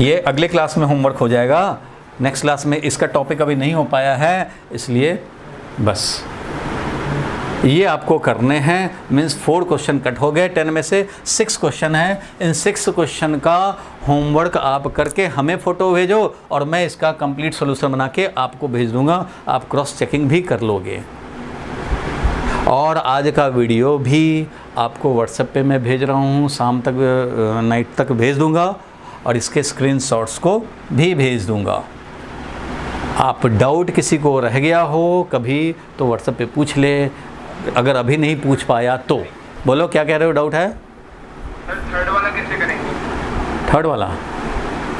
ये अगले क्लास में होमवर्क हो जाएगा, नेक्स्ट क्लास में। इसका टॉपिक अभी नहीं हो पाया है, इसलिए बस ये आपको करने हैं। मीन्स 4 क्वेश्चन कट हो गए, 10 में से 6 क्वेश्चन हैं। इन 6 क्वेश्चन का होमवर्क आप करके हमें फ़ोटो भेजो और मैं इसका कंप्लीट सोल्यूशन बना के आपको भेज दूंगा, आप क्रॉस चेकिंग भी कर लोगे। और आज का वीडियो भी आपको व्हाट्सएप पे मैं भेज रहा हूँ, शाम तक नाइट तक भेज दूंगा और इसके स्क्रीनशॉट्स को भी भेज दूंगा। आप डाउट किसी को रह गया हो कभी तो व्हाट्सएप पे पूछ ले, अगर अभी नहीं पूछ पाया तो। बोलो क्या कह रहे हो, डाउट है? थर्ड वाला कैसे करेंगे? थर्ड वाला,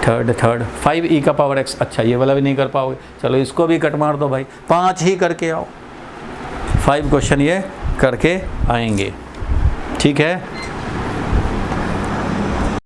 थर्ड 5e का पावर x। अच्छा, ये वाला भी नहीं कर पाओगे, चलो इसको भी कट मार दो भाई, 5 ही करके आओ। 5 क्वेश्चन ये करके आएंगे, ठीक है।